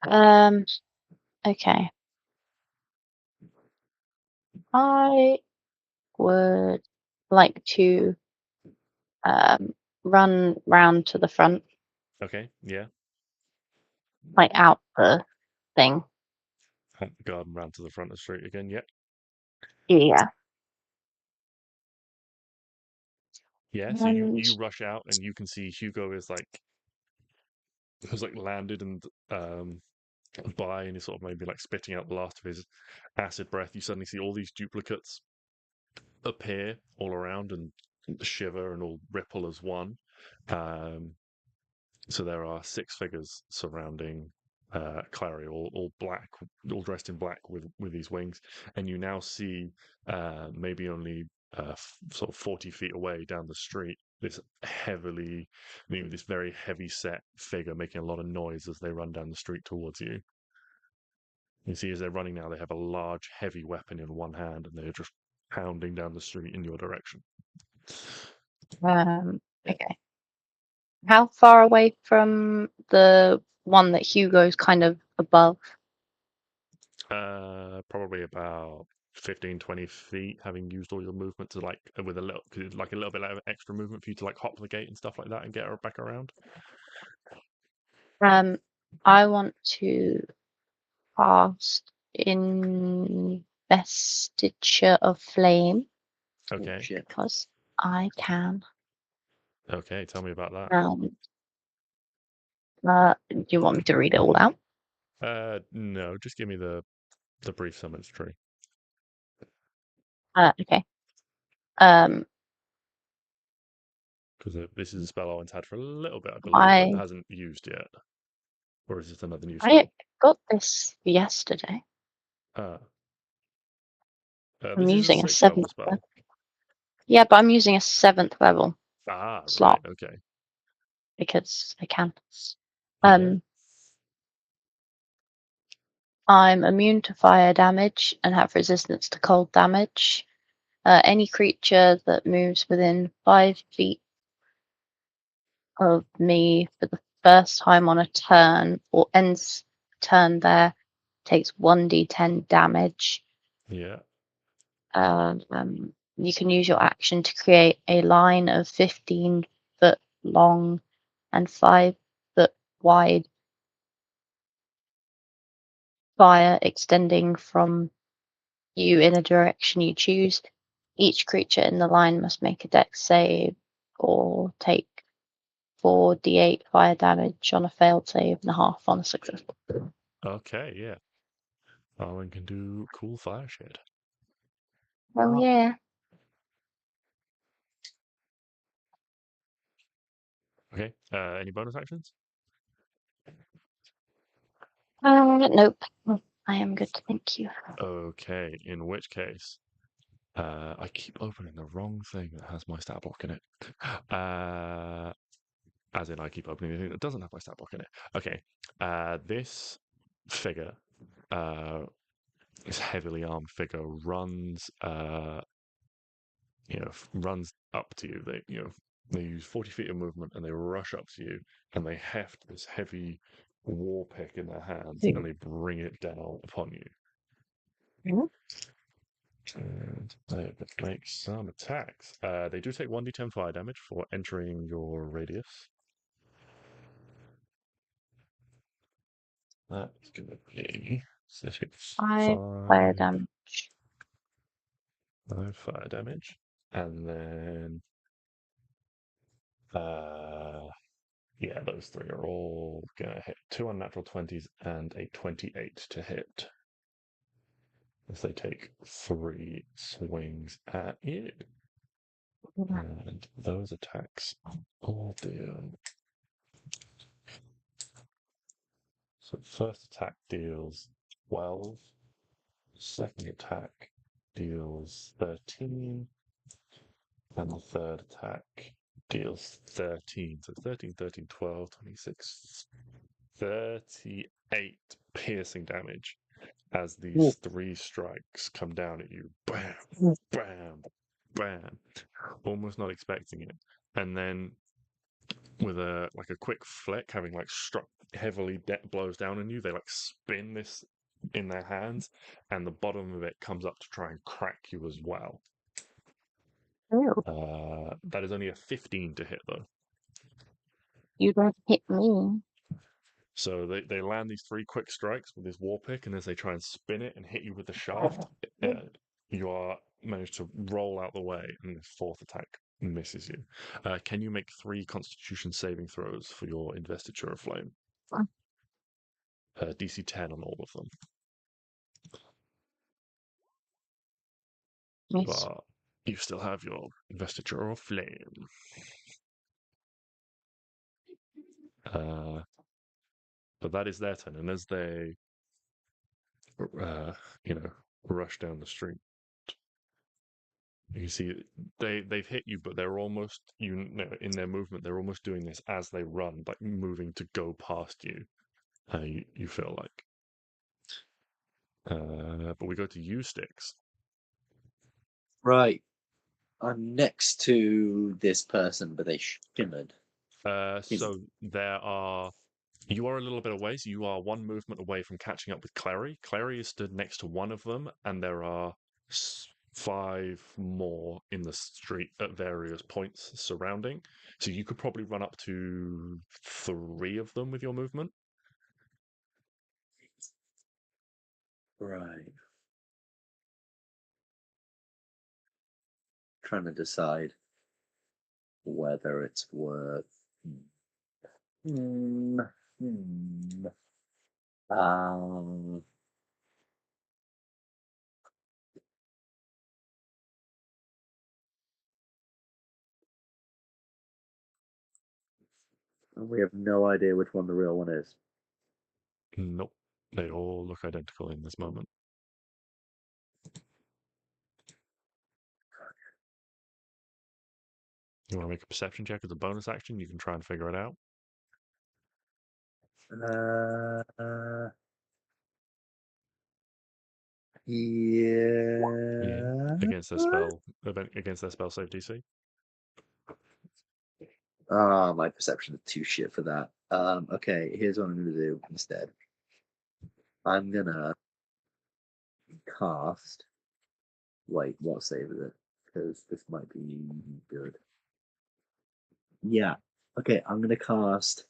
Okay. I would like to run round to the front, Okay, yeah. like out the thing. Hunt the garden round to the front of the street again. Yep. Yeah. Yeah. So you And rush out and you can see Hugo has landed and by, and he's sort of maybe like spitting out the last of his acid breath. You suddenly see all these duplicates appear all around and shiver and all ripple as one. So there are 6 figures surrounding Klari, all black, all dressed in black with these wings, and you now see maybe only sort of 40 feet away down the street this this very heavy set figure making a lot of noise as they run down the street towards you. You see, as they're running now, they have a large, heavy weapon in one hand, and they're just pounding down the street in your direction. okay. How far away from the one that Hugo's kind of above? Probably about 15, 20 feet, having used all your movement to with a little bit of extra movement for you to hop the gate and stuff like that and get her back around. I want to cast Investiture of Flame. Okay. Shit. Because I can. Okay, tell me about that. Do you want me to read it all out? No, just give me the brief summons tree. Okay. Because this is a spell Owen's had for a little bit, I believe, but hasn't used yet. Or is it another new spell? I got this yesterday. I'm using a 7th spell. Yeah, but I'm using a 7th level slot. Right, okay. Because I can. Yeah. I'm immune to fire damage and have resistance to cold damage. Any creature that moves within 5 feet of me for the first time on a turn or ends turn there takes 1d10 damage. Yeah. you can use your action to create a line of 15 foot long and 5 foot wide fire extending from you in a direction you choose. Each creature in the line must make a dex save or take 4d8 fire damage on a failed save and a half on a successful. Okay, yeah. Arwen can do cool fire shit. Oh yeah. Okay. Any bonus actions? Nope. I am good, thank you. Okay. In which case, I keep opening the wrong thing that has my stat block in it. As in, I keep opening the thing that doesn't have my stat block in it. Okay. This figure, this heavily armed figure, runs runs up to you. They use 40 feet of movement and they rush up to you and they heft this heavy war pick in their hands and they bring it down upon you. And they make some attacks. They do take 1d10 fire damage for entering your radius. That's going to be 5 fire damage. 5 fire damage. And then yeah, those three are all gonna hit. 2 unnatural 20s and a 28 to hit. As they take 3 swings at you. And those attacks all deal. So first attack deals 12. Second attack deals 13. And the third attack deals 13. So 13, 13, 12, 26, 38 piercing damage as these 3 strikes come down at you. Bam, bam, bam. Almost not expecting it. And then with a quick flick, having struck heavily blows down on you, they spin this in their hands and the bottom of it comes up to try and crack you as well. That is only a 15 to hit though. You don't hit me. So they land these 3 quick strikes with this war pick, and as they try and spin it and hit you with the shaft, you are managed to roll out the way, and the 4th attack misses you. Can you make 3 Constitution saving throws for your investiture of flame? DC 10 on all of them. Miss. But you still have your investiture of flame. But that is their turn, and as they rush down the street, you can see they've hit you, but they're almost in their movement. They're almost doing this as they run, moving to go past you. You feel like. But we go to you, Stix. Right. I'm next to this person, but they shimmered. So you are a little bit away, so you are 1 movement away from catching up with Klari. Klari is stood next to one of them, and there are 5 more in the street at various points surrounding. So you could probably run up to 3 of them with your movement. Right. Trying to decide whether it's worth. We have no idea which one the real one is. Nope. They all look identical in this moment. You want to make a perception check as a bonus action? You can try and figure it out. Yeah. Against their spell save DC. My perception is too shit for that. Okay, here's what I'm gonna do instead. I'm gonna cast. Wait, what save is it? because this might be good. Yeah. Okay, I'm gonna cast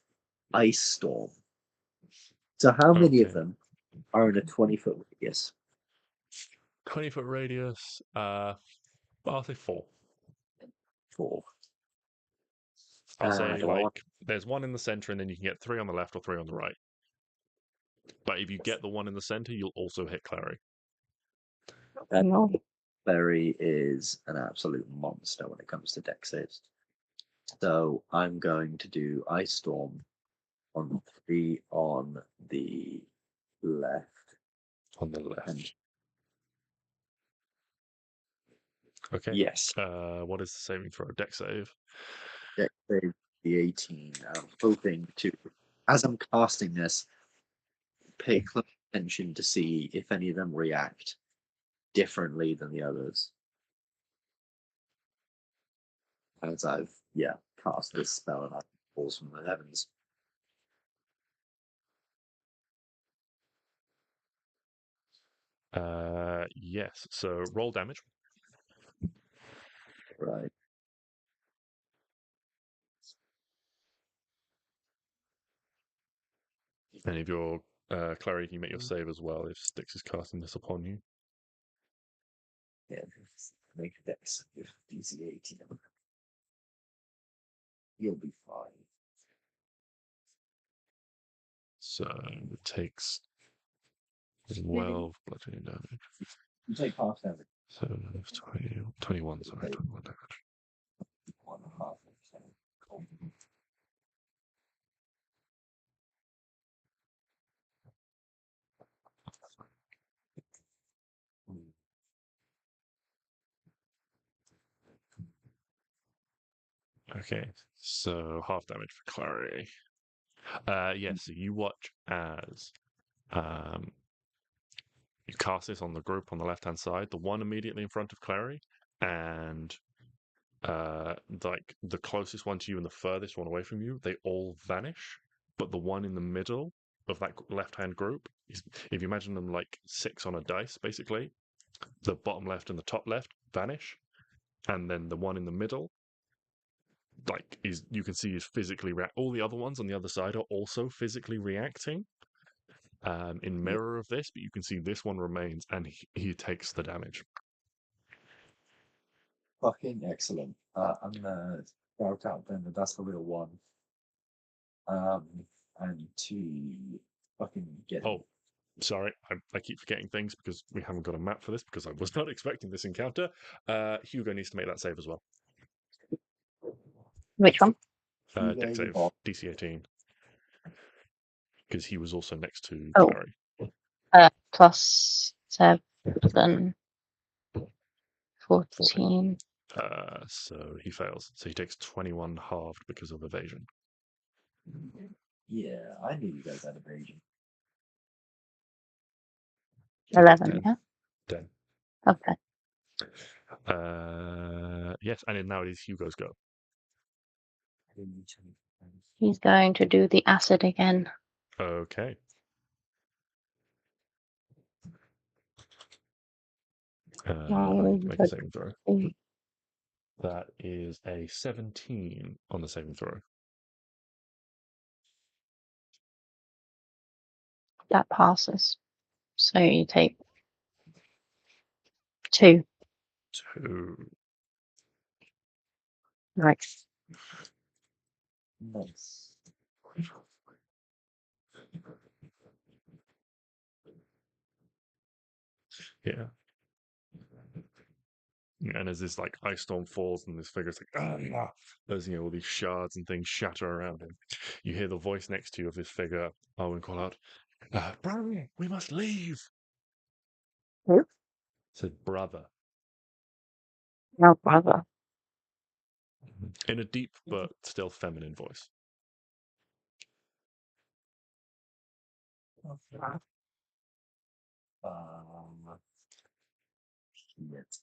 Ice Storm. So how many of Okay. them are in a 20-foot radius? 20-foot radius. I'll say 4. 4. I'll say do I want- there's one in the center, and then you can get 3 on the left or 3 on the right. But if you get the one in the center, you'll also hit Klari. No. Berry is an absolute monster when it comes to deck saves. So I'm going to do Ice Storm on 3 on the left. On the left. And Okay. yes, What is the saving throw? Deck save. deck save the 18. I'm hoping to, as I'm casting this, pay close attention to see if any of them react differently than the others. As I've cast this spell and it falls from the heavens. Yes. So roll damage. Right. And if you're Klari, you can make your save as well if Stix is casting this upon you. Yeah, make a deck save DC 18. You'll be fine. So it takes 12 bludgeoning damage. You take half damage. So it's 20, 21, sorry, 21 damage. 1.5%. Cool. Okay, so half damage for Klari. Yes, so you watch as you cast this on the group on the left-hand side, the one immediately in front of Klari, and like the closest one to you and the furthest one away from you, they all vanish. But the one in the middle of that left-hand group is, if you imagine them like 6 on a dice, basically, the bottom left and the top left vanish, and then the one in the middle, like, is you can see is physically react. All the other ones on the other side are also physically reacting in mirror of this, but you can see this one remains, and he takes the damage. Fucking excellent. I'm gonna shout out then that that's the real one. And to fucking get. Oh, sorry, I keep forgetting things because we haven't got a map for this because I was not expecting this encounter. Hugo needs to make that save as well. Which one? Deck save, DC 18. Because he was also next to Oh. Klari. Plus 7, 14. So he fails. So he takes 21 halved because of evasion. Yeah, I knew you guys had evasion. 11, yeah? 10. Okay. Yes, and now it is Hugo's go. He's going to do the acid again. Okay. Make a saving throw. That is a 17 on the saving throw. That passes. So you take 2. 2. Right. Nice. Yeah. And as this like ice storm falls and this figure's like, there's all these shards and things shatter around him. You hear the voice next to you of this figure, Arwen, call out, "Brother, we must leave." Who? Said brother. No, brother. In a deep but still feminine voice. Shit.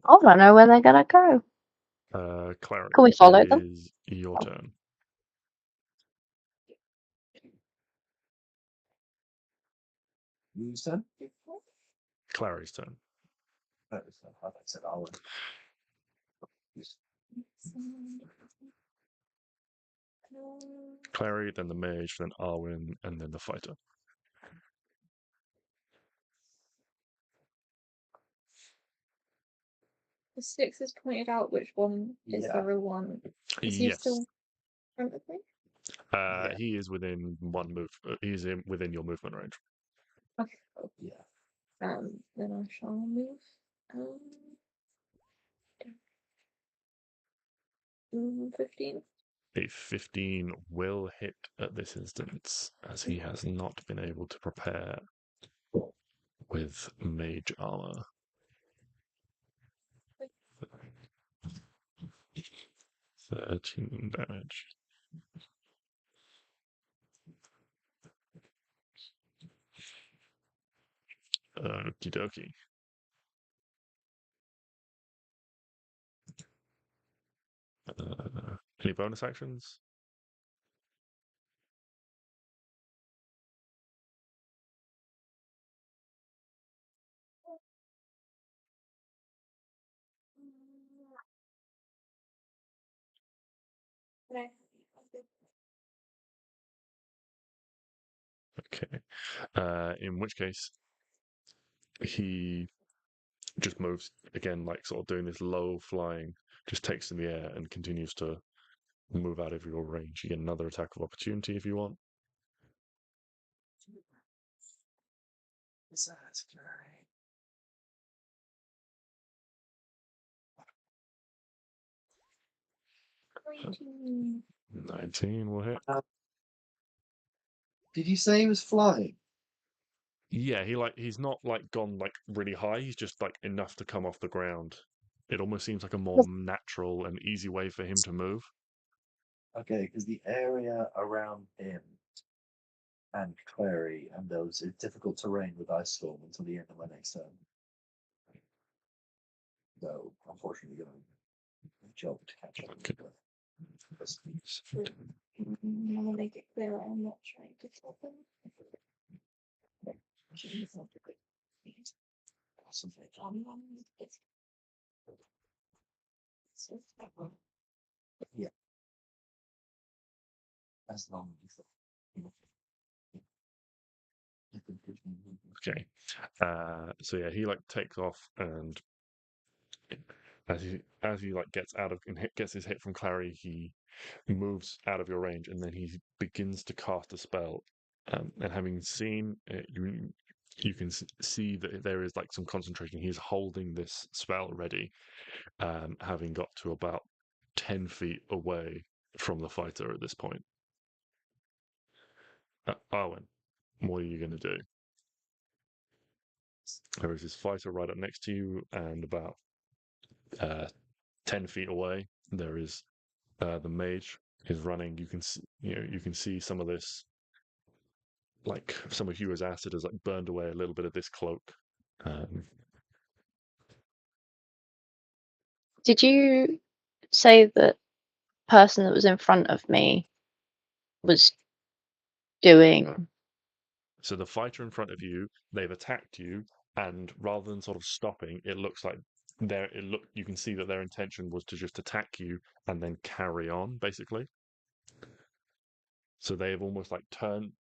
I don't know where they're going to go. Klari, Can we follow it them? is your turn. You said? Clary's turn. I said Arwen. Klari, then the mage, then Arwen, and then the fighter. The Stix has pointed out which one is Yeah. the real one. Is he Yes. still in front of me? Yeah. He is within one move. He's within your movement range. Okay, cool. Yeah. Then I shall move. 15. A 15 will hit at this instance, as he has not been able to prepare with mage armor. 13 damage. Okie dokie. Any bonus actions? No. Okay. In which case, he just moves again, like sort of doing this low flying, just takes in the air and continues to move out of your range. You get another attack of opportunity if you want. That's great. 19 will hit. Did you say he was flying? Yeah, he's not like gone like really high. He's just like enough to come off the ground. It almost seems like a more natural and easy way for him to move. Okay, because the area around him and Klari and those is difficult terrain with Ice Storm until the end of my next turn. So, unfortunately, going to job to catch up. Okay. I want to make it clear I'm not trying to stop him. Yeah. As long as Okay. So yeah, he like takes off, and as he like gets out of and gets his hit from Klari, he moves out of your range, and then he begins to cast a spell. And having seen it, you can see that there is like some concentration. He's holding this spell ready, having got to about 10 feet away from the fighter at this point. Arwen, what are you going to do? There is this fighter right up next to you, and about 10 feet away, there is the mage is running. You can see, you can see some of this, like some of Hugh's acid has like burned away a little bit of this cloak. Did you say that person that was in front of me was doing? So the fighter in front of you, they've attacked you, and rather than sort of stopping, it looks like you can see that their intention was to just attack you and then carry on, basically. So they have almost like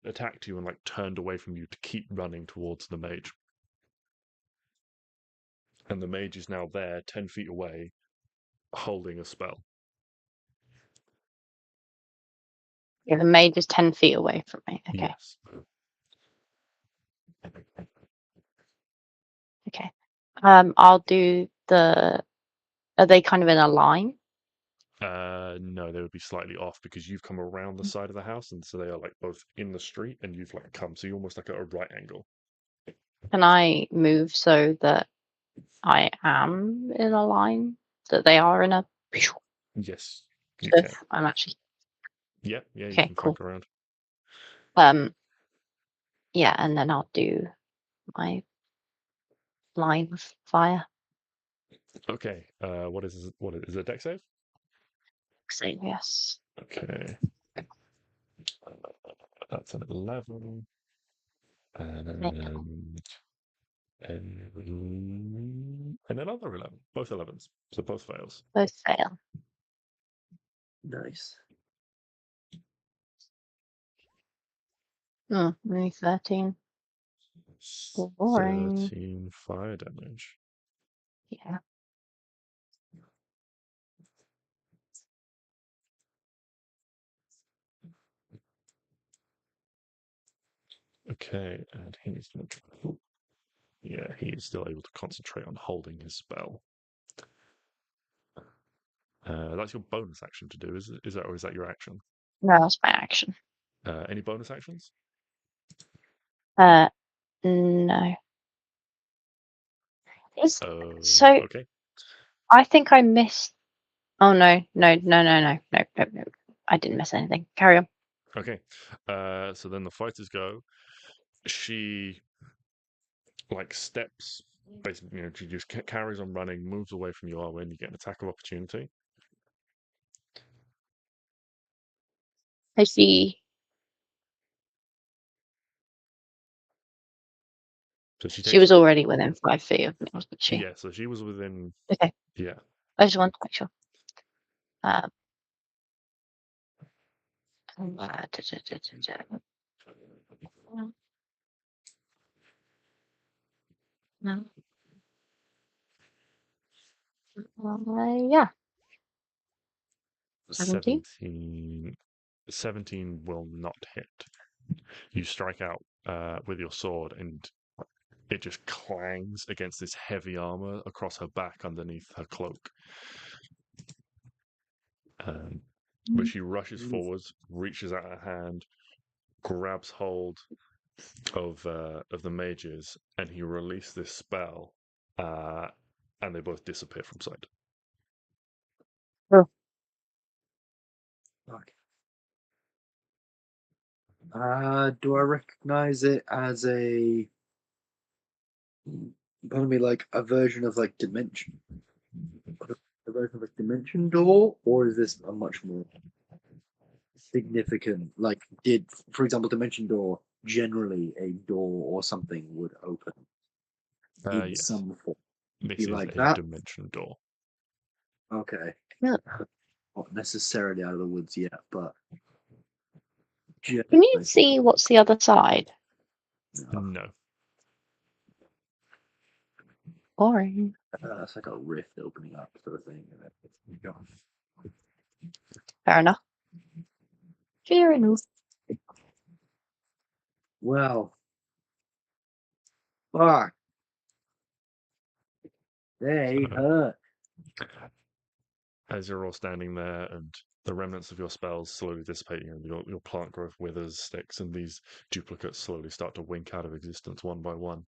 attacked you and like turned away from you to keep running towards the mage. And the mage is now there, 10 feet away, holding a spell. Yeah, the mage is 10 feet away from me. Okay. Yes. Okay. I'll do the. Are they kind of in a line? No, they would be slightly off because you've come around the side of the house, and so they are like both in the street, and you've like come, so you're almost like at a right angle. Can I move so that I am in a line? That they are in a. Yes, you So can. I'm actually. Yeah, you Okay, can cool. flank around. Yeah, and then I'll do my line of fire. Okay. What is it? A deck save? So yes. Okay. That's an 11. And And another 11. Both 11s. So both fails. Both fail. Nice. Only 13. Boring. 13 fire damage. Yeah. Okay, and he's yeah, he is still able to concentrate on holding his spell. That's your bonus action to do, is that, or is that your action? No, that's my action. Any bonus actions? No. Is Oh, so okay. I think I missed. Oh no. I didn't miss anything. Carry on. Okay. So then the fighters go. She steps, basically, she just carries on running, moves away from you, Arwen. You get an attack of opportunity. I see. So she She was takes. already within 5 feet of me, wasn't she? Yeah, so she was within. Okay. Yeah. I just want to make sure. No. Yeah. 17? 17 will not hit. You strike out with your sword, and it just clangs against this heavy armor across her back underneath her cloak. But she rushes forwards, reaches out her hand, grabs hold of the mages, and he released this spell, and they both disappear from sight. Okay. Do I recognize it as a like a version of like dimension? A version of a dimension door, or is this a much more significant? Like, did, for example, dimension door generally a door or something would open in Yes. some form? This Be is like a that? dimension door. Okay. Yeah. Not necessarily out of the woods yet, but Can you see what's the other side? No. Boring. It's like a rift opening up sort of thing. And then it's gone. Fair enough. Fair enough. Well, fuck. They So, hurt. as you're all standing there and the remnants of your spells slowly dissipate, your plant growth withers, sticks, and these duplicates slowly start to wink out of existence one by one.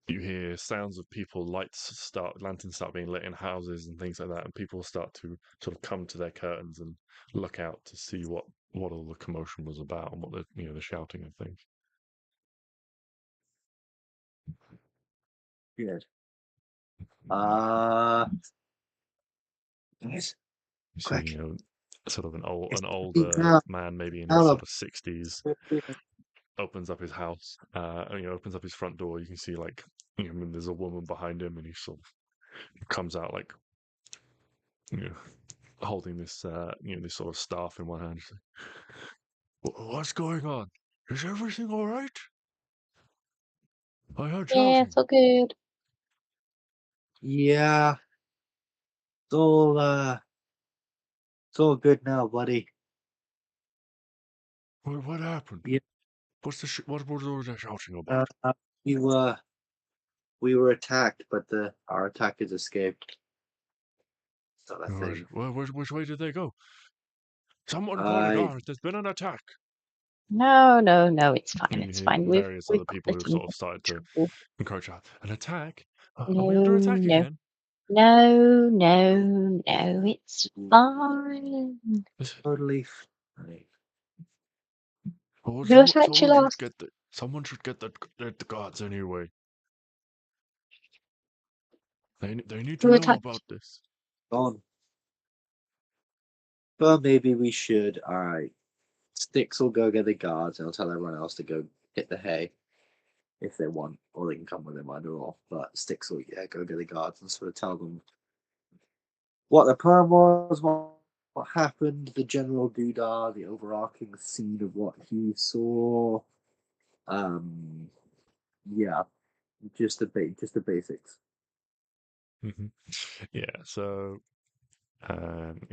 You hear sounds of people, lanterns start being lit in houses and things like that, and people start to sort of come to their curtains and look out to see what all the commotion was about and what the shouting and things. Good. Yes. You see, Quick. sort of an It's older man, maybe in his out sort of- of 60s, opens up his house, opens up his front door. You can see there's a woman behind him, and he sort of comes out holding this this sort of staff in one hand. She's like, "What's going on? Is everything all right? I heard Yeah, shouting." it's all good. Yeah. It's all good now, buddy. What happened? Yeah. What was all that shouting about? We were attacked, but our attackers escaped. So that thing. Which way did they go? Someone call the I guards. There's been an attack. No, it's fine. And It's you hear fine. various We've other got people this who've under sort of started to control. encourage an attack. Are No, we under attack again? No, it's fine. totally fine. Well, Who attacked you last? someone should get the guards anyway. They need to Who know attacked? about this. Gone. But maybe we should. Alright. Stix will go get the guards and I'll tell everyone else to go hit the hay. if they want, or they can come with him. I don't know. But Stix will go get the guards and sort of tell them what the plan was, what happened, the general doodah, the overarching scene of what he saw. Yeah, just the basics. Mhm. Yeah, so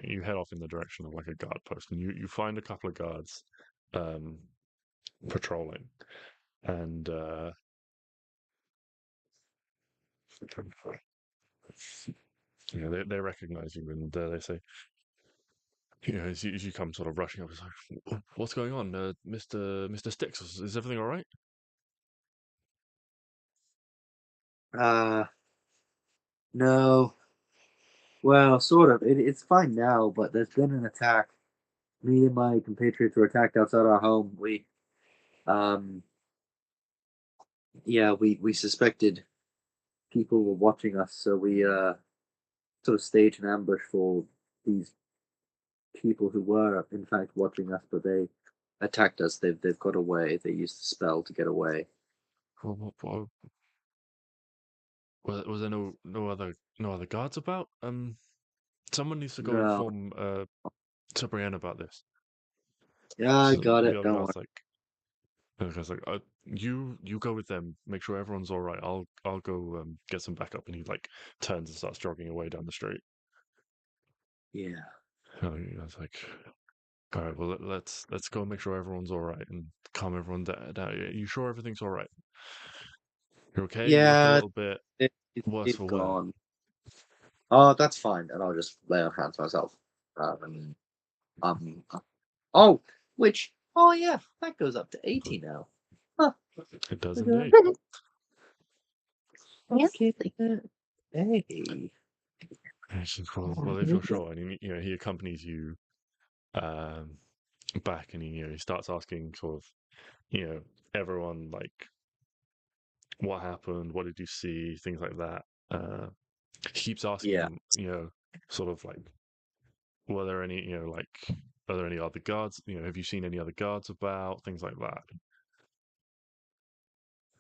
you head off in the direction of like a guard post, and you find a couple of guards patrolling, and they recognize you, and they say, as you come sort of rushing up, it's like, what's going on, Mr. Stix? Is everything all right? No. Well, sort of. It's fine now, but there's been an attack. Me and my compatriots were attacked outside our home. Um, we suspected people were watching us, so we sort of staged an ambush for these people who were in fact watching us, but they attacked us. They've got away. They used the spell to get away. Was there no other guards about? Someone needs to go No. inform Sabrienne about this. Yeah, I So got the it. other Don't guy's worry. you go with them, make sure everyone's all right. I'll go get some backup, and he like turns and starts jogging away down the street. Yeah. I was like, all right, well let's go and make sure everyone's all right and calm everyone down. You sure everything's all right? You're okay? You look a Yeah, little bit worse it's for wear. gone. Oh, that's fine, and I'll just lay on hands myself. Um, um, oh, oh yeah, that goes up to 80 now. Huh. It does Look at indeed. Yeah. Okay. Hey. Well, if you're sure, and he accompanies you back, and he starts asking sort of everyone like what happened, what did you see, things like that. He keeps asking Yeah. them, sort of like, were there any, like, are there any other guards? Have you seen any other guards about? Things like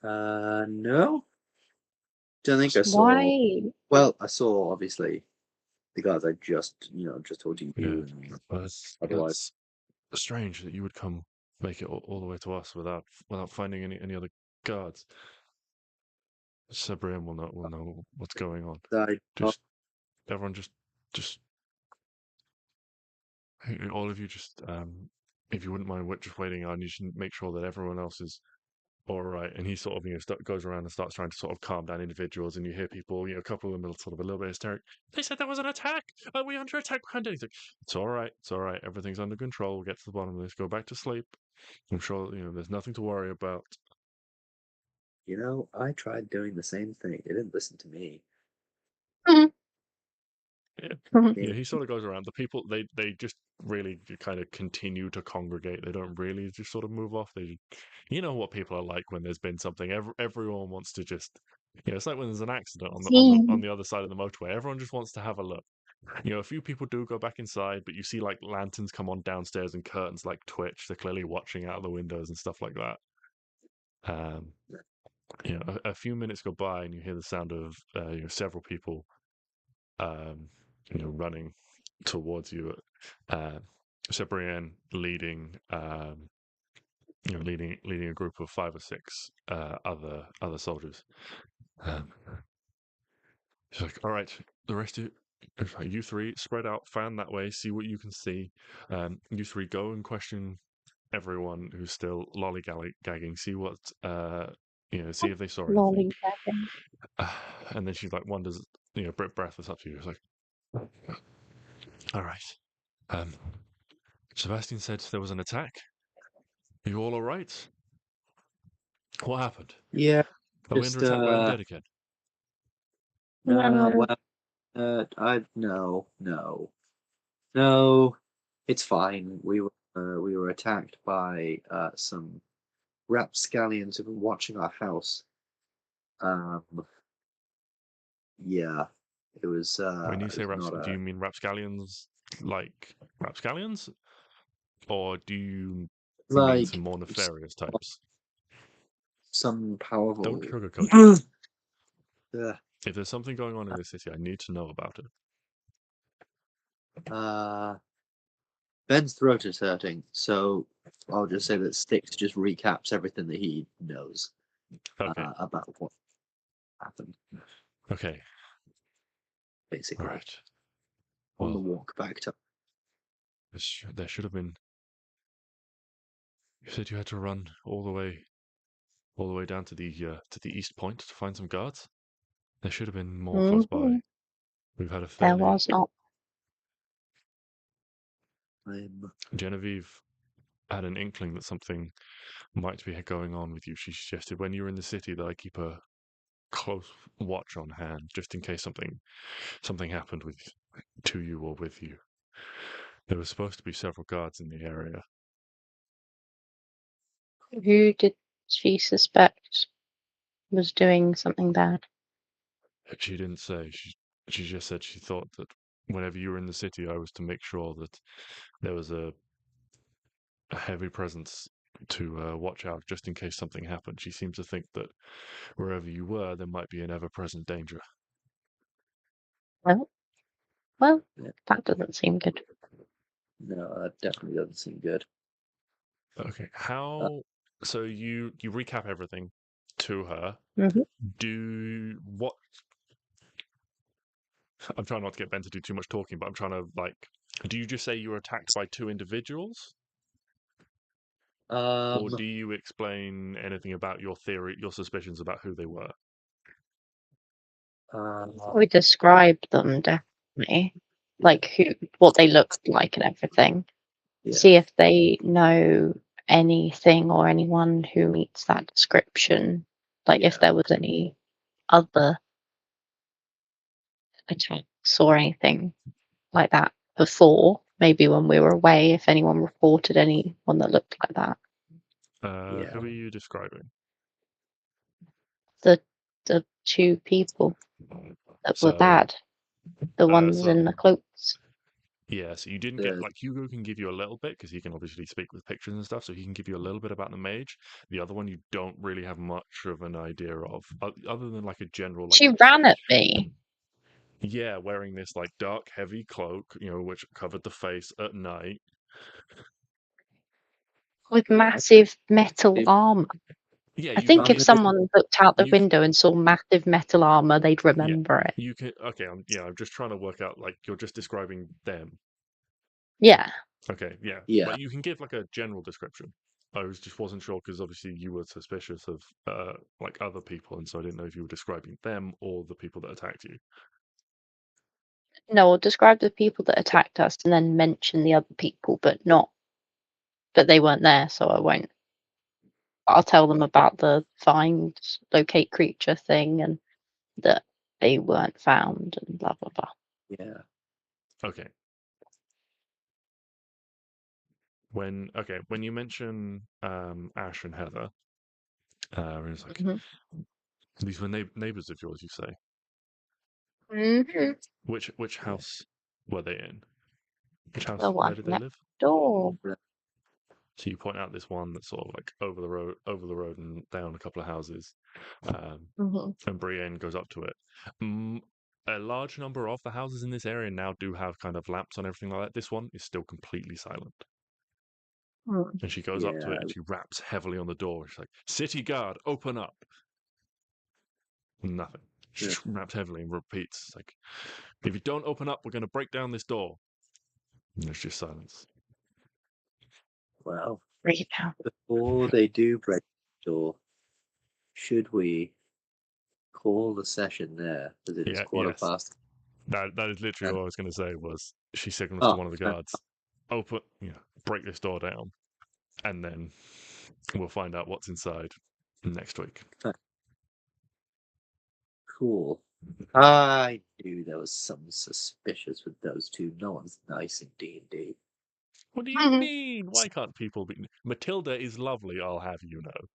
that. No. Don't think I saw. Why? Well, I saw obviously the guys I just told you. Yeah, And but otherwise, that's strange that you would come make it all the way to us without finding any other guards. Sabrian will know what's going on. I Just everyone, just all of you, just if you wouldn't mind just waiting on, you should make sure that everyone else is all right. And he sort of goes around and starts trying to sort of calm down individuals, and you hear people, a couple of them are sort of a little bit hysterical. They said there was an attack. Are we under attack behind anything? It's all right. It's all right. Everything's under control. We'll get to the bottom of this. Go back to sleep. I'm sure there's nothing to worry about. I tried doing the same thing. They didn't listen to me. Yeah, he sort of goes around. The people they just really kind of continue to congregate. They don't really just sort of move off. You know what people are like when there's been something. Everyone wants to just, it's like when there's an accident on the other side of the motorway. Everyone just wants to have a look. A few people do go back inside, but you see like lanterns come on downstairs and curtains like twitch. They're clearly watching out of the windows and stuff like that. A few minutes go by and you hear the sound of several people running towards you. Sabrienne leading leading a group of 5 or 6 other soldiers. She's like, all right, the rest of you 3 spread out, fan that way, see what you can see. You 3 go and question everyone who's still lollygagging, see what see if they saw anything. And then she's like wonders, breathless up to you. It's like, all right. Sebastian said there was an attack. Are you all right? What happened? Yeah. Are we under attack by undead again? Well, no, it's fine. We were attacked by some rapscallions who've been watching our house. Yeah, it was. When you It say was not do you mean rapscallions like rapscallions? Or do you mean like some more nefarious types? some powerful. Don't sugarcoat it. Ugh. If there's something going on in this city, I need to know about it. Ben's throat is hurting, so I'll just say that Stix just recaps everything that he knows Okay. about what happened, Okay. basically. All right. On the Well, walk back to. there should have been. You said you had to run all the way down to the east point to find some guards. There should have been more close by. Mhm. We've had a There fairly. was not. Genevieve had an inkling that something might be going on with you. She suggested when you were in the city that I keep a close watch on hand, just in case something happened to you or with you. There were supposed to be several guards in the area. Who did she suspect was doing something bad? She didn't say. She just said she thought that whenever you were in the city, I was to make sure that there was a heavy presence to watch out just in case something happened. She seems to think that wherever you were, there might be an ever-present danger. Well, Yeah. that doesn't seem good. No, that definitely doesn't seem good. Okay, so you recap everything to her. Mhm. What? I'm trying not to get Ben to do too much talking, but I'm trying to do you just say you were attacked by two individuals? Or do you explain anything about your theory, your suspicions about who they were? We described them definitely, like what they looked like and everything. Yeah. See if they know anything or anyone who meets that description. Like if Yeah. there was any other attacks or anything like that before, maybe when we were away, if anyone reported anyone that looked like that. Who are you describing? The two people that were So, bad, the ones so in the cloaks. yeah, so you didn't get Hugo can give you a little bit because he can obviously speak with pictures and stuff, so he can give you a little bit about the mage. The other one you don't really have much of an idea of, other than like a general. She ran at me Yeah, wearing this like dark, heavy cloak, which covered the face at night. with massive metal armor. Yeah, I think if someone looked out the window and saw massive metal armor, they'd remember it. You can. Okay, I'm just trying to work out. Like you're just describing them. Yeah. Okay, yeah. Yeah. But you can give like a general description. I just wasn't sure because obviously you were suspicious of like other people, and so I didn't know if you were describing them or the people that attacked you. No, I'll describe the people that attacked us and then mention the other people, but they weren't there, so I won't. I'll tell them about the find, locate creature thing and that they weren't found and blah, blah, blah. Yeah. Okay. When you mention Ash and Heather, it's like these were neighbors of yours, you say. Mm-hmm. Which house were they in? Which house? The Where one did they next live? door. So you point out this one that's sort of like over the road and down a couple of houses. And Brienne goes up to it. A large number of the houses in this area now do have kind of lamps on everything like that. This one is still completely silent. And she goes up to it and she raps heavily on the door. She's like, "City guard, open up." Nothing. She raps heavily and repeats, like, "If you don't open up, we're going to break down this door." And there's just silence. Well, Break down. before they do break the door, should we call the session there? Because it is quarter past. That is literally what I was going to say. Was she signals to one of the guards, "Open, break this door down," and then we'll find out what's inside next week. Cool. I knew there was something suspicious with those two. No one's nice in D&D. What do you mean? Why can't people be? Matilda is lovely, I'll have you know.